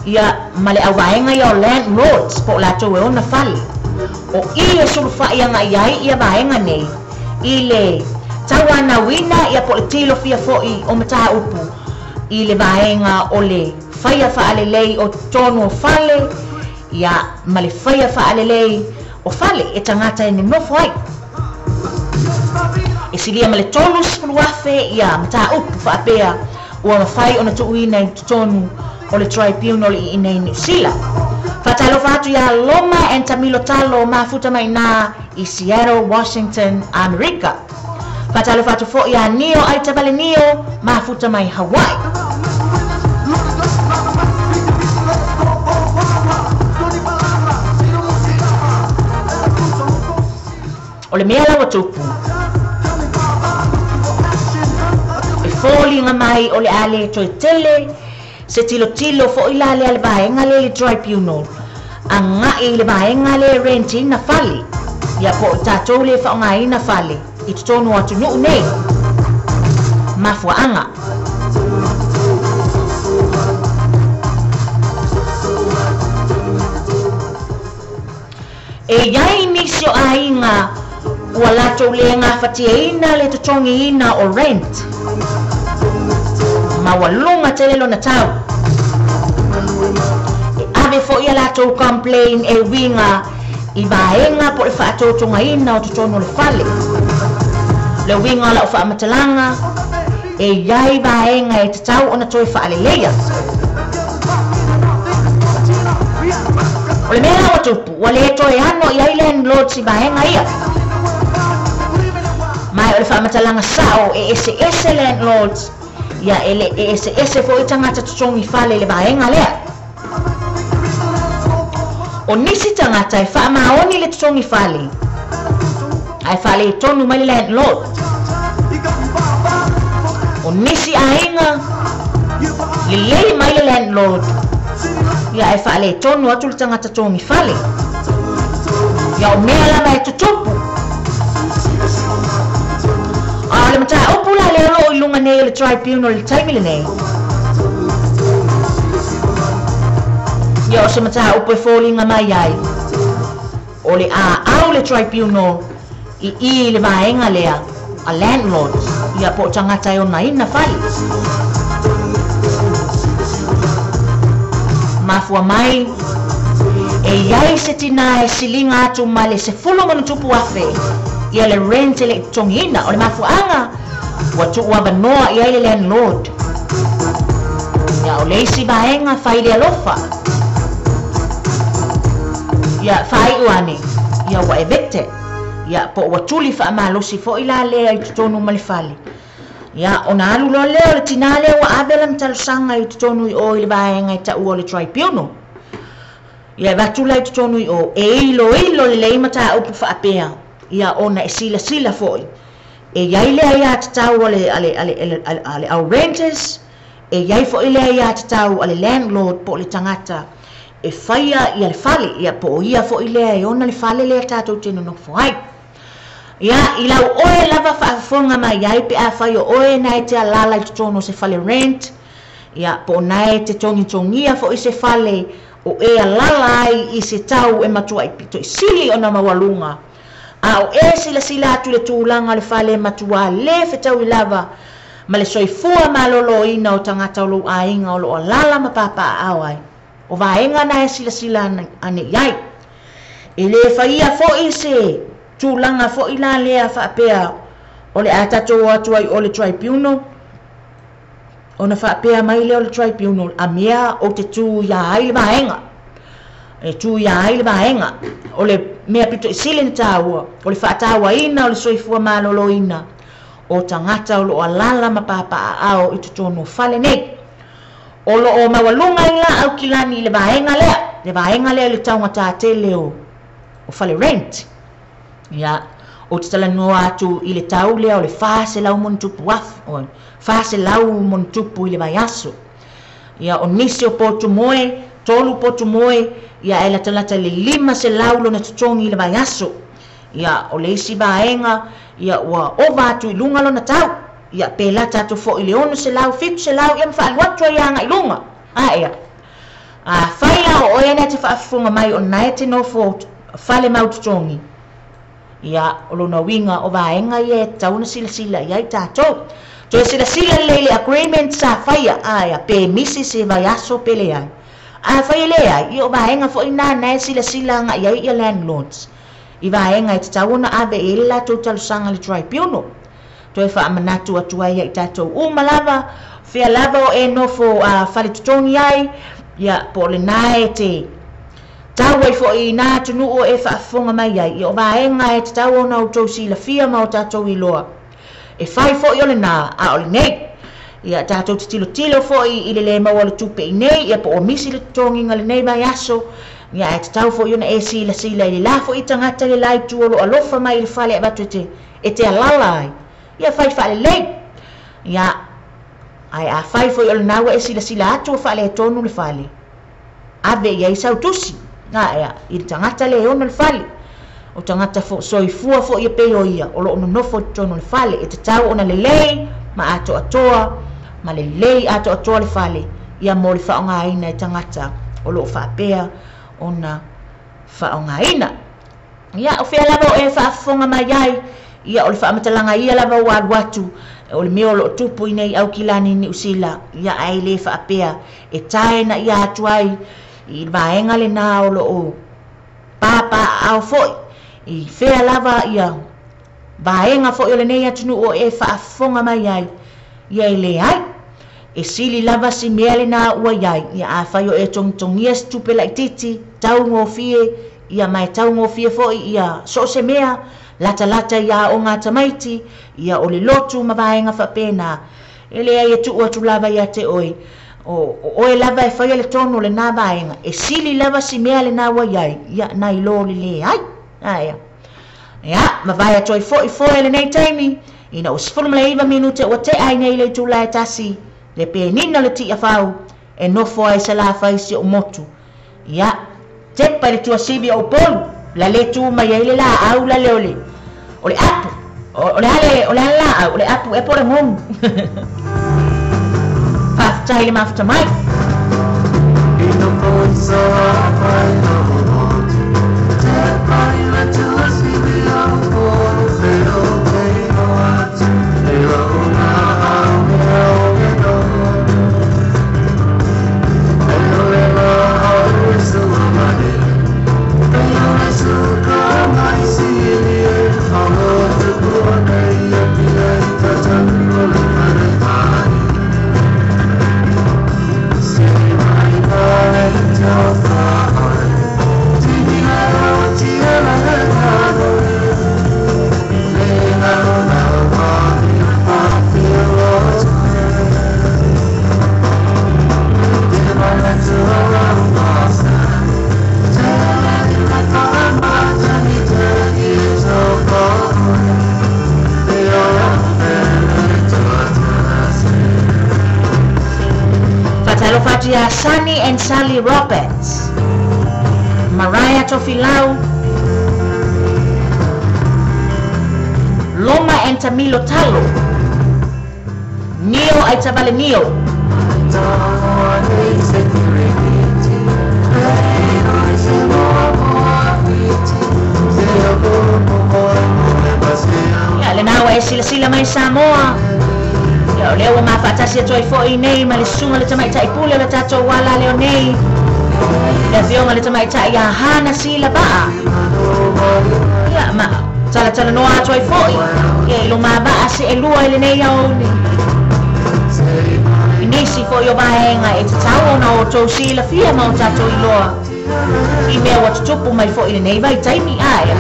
ia ma le au vaenga ia o landlords po la tau e ona fali. O i e sulufai anga iai ia vaenga nei, i le tawana wina ia po le tilo fia fo i o mata upu, i le vaenga o le faia faalelei o tonu o fale, ia ma le faia faalelei o fale e tangata e nofo ai. E silia ma le tolu sipuluafe ia mata upu faapea ua mawhai ona tuuina i tonu o le tribunal i nei New Zealand. Fatalo fatu ia loma en tamilo talo mafuta mai na i Seattle, Washington, Amerika. Fatalo fatu fo ia nio ai tabale nio mafuta mai Hawaii. O le mea lawa tupu e fōlinga mai o le ale toi tele se tilo fo ila le ale vaenga le tribunal a ngai le vaenga le renti na fali ia po tatou le whaongai na fali i tonu atu nuu nei mafuanga e iai nisio ainga ua latou le ngawhatiaina le totongiina o rent ma walunga te lelo na tau e ave fo ia latou complain e winga i vaenga po le whaatotongaina o totono le fale le winga la o whaamatalanga e iai vaenga e te tau ona toi whaaleleia o le mea lawa tupu wa le toi ano iai landlord si vaenga ia mai o le whaamatalanga sao e ese landlords ia ele ese fo i tangata tutongi fale le vaenga lea o nisi tangata e whaamaoni le tutongi fale ai fale i tonu mai le landlord o nisi ainga le lei mai le landlord ia ai fale i tonu atu le tangata tutongi fale ia o mea lama e tutupu le mata opula le lo i lunga nei le tribunal le taimi le nei ia o se mata opo e fōlinga mai ai o le au le tribunal i le vaenga lea a landlord ia po tangata e ona ina fali mafua mai e iai se tina e silinga atu ma le se fulo manutupu afe ia le rent le tongina o le mafuanga watu ua banoa ia le landlord ia o leisi vaenga fai le alofa ia fai uane ia ua evicted ia po watuli fa amalosi fo ila lea i tutonu ma le fale ia ona alu lo leo le tina lea ua avela mtalusanga i tutonu i o i le vaenga i taua o le tribunal ia vatula i tutonu i o e ilo le leimata upu fa apea ia ona e sila foi e iai lea ia tatau ale au renters e iai foi lea ia tatau ale landlord po le tangata e faia ia le fale ia po ia foi lea e ona le fale lea tatou tino nofo ai ia i lau oe lava whaafonga mai iai pe a fai o oe nai te alala i tutono se fale rent ia po nai te tongia foi se fale o e alala ai i se tau e matua i pito i sili ona mawalunga a o e sila atu le tūlanga le fale matua le fetau i lava ma le soifua malolo ina o tangata o lo ainga o lo alala ma papa awai o vaenga na e sila ane iai e le faia fo i se tūlanga fo i la lea whaapea o le atato atu ai o le tribunal o na whaapea mai le o le tribunal a mea o te tū ia ai le vaenga e tu ia ai le vaenga o le mea pito i sile taua o le whaatawa ina o le soifua malolo ina o tangata o lo alala ma papa ao i tutono fale nei o lo o mawalunga ila au kilani le vaenga lea le taunga tātele o fale rent ia o te tala noa atu i le tau lea o le whaase lau montupu o whaase lau montupu i le vai aso ia o nisi o potu moe tolu potu moe ia e la talata le lima se laulo na tutongi le vai aso ia o le isi vaenga ia ua ova atu i lunga lona tau ia pela tatu fo i leono se lau fitu se lau ia mawhaalu atu ai anga i lunga ia whaia o ena te whaafunga mai o nae te no fo whale maututongi ia o lona winga o vaenga ia tauna sila ia i tatou to sila leile agreement sa whaia ia pe misi se vai aso pele ai whaia lea i o vaenga fo i nā nae sila nga ia landlords i vaenga i te tauna ave e la tau talusanga le tribunal to e wha manatu atua ia i tatou umalava fea lava o e nofo whale tutongi ai ia po le nae te tau ai fo i nā tunu o e whaafonga mai ai i o vaenga e te tau o nau tau sila fia ma o tatou i loa e whai fo i o le nā a o le nei ia tatou te tilo fo i le le maua le tupe i nei ia po o misi le tutongi nga le nei mai aso ia e te tau fo i ona e sila i le la fo i tangata le lai tuolo alofa mai le whale e batu e te alala ai ia whai whale lei ia ai a whai fo i o le naua e sila atu o whale e tonu le whale ave ia i sautusi ia i le tangata le ona le whale o tangata fo soifua fo ia peo ia o lo ono nofo tonu le whale e te tau ona le lei ma ato atoa ma le lei ato atoa le whale ia mo le whaonga aina e tangata o lo whaapea ona whaonga aina ia o whea lava o e whaafonga mai ai ia o le whaamatalanga ia lava o aluatu o le meo lo tupu i nei au kilani ni usila ia ai le whaapea e taena ia atu ai i vaenga le nā o lo o papa au foi i whea lava ia vaenga foi o le nei atunu o e whaafonga mai ai ia i le ai e sili lava si mea le nā ua iai ia a whai o e tongtongia stupe lai titi tau ngofie ia mai tau ngofie foi ia so se mea lata ia o ngā tamaiti ia o le lotu ma vaenga whapena e le ai e tu atu lava ia te oi o e lava e whai le tono le nā vaenga e sili lava si mea le nā ua iai ia nai lo le ai ia ma vai atu ai foi le nei taimi ina o sifuru mle iwa minute o te ai nei le tula e tasi le pe nina le tia FOU e nofo ai sa la faisi o motu ia te pare tua sibi o polu la le tu mai ai le la au la le o le apu o le apu e pore ngong pafta ile mafta mai Sunny and Sally Roberts, Mariah Tofilau, Loma and Tamilo Talo, Neo Aitabale Neo, Lenawa e sila mai Samoa ia o leo mafatasi atu ai fo'i nei ma le sunga le tamaita i pule le tatou wala leo nei le fionga le tamaita i ahana sila baa ia ma tala noa atu ai fo'i ia ilo ma baa se e lua i le nei au i nisi fo'i o vaenga e te tau ona o tou sila fia ma o tatou i loa i mea watu tupu mai fo'i le nei vai taimi aia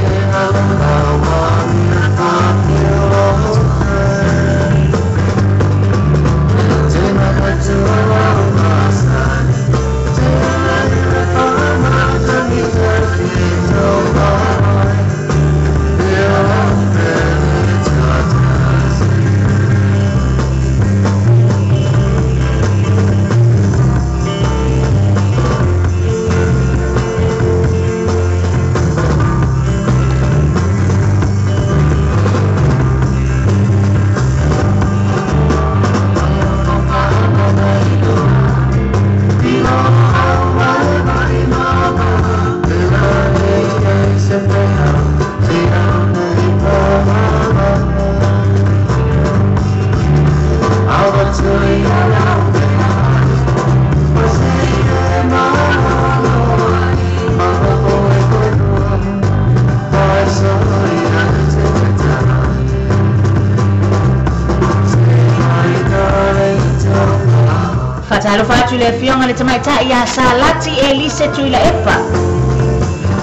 atu le fionga le tamaita ia salati e lise tu ila efa.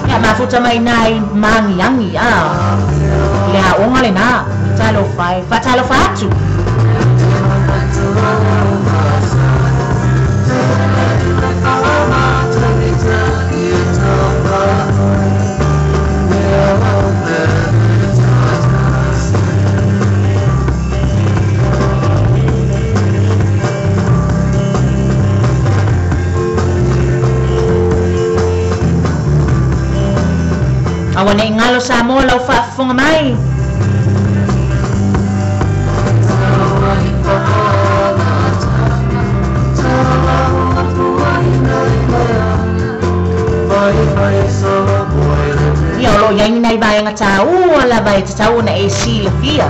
Ya mafuta mai nai mangi yangi le aonga le na talo fai fatalo fatu. Awan e ngalo sa mo lau whaafonga mai. Ia lo yang nai bai nga tau ala bai tau na AC la fia.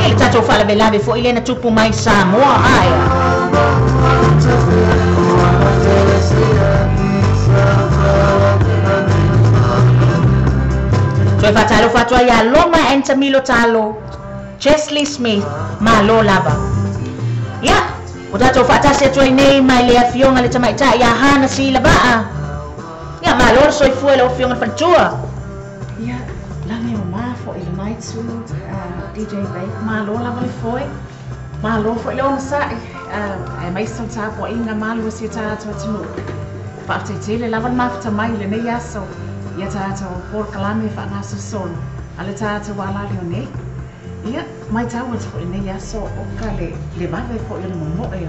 E tato fala belabe fo ile na tupu mai sa mo aya. Joy fatalo fatwa ya loma entamilo talo Chesley Smith ma lo lava ya udato fata se joy nei mai le afionga le tamaita ya hana si lava ya ma lo so fuelo afionga fantua ya lange o ma fo il night su DJ Bay ma lo lava le foi ma lo fo le on sa mai son ta po inga ma lo si ta to tinu fa te tele lava mafta mai le nei aso ia tātou por kalame whanasa son ale tātou wala leo nei ia mai tāua tō nei aso o ka le mawe ko i le momo e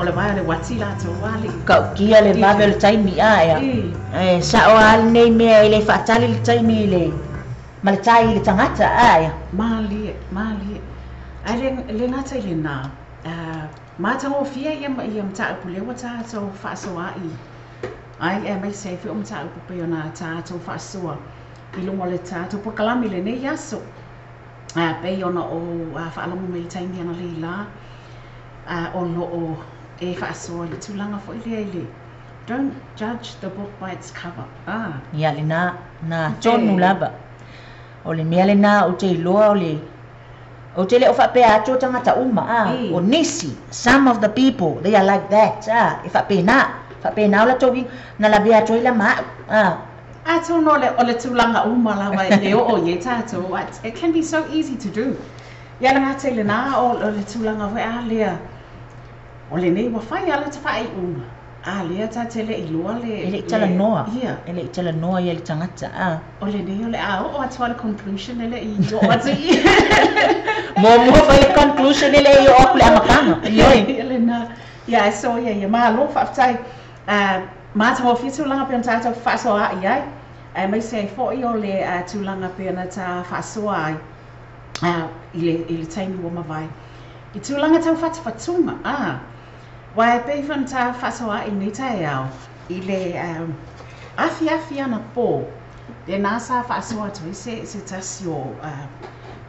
o le mai le wati lātou wale kau kia le mawe le taimi ia sa o al nei mea i le whaatali le taimi i le ma le tai i le tangata ia malie ai le ngata i le nā mātango fia ia mta upulewa tātou whaasoa i ai mai se fi umta upe ona tātou whaasua i lungo le tātou por kalami le nei aso pe ona o whaalamu me taimi ana le la o lo o e whaasua le tūlanga fo i le don't judge the book by its cover ia le na tonu lava o le mea le na o te iloa o te le o whapea ato tangata uma o nisi some of the people they are like that e whapea na Fape na la togi na la via toila ma ato no le o le tūlanga uma lawa le o ye tātou it can be so easy to do ia la ngate le na o le tūlanga we lea o le nei wa whai ala te whai uma lea tā te le ilua le ele itala noa ia ele itala noa ia le tangata o le nei o le o atua le conclusion ele i o atu i mo whai le conclusion ele i o aku le amakanga ele na ia so ia ma lo whaftai ma tamo fi tūlanga pe tātou whaasoa ai mai se fo i o le tūlanga pe na tā whaasoa ai i le taimi wa mawai i tūlanga tau whatafatunga wai pe fan tā whaasoa i nei tai au i le afi ana pō le nasa whaasoa toi se tasi o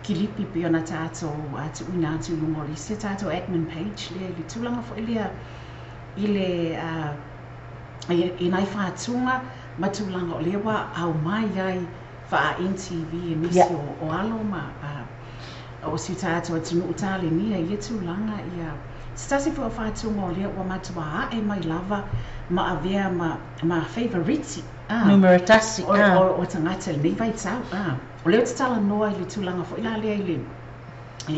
kilipi pe ona tātou tuina tūlungo i se tātou admin page le tūlanga fo i le i nai whātunga matulanga o lewa au mai ai wha NTV e misi o alo ma o si tātou atunu utale nia i tūlanga ia stasi fo whātunga o lewa matua e mai lava ma avea ma favoriti numeratasi o tangata le nei vai tau o leo te tala noa i le tūlanga fo ila lea i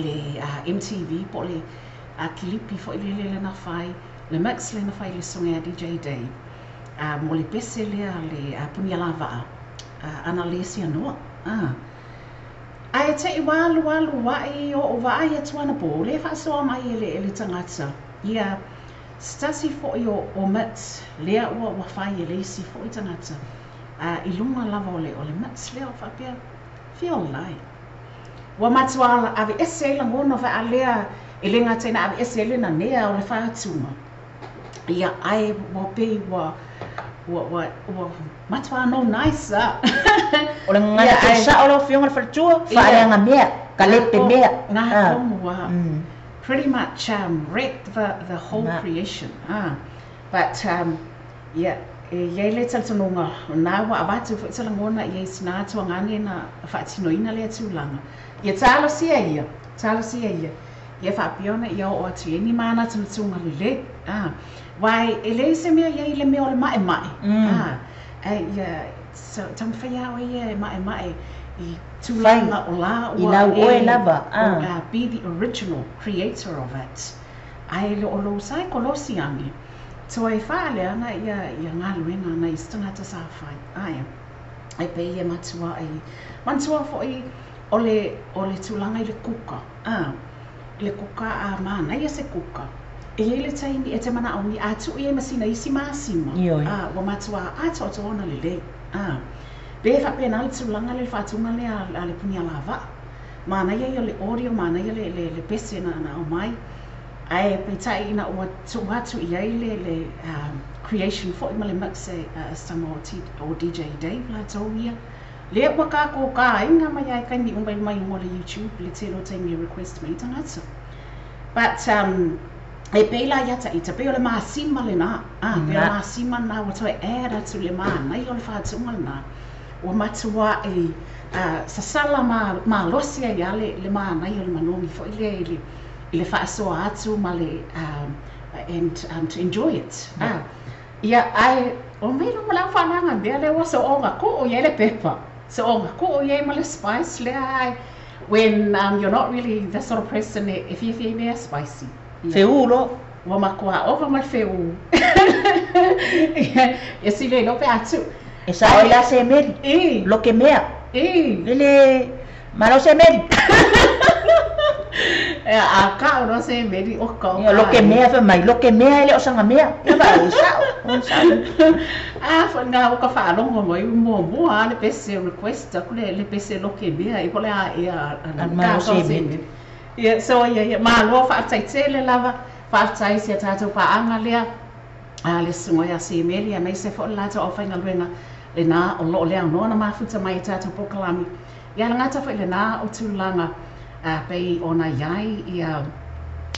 le MTV po le kilipi fo i le na whai le mix le na whai le songa DJ Day mo le pese lea le punia lava ana le si anoa ai te i walu wai o vai atuana po le whaasoa mai le tangata ia stasi fo i o mix lea ua whai le si fo i tangata i lunga lava o le mix lea o whapea feel like wa matua ave ese la ngono va alea elenga tena ave ese le na nea o le whaatunga ia ai wa pe wa matua no nice o le ngata sa o lo fionga fatua fa nga mea kalepe mea pretty much wrecked the whole creation but yeah ye le tsaltonga na wa abatu fo tsalangona ye sina to ngane na fatino ina le tsulanga ye tsalo sia ia Ia whapiona ia o atu e ni mana tunatunga lule. Wai ele se mea ia ile mea o le mae mae. Ia tamwhai au ia e mae mae I tūlanga o la I lau oe lava. Be the original creator of it. Ai le o lo sai kolosi angi. So ai whaale anga ia ngā luenga ana I stangata sa whai. Ai pe ia matua ai. Mantua fo o le tūlanga I le kuka. Le kuka a mana ia se kuka. E le taimi e te mana au ni atu ia masina isi masima. Wa matua ato ato ona le le. Be whapena le tūlanga le whatunga le a le punia lava. Mana ia le audio, mana ia le pese na o mai. Ai peitai ina ua tuatu I ai le creation fo ima le maxe sama o DJ Dave la tau ia. Le ua kako ka inga mai ai kai mi umbai mai mo le YouTube le telo taimi request mai tangata. But e peila yata I te peo le maasima le na. Peo le maasima na ua toi era tu le maa nai o le whatunga na. Ua matua sasala ma losi ai le maa nai o le manomi fo I le whaasoa atu ma le and to enjoy it. Ia ai o mai no mala whananga mea le so onga ko o ye le pepper. So onga ko o ye ma le spice le ai when you're not really the sort of person if you mea spicy. FOU lo. Wa makua over my FOU. Ia si le lope atu. E sa o la se meri. Lo ke mea. Lele malo se meri. A ka no se meri o ka. Lo ke mea fa mai, lo ke mea ele o sanga mea. Ia ba o sa. Fa nga o ka fa longo mo mo le pese request ku le pese lo ke mea I pole a malo se meri. Ia so ia ma lo fa tai tele lava fa tai se tatu pa anga lea. Le sunga ya se meri a mai se fo la to o fa nga luenga le na o lo le no na mafuta mai tatu pokalami. Ia ngata fa le na o tūlanga pei ona iai ia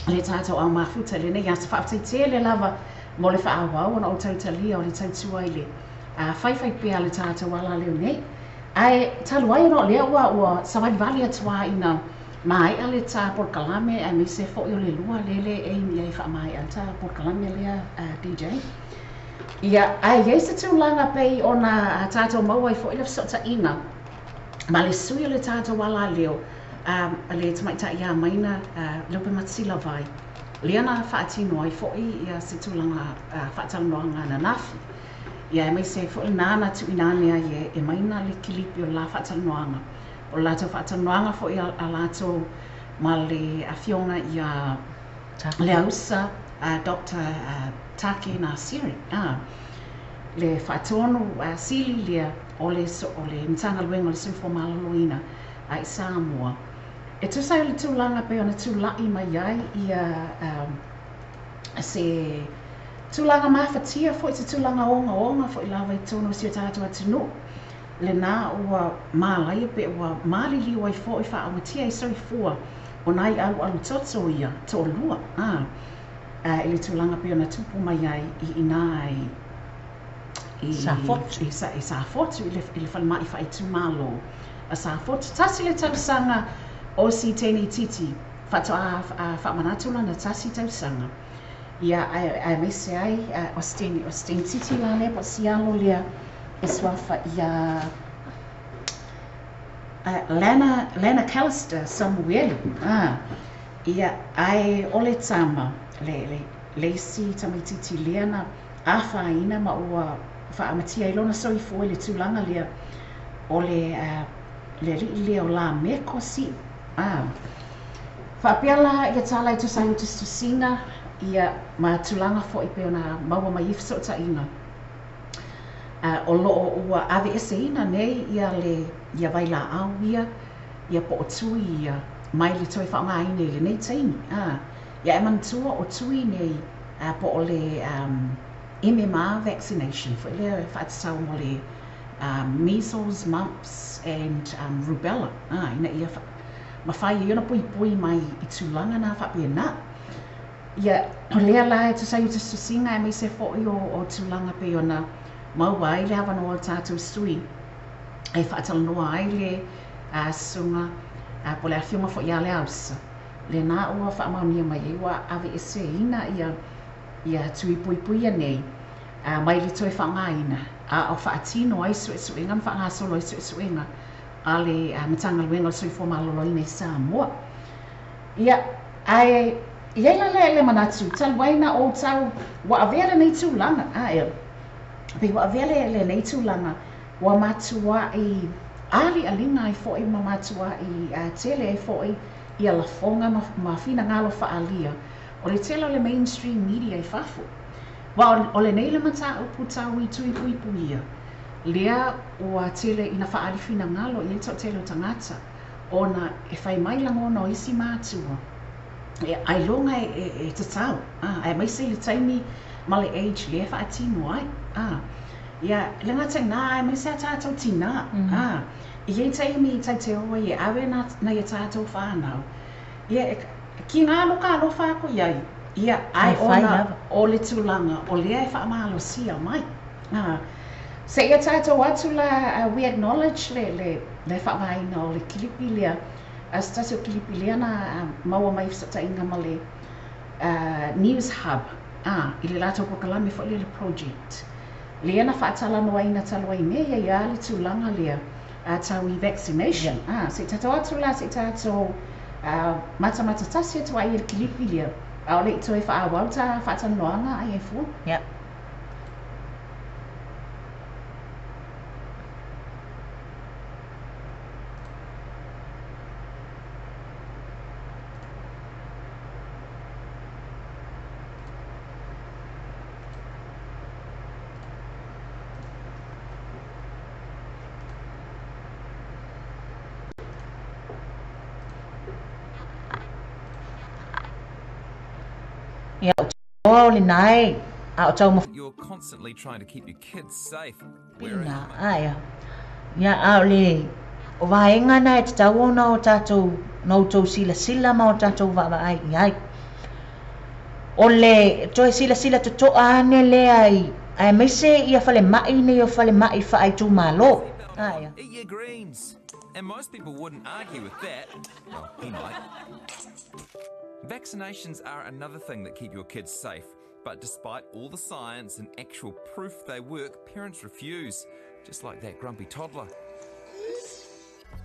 le tātou au mafuta le nei asa whaaftai le lava mo le whaawau ona o tautalia o le tautua I le whaiwhai pia le tātou ala leo nei. Ai talu ai ona o lea ua sawai vali atua ina mai a le tā porkalame a me se fo I o le lua lele e mi ai wha mai a tā porkalame lea DJ. Ia ai ei se tūlanga pei ona tātou mauai fo I le fsota ina ma le sui o le tātou ala leo. Le tamaita ia maina lope matsila vai. Leana whaatino ai fo'i ia se tūlanga whaatanoanga na nafi. Ia mai se fo'i nāna tu inanea e maina le kilipi o la whaatanoanga. O lato whaatanoanga fo'i a lato ma le awhionga ia le ausa Dr. Take Nasiri. Le whaatono sili lea o le mtanga luenga o le sifo malaloina ai Samoa. E tu sai le tūlanga pe ona tūlai mai ai ia se tūlanga mawhatia fo I te tūlanga onga fo I lava I tono si o tātua tino. Le nā ua mālai pe ua mālili wai fo I wha amatia I soi fua o nai alu toto ia to lua. E le tūlanga pe ona tupu mai ai I nai I sa fotu I le whalmai whai tu malo. A sa fotu tasi le tausanga o si teni titi whato a whamanatula na tasi tausanga. Ia ai me se ai o steni titi la le pa sialo lea e swafa ia Lena Callister Samuel. Ia ai ole tama le si tamititi leana a whaina ma ua whaamatia I lona soifua le tūlanga lea o le leo la meko si. Whapiala ia tālai tu sai utus tu singa ia ma tūlanga fo I pe ona maua mai ifsota ina. O loo ua ave ese ina nei ia vai la au ia po o tui ia mai le toi whaonga ine le nei taimi. Ia e mantua o tui nei po o le MMR vaccination fo le whaatasau mo le measles, mumps and rubella. Ina ia mawhai iona pui mai I tūlanga nā whapia nā. Ia lea lai tu sai utus tu singa e mai se fo'i o tūlanga pe ona maua ai le hawa noa tātou sui. E whaatala noa ai le sunga po le awhiunga fo'i a le ausa. le nā ua whaamaunia mai e wa ave e se ina ia tui pui nei mai le toi whangaina o whaatino ai suenga ma whangasolo ai suenga a le matanga luenga o sui fōmalolo i nei Samoa. Ia, ia le manatu, talwaina o tau wa avea nei tūlanga, pe wa avea le nei tūlanga wa matua i ali alinga i fo i matua i tele i fo i ala fonga ma fina ngalo whaalia o le tele o le mainstream media i fafu. Wa o le nei le mata upu tau i tui pui puia. Lea o tele ina whaali fina ngalo i eto tele o tangata o na e whai mai langona o isi mātua. Ai longa e te tau. Ai mai se le taimi ma le age le e whaatino ai. Ia, le ngata ngā ai mai se a tātou tina. I e taimi i tai te oa i e awe na i a tātou whanau. Ia, ki ngā loka alo whako iai. Ia, ai ona o le tūlanga o lea e whaamalo sia mai. Se ia tātou atu la we acknowledge le whaamaina o le kilipi lea. Stasi o kilipi lea na maua mai fsata inga ma le News Hub. I le lato pokalame fo le project. Lea na whaatala noa ina talua i mea ia le tūlanga lea tau i vaccination. Se tātou atu la se tātou mata tasi atu ai le kilipi lea. O le ito e whaawau ta whaatanoanga ai e fu. Yep. You're constantly trying to keep your kids safe. O vaenga na e te tau ona o tātou no tau sila ma o tātou wawai ai. O le toi sila to ane le ai mai se ia whale mai nei o whale mai whaai tū malo. Eat your greens. And most people wouldn't argue with that. Well, he might. Vaccinations are another thing that keep your kids safe. But despite all the science and actual proof they work, parents refuse, just like that grumpy toddler.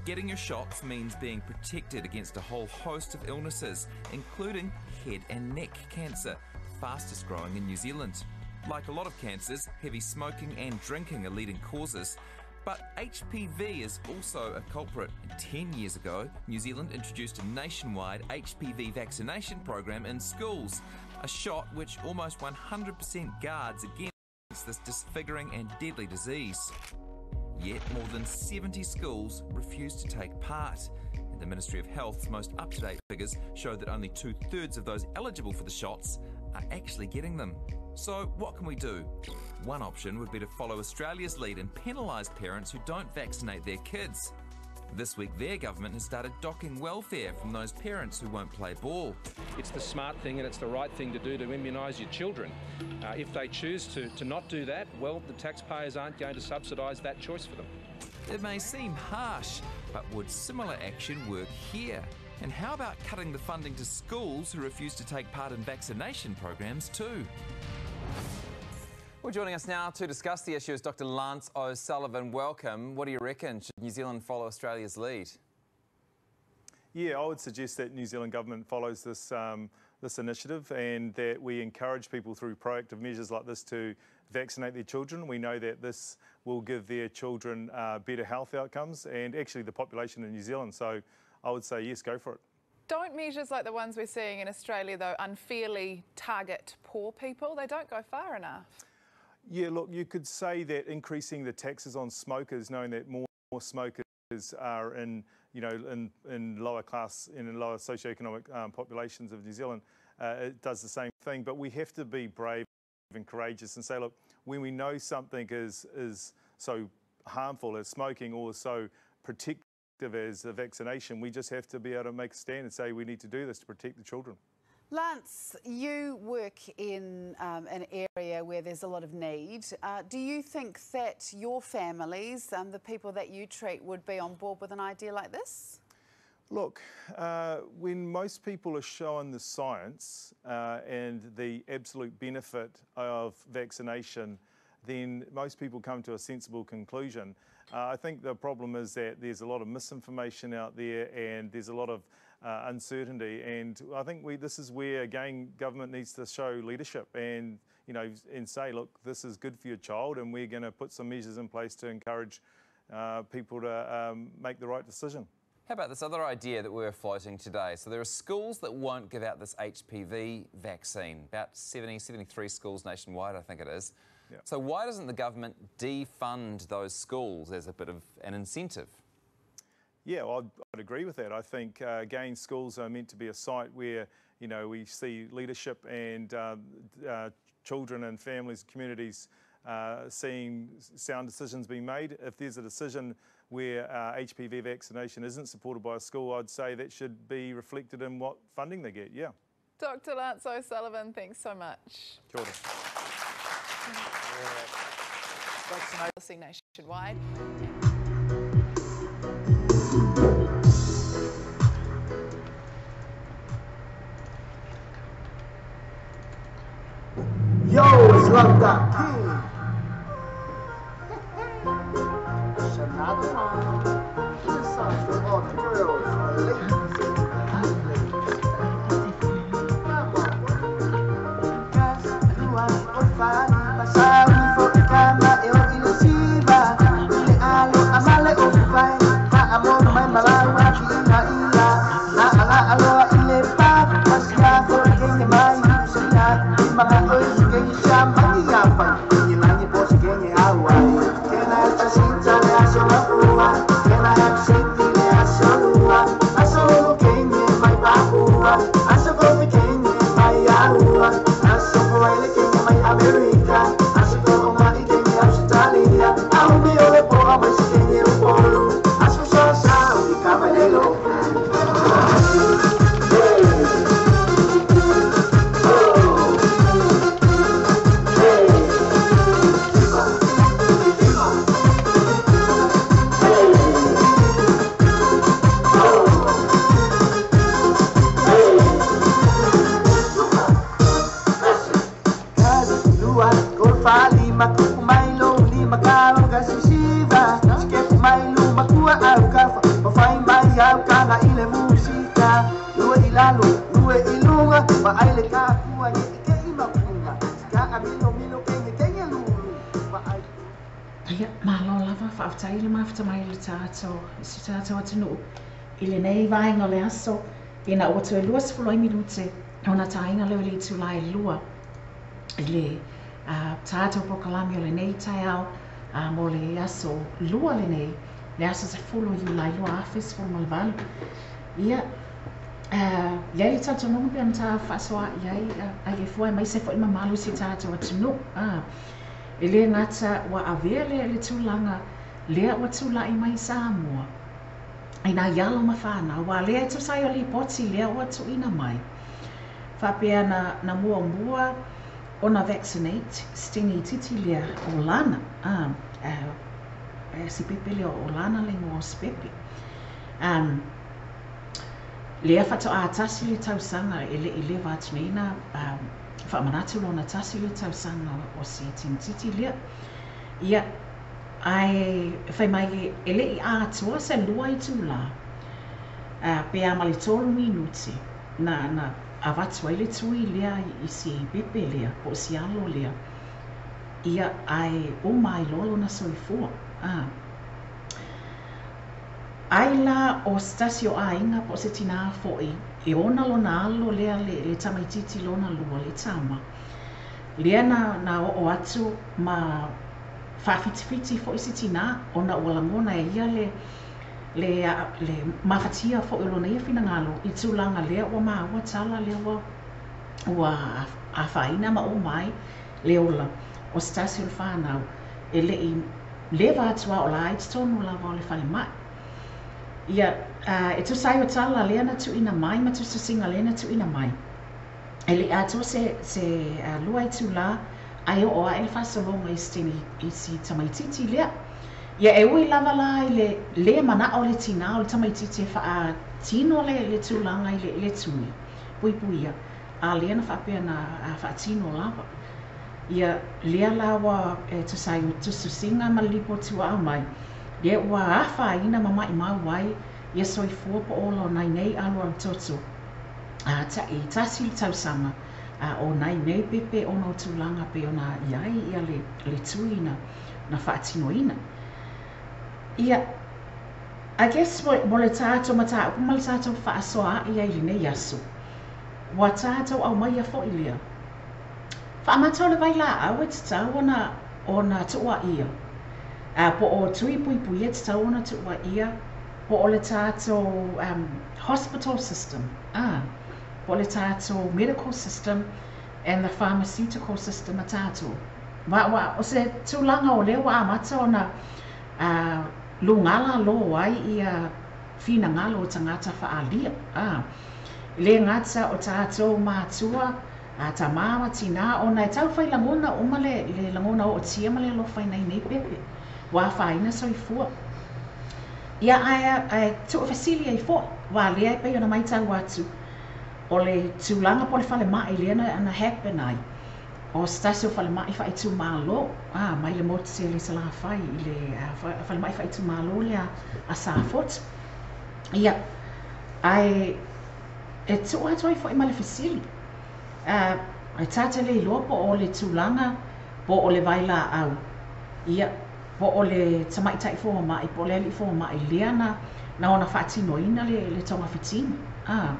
Getting your shots means being protected against a whole host of illnesses, including head and neck cancer, fastest growing in New Zealand. Like a lot of cancers, heavy smoking and drinking are leading causes. But HPV is also a culprit. 10 years ago, New Zealand introduced a nationwide HPV vaccination program in schools, a shot which almost 100% guards against this disfiguring and deadly disease. Yet more than 70 schools refuse to take part. And the Ministry of Health's most up-to-date figures show that only 2/3 of those eligible for the shots are actually getting them. So what can we do? One option would be to follow Australia's lead and penalise parents who don't vaccinate their kids. This week, their government has started docking welfare from those parents who won't play ball. It's the smart thing and it's the right thing to do to immunise your children. If they choose to not do that, well, the taxpayers aren't going to subsidise that choice for them. It may seem harsh, but would similar action work here? And how about cutting the funding to schools who refuse to take part in vaccination programs too? Well, joining us now to discuss the issue is Dr. Lance O'Sullivan. Welcome. What do you reckon? Should New Zealand follow Australia's lead? Yeah, I would suggest that New Zealand government follows this this initiative and that we encourage people through proactive measures like this to vaccinate their children. We know that this will give their children better health outcomes and actually the population in New Zealand. So I would say yes, go for it. Don't measures like the ones we're seeing in Australia, though, unfairly target poor people? They don't go far enough. Yeah, look, you could say that increasing the taxes on smokers, knowing that more smokers are in, you know, in lower class and in lower socioeconomic populations of New Zealand, it does the same thing. But we have to be brave and courageous and say, look, when we know something is so harmful as smoking or so protective as a vaccination, we just have to be able to make a stand and say we need to do this to protect the children. Lance, you work in an area where there's a lot of need. Do you think that your families, the people that you treat, would be on board with an idea like this? Look, when most people are shown the science and the absolute benefit of vaccination, then most people come to a sensible conclusion. I think the problem is that there's a lot of misinformation out there and there's a lot of uncertainty, and I think this is where, again, government needs to show leadership and and say, look, this is good for your child, and we're going to put some measures in place to encourage people to make the right decision. How about this other idea that we're floating today? So there are schools that won't give out this HPV vaccine, about 73 schools nationwide, I think it is. Yeah. So why doesn't the government defund those schools as a bit of an incentive? Yeah, well, I'd agree with that. I think, again, schools are meant to be a site where, we see leadership and children and families, communities seeing sound decisions being made. If there's a decision where HPV vaccination isn't supported by a school, I'd say that should be reflected in what funding they get, yeah. Dr. Lance O'Sullivan, thanks so much. Kia ora. Vaccination nationwide. Yo, it's like that king. This sounds for all the girls, ladies. Tātou atunu I LENEI vaenga le aso ina o te lua sepuloi minute ona tainga leo le tūlai lua I le tātou prokalami o LENEI taiao mo le aso lua LENEI le aso sepulu I ulai lua afis fulu malvalu ia iai le tātou nongo pia nta whasoa iai ai e fuai mai se fo ima malu si tātou atunu I le ngata wa avea le tūlanga lea wa tūlai mai Samoa Ina yalo mafana wa lea tu sai o li poti lea wa tu ina mai. Whapea na mua o na vaccinate stingi titi lea o lana. Si pepe lea o lana le ngō spepe. Lea whato a tasi le tausanga i le vaccinina whamanatu lo na tasi le tausanga o si titi lea. Ia ai fai mai ele I atua se lua I tūla pea mali tolu minuti na avatu ai le tui lea I si pepe lea o si alo lea ia ai o mai lolo na soifua ai la o stasio a inga po se tina foi e ona lona alo lea le tamaititi lona lua le tama lea na o atu ma whawhitiwhiti fo isi tina ona walangona e ia le mawhatia fo ilona ia whina ngalo I tūlanga lea ua ua tala lea ua a whaina ma o mai le ola o stasio whanau e le vātua o la ait tonu la wale whale mai ia e tu sai o tala lea na tu ina mai ma tu sasinga lea na tu ina mai e le atua se lua I tūla ai o a ele whasalonga I steni I si tamaititi lea Ia e ui lava la i le mana o le tina o le tamaiti te wha tino le tūlanga i le tui. Pui ia. A lea na whapea na wha tino lava. Ia lea lawa tu sai tu susinga ma lipo tua au mai. Lea ua awha ina mama i mau wai. Ia soifua po olo nai nei alo au toto. Ta i tasi tau sama. O nai nei pepe ono tūlanga pe ona iai ia le tui na wha tino ina. Ia, I guess mo le tātou mata upu ma le tātou whaasoa ia i lenei aso. Wa tātou au mai a fo i lea. Whaamatau le vai la au e tatau ona tua ia. Po o tui pui e tatau ona tua ia. Po o le tātou hospital system. Po le tātou medical system and the pharmaceutical system a tātou. O se tūlanga o lea wa amata ona lungala lo ai ia fina ngalo o tangata whaalia. Le ngata o tātou mātua ta mama tina ona e tau whai langona oma le langona o tia ma le lo whai nei pepe. Wa whaina soifua. Ia ai tu o fasili ai fo wa lea i pei ona mai tau atu. O le tūlanga po le whale mai lea na happen ai. O stasio whale mai whai tu mālo. Mai le moti se le sala whai i le whale mai whai tu mālo le a sāfot. Ia ai e tu atu ai whai ma le fasili. Ai tata le iloa po o le tūlanga po o le vaila au. Ia po o le tamai tai fōma mai, po le ali fōma mai lea na ona whaatino ina le tonga whitina.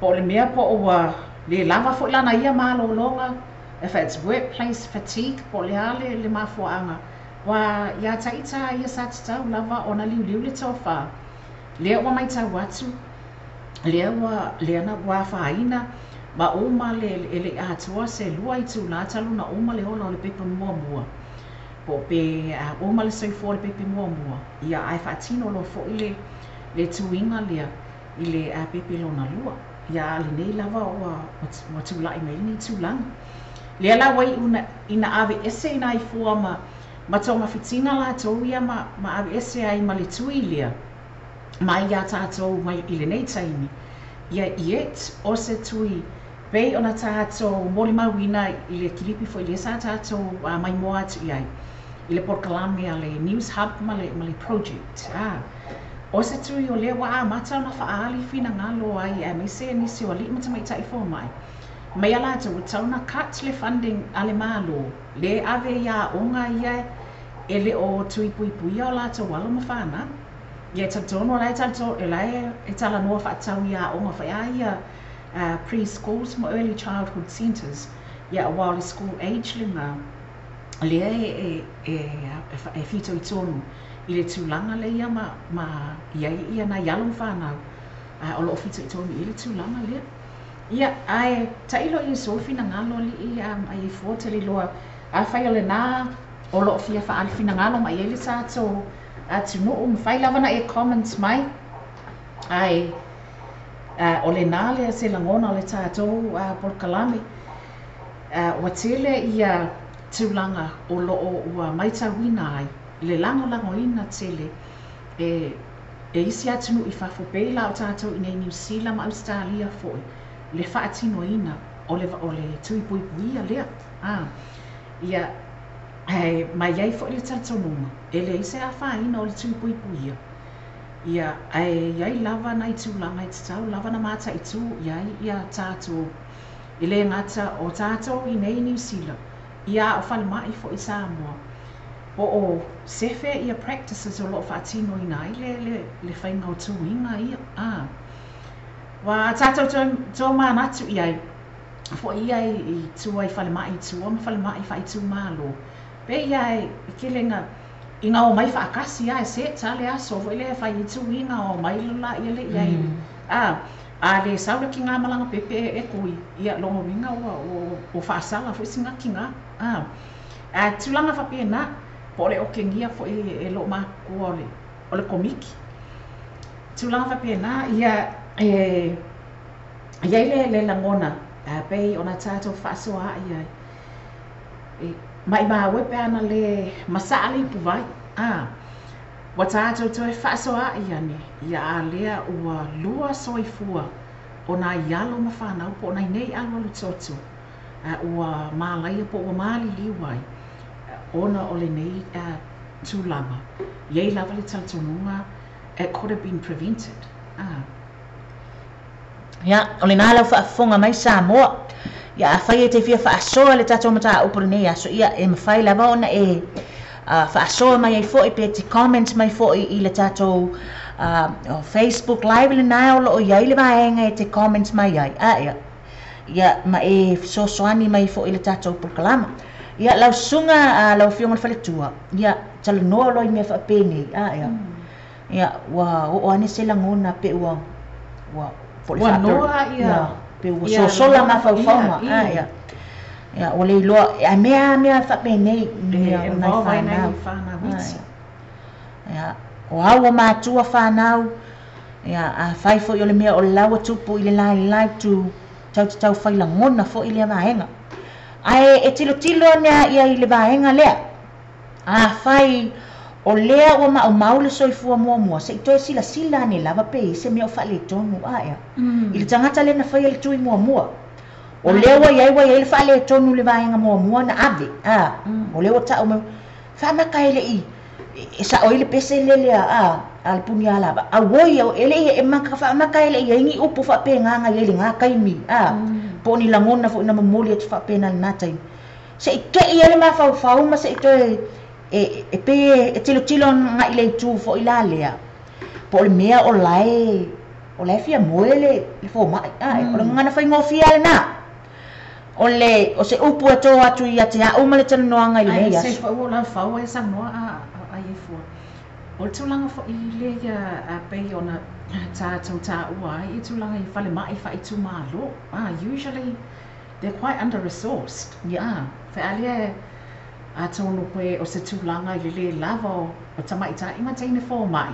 Po le mea po o le lava fo lana ia mālo longa. If it's workplace fatigue, po le ale le mafuanga. Wa ia taita ia sa tau lava ona liu le tofa. Lea wa mai tau atu. Lea na wa whaina. Ma oma le atua se lua i tū nā talu na oma le ola o le pepe mua. Po pe oma le soifua le pepe mua. Ia ai whaatino lo fo i le tuinga lea i le pepe lo na lua. Ia le nei lava o tūlai mai ni tūlanga. Lea la wai ina ave ese ina i fua ma tonga fitina la tau ia ma ave ese ai ma le tui lea. Ma ia tātou mai i le nei taimi. Ia iet o se tui pei ona tātou moli mawina i le kilipi fo i le sa tātou mai moa atu iai. I le porkalame a le News Hub ma le project. O se tui o le wa mata ona whaali fina ngalo ai mai se nisi o li mata mai tai fo mai. Mai ala tau tau na cut le funding a le malo. Le ave ia onga ia e le o tui pui o la tau wala ma whana. Ia tatono lai tato e lai e tala noa whaatau ia onga whaia ia preschools mo early childhood centres. Ia while school age linga. Lea e fito i tonu. I le tūlanga le ia ma ia na yalong whanau. O lo fito i tonu i le tūlanga lea. Ia ai tailo i sofi na ngalo li i ai fōtele loa. A whai o le nā o lo fia whaali fina ngalo ma i ele sato. Tunu mwhai lava na e comments mai. Ai o le nā lea se langona o le tātou porkalame. Wa tele ia tūlanga o loo ua maitawina ai. Le lango ina tele e isi atunu i whawhopei la o tātou i nei New Zealand ma Australia foi. Le whaatino ina o le tui puipuia lea. Ia mai iai fo i le talatonunga. E le ise a whaina o le tui puipuia. Ia iai lava na i tūlanga i tatau, lava na mata i tū iai ia tātou. I le ngata o tātou i nei New Zealand. Ia o whalemai fo i Samoa. Po o sefe ia practices o lo whaatino ina i le whainga o tūinga ia. Wa tātou tō mānatu iai. Fo iai i tūa i whalemai tūa, ma whalemai whai tū mālo. Pe iai i kelenga i ngā o mai whaakasi ia e se tale aso. Fo i le whai i tūinga o mai lula ia le iai. A le saura ki ngā malanga pepe e kui. Ia longo winga o whaasala fo i singa ki ngā. Tūlanga whapena. Po le okengia fo e lo ma o le komiki. Tūlanga whapena ia iai le langona. Pei ona tātou whaasoa iai. Mai mawe pe ana le masaali puvai. Wa tātou to e whaasoa i ane, ia a lea ua lua soifua o nā ialo ma whanau po nai nei alu alu totu. Ua mālaia po ua māli liwai, ona o le nei tūlanga. Iei lava le talitonunga, it could have been prevented. Ia, o le nā lau whaafonga mai Samoa. Ia, a whai e te whia whaasoa le tātou mata upuru nei aso. Ia, e mawhai lava ona e whaasoa mai ai fōi pe te comment mai fōi i le tātou Facebook live le nā o lo o iai le vaenga e te comment mai ai. Ia, ia, ma e sosoani mai fōi le tātou pulkalama. Ia, lau sunga lau whionga le whaletua. Ia, tala noa loi mea whaapene. Ia, ia, o ane se langona pe ua noa ia. Pe ua sosola ma whauwhaunga. Ia, ia, o le iloa, a mea whaapene mea o nai whanau. Ia, o aua mātua whanau. Ia, a whaifo i o le mea o le laua tupu i le lai tu tau whailangona fo i le vaenga. Ai e tilo nea ia i le vaenga lea. A whai o lea ua mau le soifua mua se i toi sila ne lava pe i se mea o whale tonu ia. I le tangata le na whai le tui mua. O lea wa iai le whale tonu le vaenga mua na ave. O lea wa tau me whamakai le i. E sa oile pese le lea al puni alaba. A woi au ele e maka whamakai le i ingi upu whape nganga i le ngā kaimi. Po ni langona fo ina mamuli atu whape na natai. Se i ke i ele ma whau ma se i toi e pe e tilo nga i le tu fo i la lea. Po le mea o lai fia moe le fo mai. O le ngana whai ngofia le na. O se upu ato atu i ate a uma le tala noanga i le mea. Se whau o la whau e sang noa a i fua. O le tūlanga fo i le a pei ona tātou tā ua i tūlanga i whale mai wha i tū mālo. Usually they're quite under-resourced. Whaalia a tonu koe o se tūlanga i le lava o tamaita inga teine fō mai.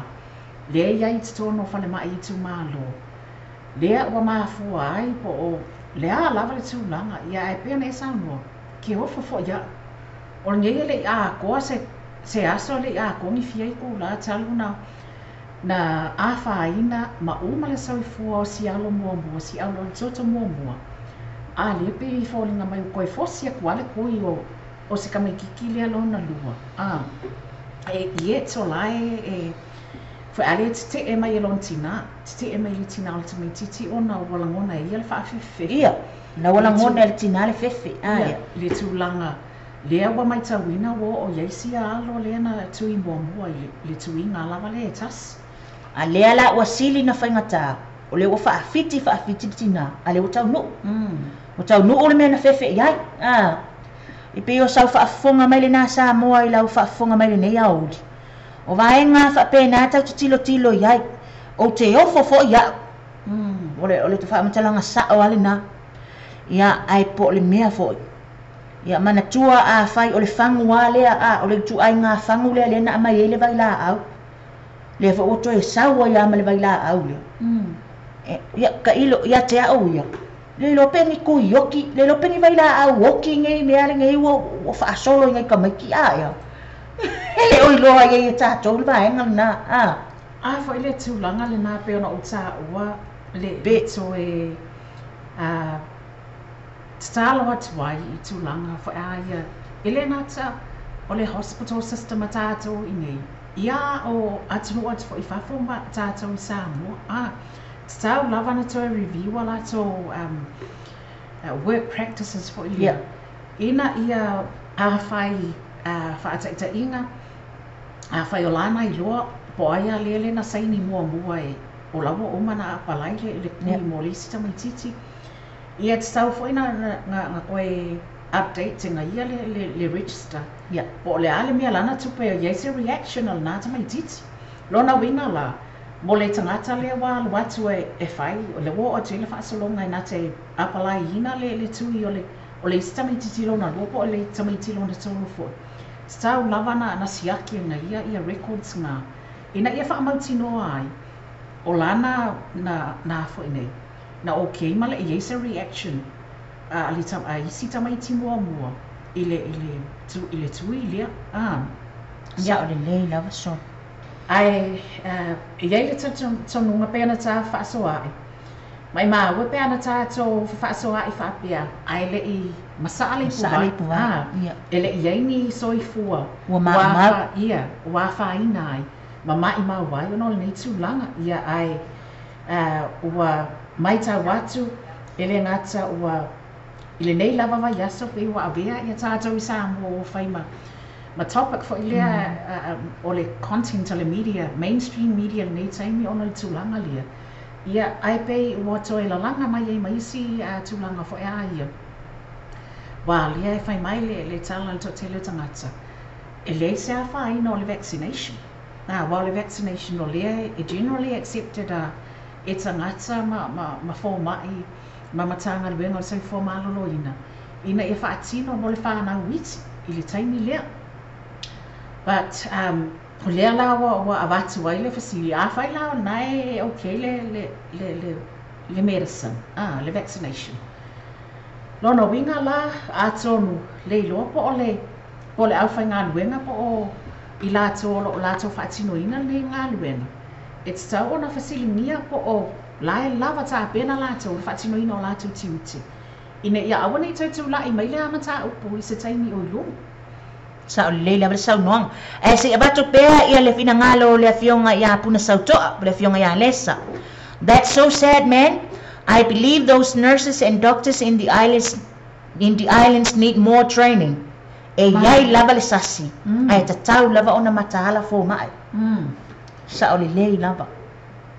Lea iai te tono whale mai i tū mālo. Lea ua māfua ai po o lea lava le tūlanga. Ia e pēna e saunua. Ke ofa fo ia. O ngei le a koa se aso le a kongi fia i ko la talu na a whaina ma uma le soifua o si alo mua, si alo le toto mua. A le pe i fōlinga mai o koe fosia kuale kui o se kamaikiki le alona lua. E ie to lai e whaare te e mai alon tina, te e mai le tina o le tamai titi o na walangona e ia le whaafefe. Ia, na walangona le tina le fefe. Le tūlanga. Lea wa mai tawina o iaisi a alo lea na tui mua le tui ngā lava le e tas. A lea la ua sili na whaingata. O le ua whaafiti tina. A le ua tau nuu. O tau nuu o le mea na fefe iai. I pe o sau whaafonga mai le nā Samoa i lau whaafonga mai le nei audi. O vaenga whaapena tau te tilo iai. O te ofo fo ia. O le te whaamantalanga sa o ale na. Ia ai po le mea fo. Ia mana tua a whai o le whangu a lea o le tu ai ngā whangu lea na mai e le vai la au. Le fa oto e saua ia ma le vai la au lea. Ia ka ilo ia te au ia. Le lo pengi kui yoki, le lo pengi vai la au woki ngai mea le ngai wo whaasolo ngai ka maiki a ia. Hele oi loa ia tātou le vaenga na. A fo ile tūlanga le nā peona o tā ua le beto e Talo atu ai i tūlanga fo aia. Ele nata o le hospital system a tātou i nei. Ia o atunu atu fo i whawhonga tātou i Samoa. Tau lava na tō review a lato work practices fo ia. Ina ia a whai whaataita inga. A whai o lana i loa po aia lele na saini mua e o lawa o mana a palai le kui mo lisi tamai titi. Ia te tau fwoi nga koe update tinga ia le register. Po le ale mea lana tupe o iese reaction al nā tamai titi. Lona wina la, mo le tangata le wā watu e whai, o le wō o te le whaasolonga i nā te apalai ina le tui o le isi tamai titi lona lupo o le tamai titi lona tolu fwoi. Stau lava na siaki nga ia records nga. Ina ia whaamauti noa ai, o lana na fwoi nei. Na okay mala i eisa reaction isi tamai ti mua i le tui lea Sa o le lei lava so. Ai iai le tonunga pena ta whaasoai. Mai ua pena tātou whaasoai whaapea. Ai le I masaale puwa. Ele iai ni soifua. Ua maa. Ia, ua whaina ai. Ma mai mau wai ono le nei tūlanga. Ia ai ua mai tā watu. Ele ngata ua ile nei lava vai aso pe ua avea ia tātou I Samoa o whaima. Ma topic for ilea o le content o le media, mainstream media le nei taimi ono le tūlanga lia. Ia ai pei ua toi lalanga mai ei maisi tūlanga fo ea ia. Wa lia e whai mai le tala le totele tangata. E lei se a whaina o le vaccination. Wa le vaccination o lea e generally accepted e tangata ma fōmai ma matanga le wenga o sai fōmalo ina. Ina e whaatino mo le whanau witi I le taimi lea. But o lea la wa avatu ai le fasili a whai la nai okay le medicine, le vaccination. Lona winga la atonu le loa po o le au whai ngā luenga po o I lato whaatino ina le ngā luenga. It's tau ona fasili mia po o lai lava tā pena lato le whaatino ina o lato tiuti. Ina ia awana I tautu la I maile amata upo I se taimi o ilungu. Sa o le la sa noang e se abato pea ia le fina ngalo le fionga ia puna sautoa le fionga ia lesa. That's so sad, man. I believe those nurses and doctors in the islands need more training. E iai lava le sasi ai tatau lava ona matahala fo mai. Sa o le lava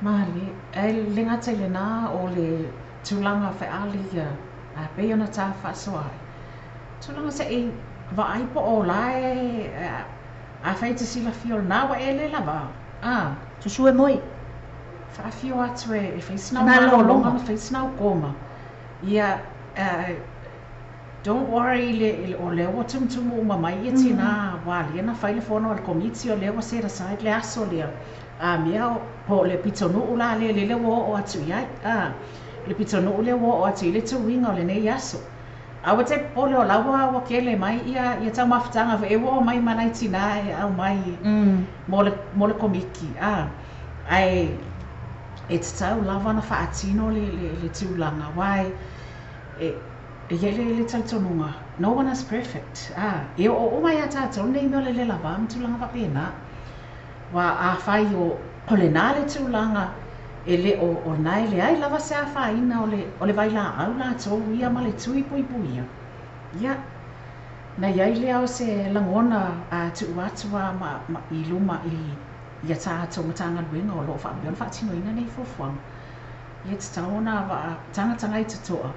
mali le ngata le na o le tūlanga whaali a pe ona tā whaasoai. Tūlanga se e vai po o lai a whai te sila fio na wa e le lava. Tusu e moi. Whaafio atu e whai sinau malolonga ma whai sinau koma. Ia, don't worry o lewa tumtumu uma mai e tina wali na whai le whono al komiti o lewa set aside le aso lea. Mea po le pitonu ula le lewa o atu iai. Le pitonu ule o atu I le tuwinga o le nei aso. Awa te pole o lawa wa kele mai ia tau mawhitanga e wo mai manai tina e au mai mo le komiki. Ai e te tau lawa na whaatino le tūlanga. Wai e iele le tautonunga. No one is perfect. E o mai a tātou nei mea le lawa am tūlanga wapena. Wa a whai o le nā le tūlanga e le o nai le ai lava se a whaina o le vai la au la tō ia ma le tui pui puia. Ia, na iai le au se langona a tu atua ma I luma I a tātou matanga luenga o loo whaambion whaatino ina nei fufuang. Ia te taona wa tanga I tutoa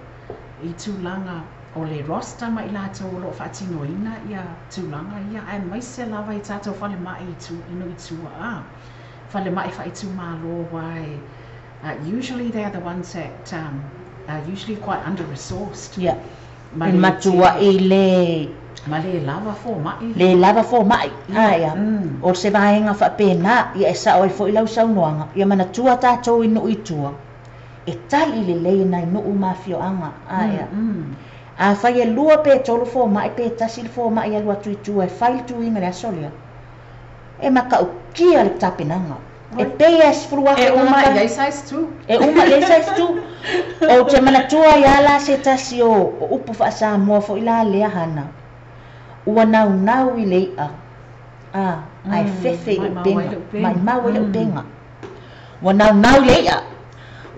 I tūlanga o le roster ma I lātou o loo whaatino ina ia tūlanga ia ai mai se lava I tātou whale mai I tu ino I tua whale mai whaitu mālo wai. Usually they are the ones that are usually quite under-resourced. Yeah. In matua I le... Ma le lava fo mai. Le lava fo mai. Ia. O se vaenga whapena ia e sao I fo I lau saunoanga. Ia mana tua tātou inu I tua. E tali le lei nai nuu mafioanga. Ia. A whai e lua pe tolu fo mai pe tasi fo mai alua tui tua e whai tu inga le asolia. E maka ukia le tapinanga. E peia sfrua e uma ia size 2. E uma ia size 2. O te manatua ia la se tasi o upu fa Samoa fo ila lea hana. Ua nau I leia. Ai fefe I penga. Mai mau I penga. Ua nau leia.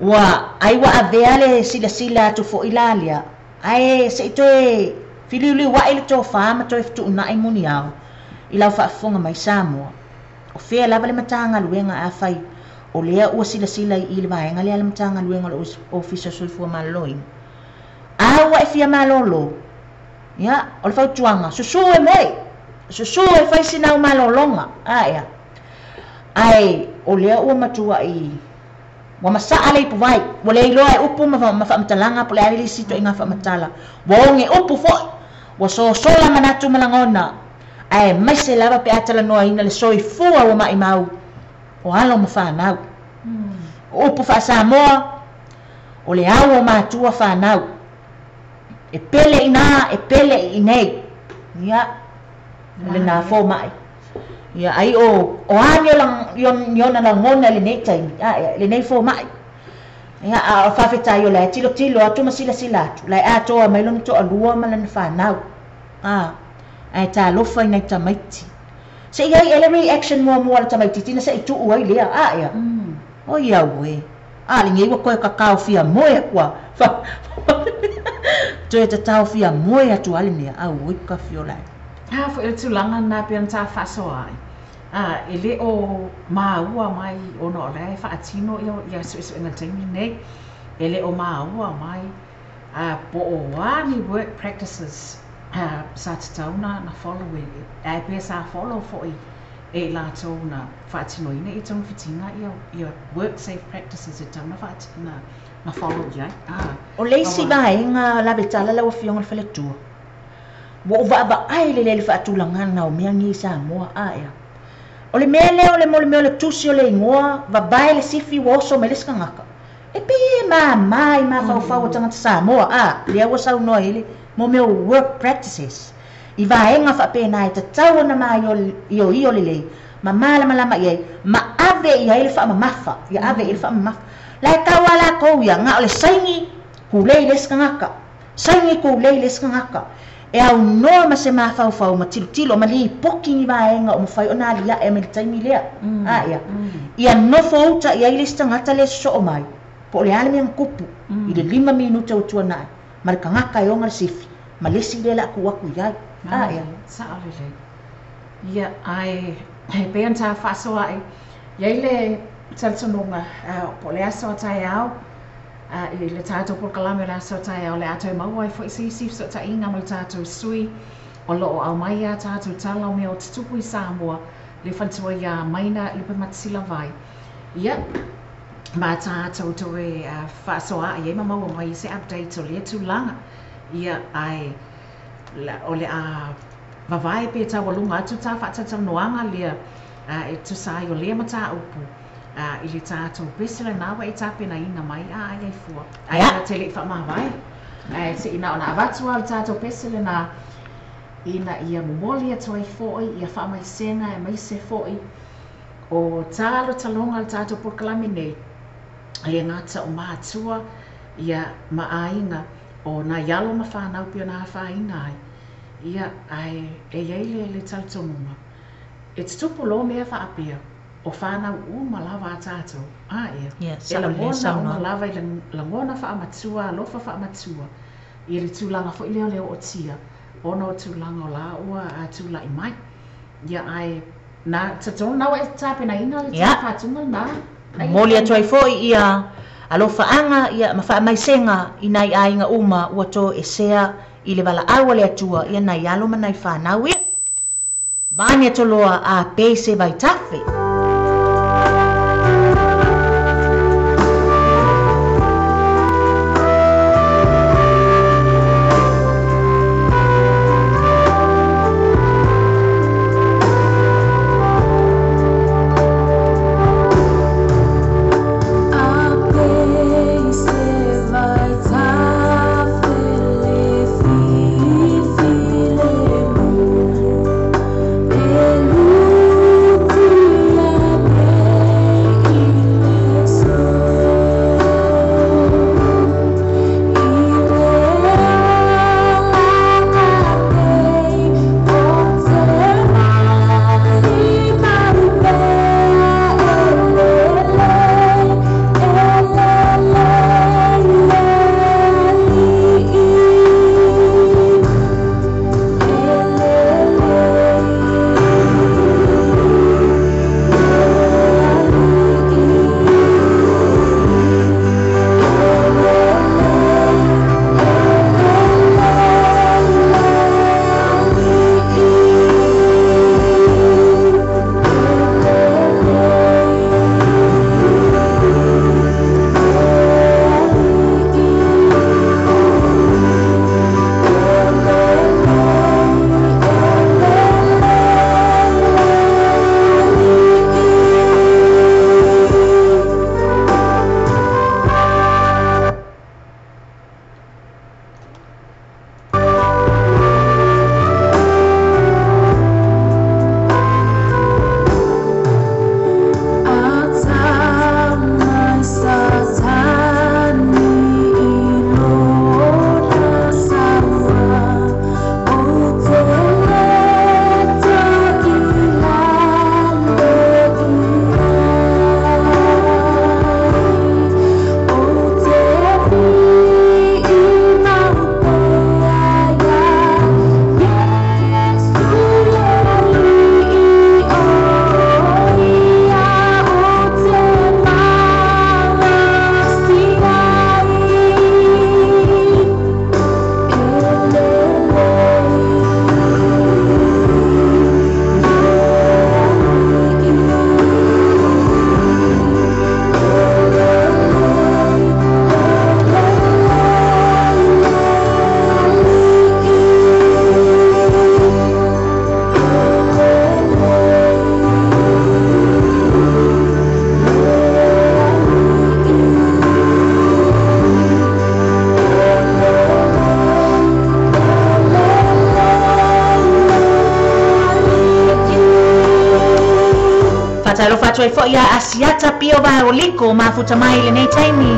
Ua ai wa avea le sila tu fo ila lea. Ai se toe filiuli wa ile to fama to ftu na I muni au. Ila fa fonga mai Samoa. O fea lava le matanga luenga a whai o lea ua sila I le vaenga lea le matanga luenga le ofisa soifua maloloin. Awa e fia malolo. Ia, o le whautuanga. Susu e moi. Susu e whai sinau malolonga. Ia. Ai, o lea ua matua I wa masaa le ipu vai. Wa le iloa e upu ma whamatalanga po le arili sito I ngā whamatala. Wa onge upu foi. Wa sola manatu malangona. Ai mai se lava pe atala noa ina le soifua o mai mau o alo ma whanau. Upu wha Samoa o le au o mātua whanau. E pele I nei. Ia, le nā fō mai. Ia ai o ani yon na ngona LENEI tai LENEI FOU mai. Ia a whawhetai o lai tilo atu masila atu. Lai atoa mai lona to alua malana whanau. Ai tā lofa i nei tamaiti. Se ia i ele reaction mua la tamaiti tina se i tuu ai lea ia. O ia ue. Lingi iwa koe kakao fia moe kua. Toe te tau fia moe atu alinea. Ui ka fio lai. Fo ele tulanga na pian tā whasoa ai. Ele o maua mai o no le whaatino ia su inga taimi nei. Ele o maua mai po o wani work practices sa te tauna na following. Pia sa follow foi e la tau na whaatino ina i tau whitinga ia work safe practices e tau na whaatina na follow ia. O leisi mai ngā lawe tala lawa fionga le whaletua. Wo va ai le whaatulanga na o mea ngi sa moa ia. O le mea leo le mole mea le tusi o le ingoa, va bai le sifi woso me le skangaka. E pe mai fau tangata Samoa, le awa sau noa ele, mo mea work practices. I vaenga whapena e te tau na mai i o le lei, ma malama iei, ma ave i ele wha mamafa, i ave i ele wha mamafa. Lai kawa la kou ia, ngā o le saingi ku lei le skangaka, saingi ku lei le skangaka. E au noa ma se mawhau ma tilo ma li poki ni vaenga o mawhai o nā lia e me taimi lea. Ia. Ia nofo uta ia ili stangata le so o mai. Po le ale mea kupu. I le 5 minuta o tua nai. Ma le kangaka e onga le sifi. Ma lesi le la kuaku iai. Ia. Sa ale le. Ia ai pean tā whasoa ai. Ia le taltononga po le aso a tai au. I le tātou por kalame la so tai au le ato e mauai fo isi so ta inga mo le tātou sui o lo au mai a tātou tala o mea o tutupu i Samoa le whantua ia maina i pe matisila vai. Ia, ma tātou to e whasoa i e mamau mai i se update o le tūlanga. Ia ai o le vavai pe tā walunga atu tā whatatau noanga lea e tu sai o lea mata upu. I le tātou pesila nāwa e tāpena ina mai ai fua. Ai te le whamawai. Se ina o na avatua le tātou pesila nā ina ia momoli atu ai foi, ia whamai senga e mai se foi. O tālo talonga le tātou porkalami nei. Le ngata o mātua ia maainga o na yalo ma whanau pia nā whaina ai. Ia ai e yeile le tautonunga. E tupu lo mea whaapia. O whanau uma lava a tātou. Ia. E la mona uma lava i la ngona whaamatua, lofa whaamatua. I le tūlanga fo i leo o tia. Ono tūlanga o la ua a tūla i mai. Ia ai, na tatona nau e tāpena ina le tā whātunga nā. Moli atu ai foi ia alofa anga ia ma whaamai senga i nai ainga uma ua tō e sea i le wala awa le atua ia nai alo manai whanau ia. Vani atoloa a pese vai tafe. Yeah. toi fo ia asiata pio ba oliko mafuta mai le nei taimi.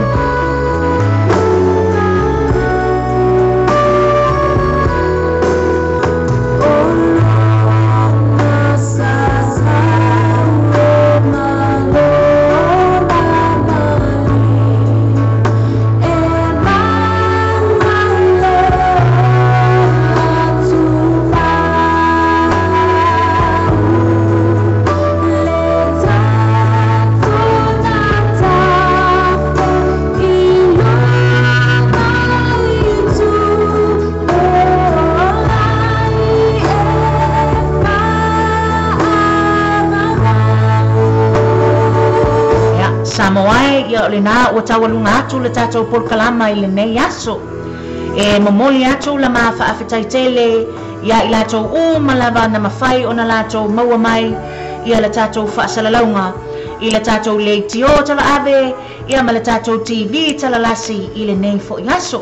Samoai ia o le nā ua taualunga atu le tātou polkalama i LENEI ASO. E momoli atu la maa whaafetai tele ia i lātou malava na mawhai o na lātou maua mai ia le tātou whaasalaunga i le tātou leitio tala ave ia ma le tātou TV tala lasi i LENEI fo i ASO.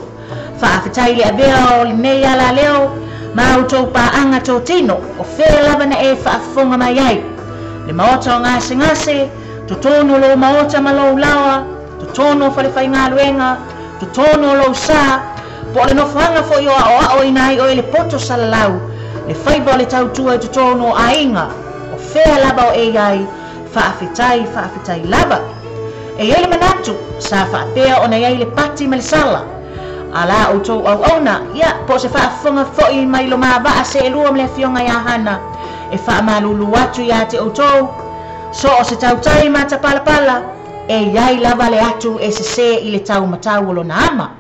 Whaafetai le avea o LENEI ala leo ma utou paanga tō tino o whea lava na e whaafonga mai ai. Le maota o ngase Totono lo maota malo lawa, totono fale fai ngā luenga, totono lo sa, po le no whanga fo i o inai o le poto salalau, le fai ba le tautua i totono a inga, o whea laba o ai, whaafetai laba. E ele manatu, sa whaapea o nei le pati me le sala. Ala o tau au auna, ia, po se whaafonga fo i mai lo maa waa se elua mle fionga ia hana, e whaamalulu atu ia te o tau, so o se tau tai mata pala e iai lava le atu e se i le tau matau lo na ama.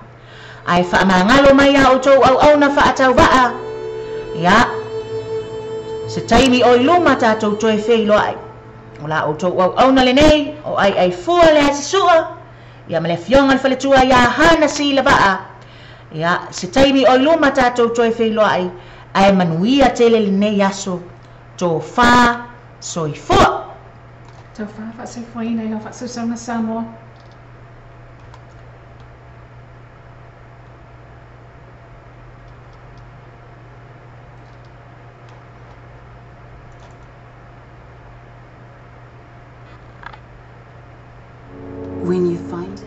Ai whaamangalo mai a o tau au au na whaatau waa. Ia, se taimi o iluma tātou toe whei loai. O la o tau au au na LENEI, o ai fua le ati sua. Ia me le fionga le whaletua ia hana si la waa. Ia, se taimi o iluma tātou toe whei loai. Ai manuia tele LENEI ASO. Tō wha soi fua. Tau wha se whaina i hau whaksausanga Samoa. When you find it,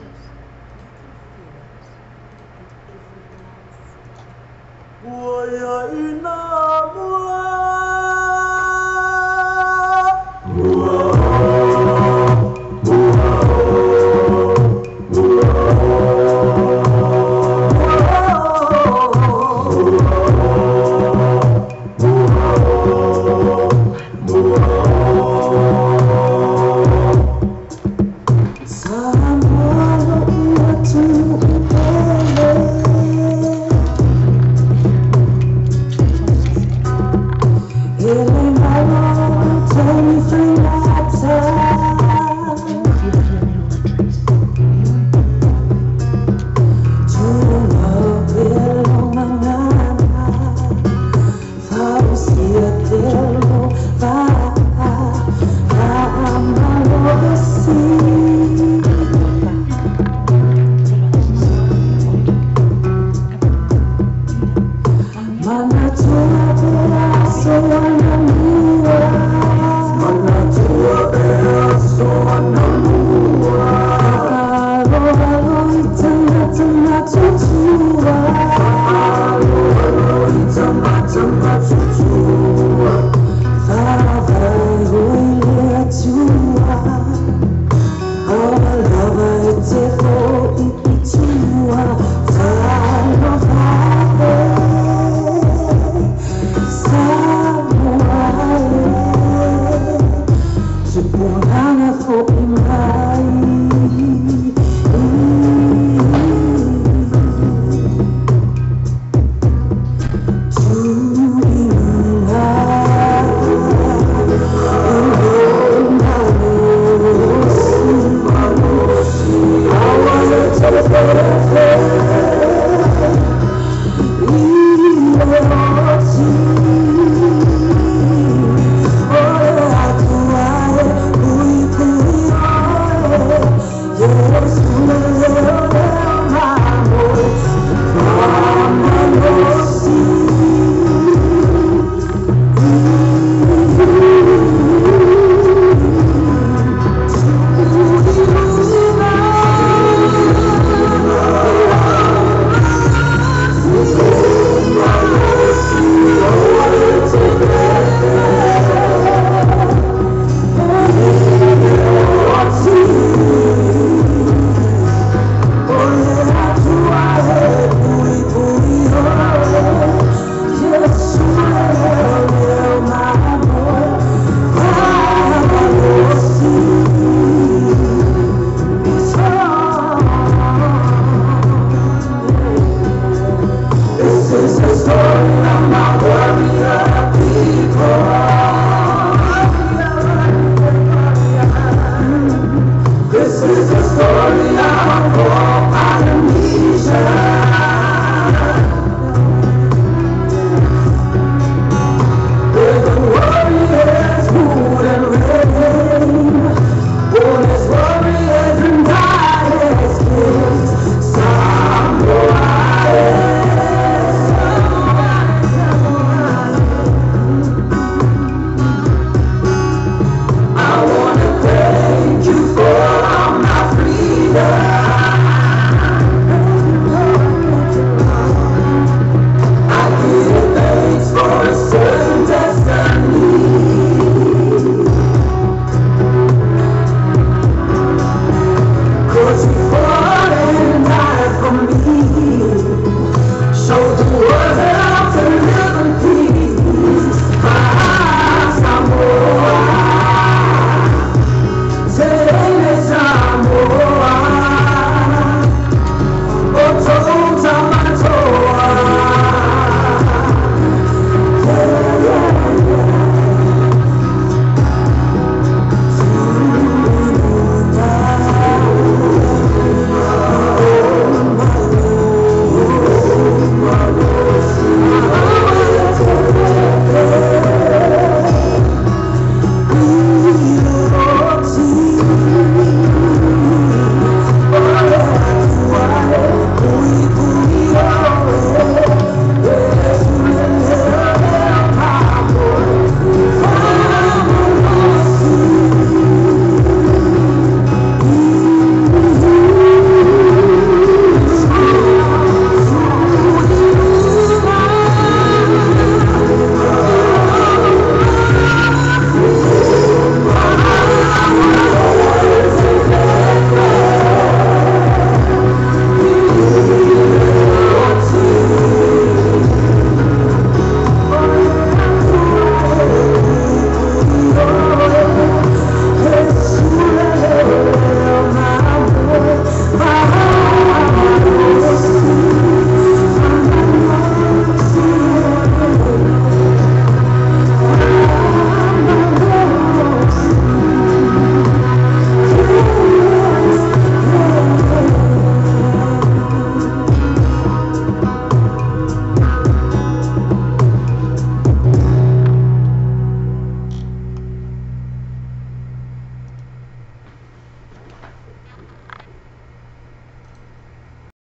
Chuma, chuma, chuma, chuma.